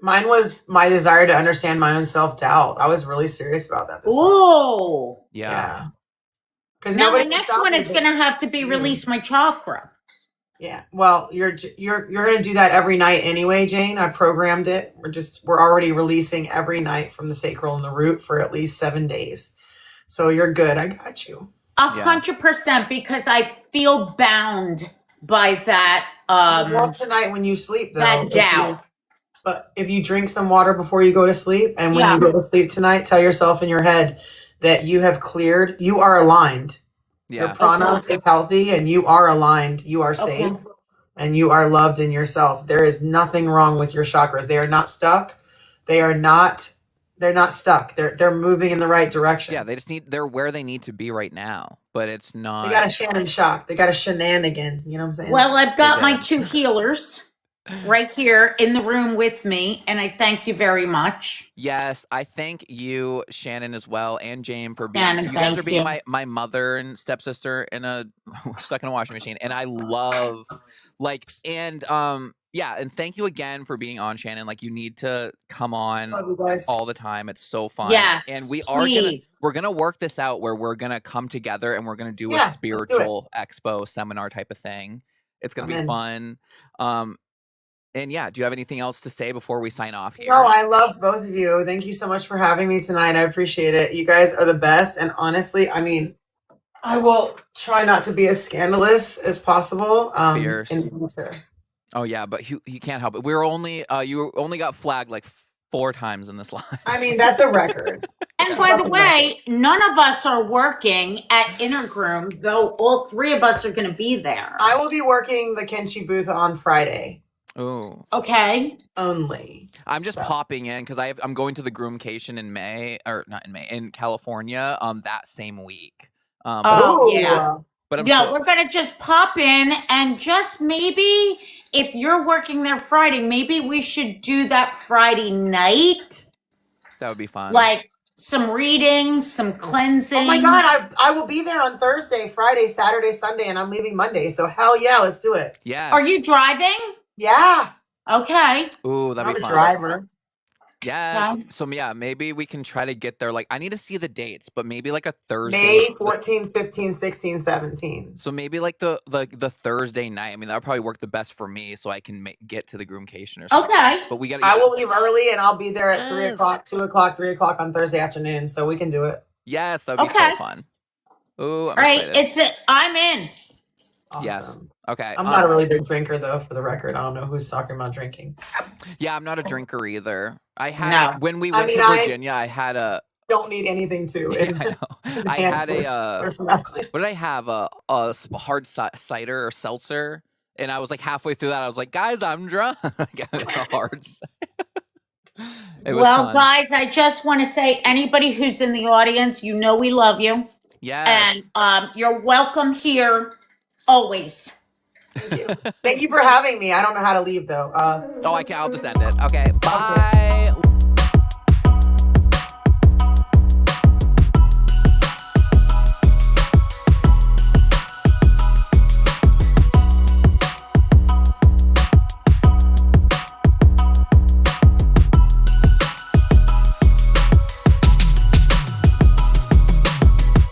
Mine was my desire to understand my own self-doubt. I was really serious about that. Oh, yeah. Because Now, nobody the can next stop one me is but going to have to be you. release my chakra. Yeah. Well, you're gonna do that every night anyway, Jane. I programmed it. We're already releasing every night from the sacral and the root for at least 7 days. So you're good. I got you. 100%, because I feel bound by that. Well, tonight when you sleep, though, That doubt. but if you drink some water before you go to sleep, and when Yeah. you go to sleep tonight, tell yourself in your head that you have cleared. You are aligned. Your Yeah. prana is healthy, and you are aligned. You are safe. Okay. And you are loved in yourself. There is nothing wrong with your chakras. They are not stuck. They're not stuck. They're moving in the right direction. Yeah, they're where they need to be right now, but it's not. They got a Shannon shock. They got a shenanigan. You know what I'm saying? Well, I've got my did. 2 healers right here in the room with me, and I thank you very much. Yes, I thank you, Shannon, as well, and Jane for being. Shannon, You guys thank are being you. my mother and stepsister stuck in a washing machine, and I love yeah, and thank you again for being on, Shannon. Like, you need to come on Love you guys. all the time. It's so fun. Yes, And please. we're gonna work this out where we're gonna come together and we're gonna do Yeah, a let's do spiritual expo seminar type of thing. It's gonna be Amen. fun. And yeah, do you have anything else to say before we sign off here? No, I love both of you. Thank you so much for having me tonight. I appreciate it. You guys are the best. And honestly, I mean, I will try not to be as scandalous as possible. Fierce. In the future. Oh yeah, but he can't help it. We're only you only got flagged like 4 times in this live. I mean, that's a record. And by the way, none of us are working at Intergroom, though all 3 of us are going to be there. I will be working the Kenshi booth on Friday. Ooh. Okay. Only. I'm just popping in because I'm going to the Groomcation in California that same week. Yeah. But I'm Yeah, we're going to just pop in and just maybe if you're working there Friday, maybe we should do that Friday night. That would be fun. Like some reading, some cleansing. Oh my God, I will be there on Thursday, Friday, Saturday, Sunday, and I'm leaving Monday. So hell yeah, let's do it. Yes. Are you driving? Yeah. Okay. Ooh, that'd I'm be a fun. driver. Yes. Okay. So yeah, maybe we can try to get there. Like, I need to see the dates, but maybe like a Thursday. May 14, 15, 16, 17. So maybe like the Thursday night. I mean, that would probably work the best for me, so I can get to the Groomcation or something. Okay. But we got. I will leave early, and I'll be there at 3 Yes. o'clock, 2 o'clock, 3 o'clock on Thursday afternoon. So we can do it. Yes, that'd be Okay. so fun. Ooh, I'm All right. excited. I'm in. Awesome. Yes. Okay. I'm not a really big drinker, though, for the record. I don't know who's talking about drinking. Yeah, I'm not a drinker either. I had when we went to Virginia, I had a. Don't need anything to. Yeah, I know. I had a. Personality. What did I have? A hard cider or seltzer, and I was like halfway through that, I was like, "Guys, I'm drunk." I got a hard cider. Well, guys, I just want to say, anybody who's in the audience, you know we love you. Yes. And you're welcome here always. Thank you. Thank you for having me. I don't know how to leave, though. I'll just end it. Okay. Bye.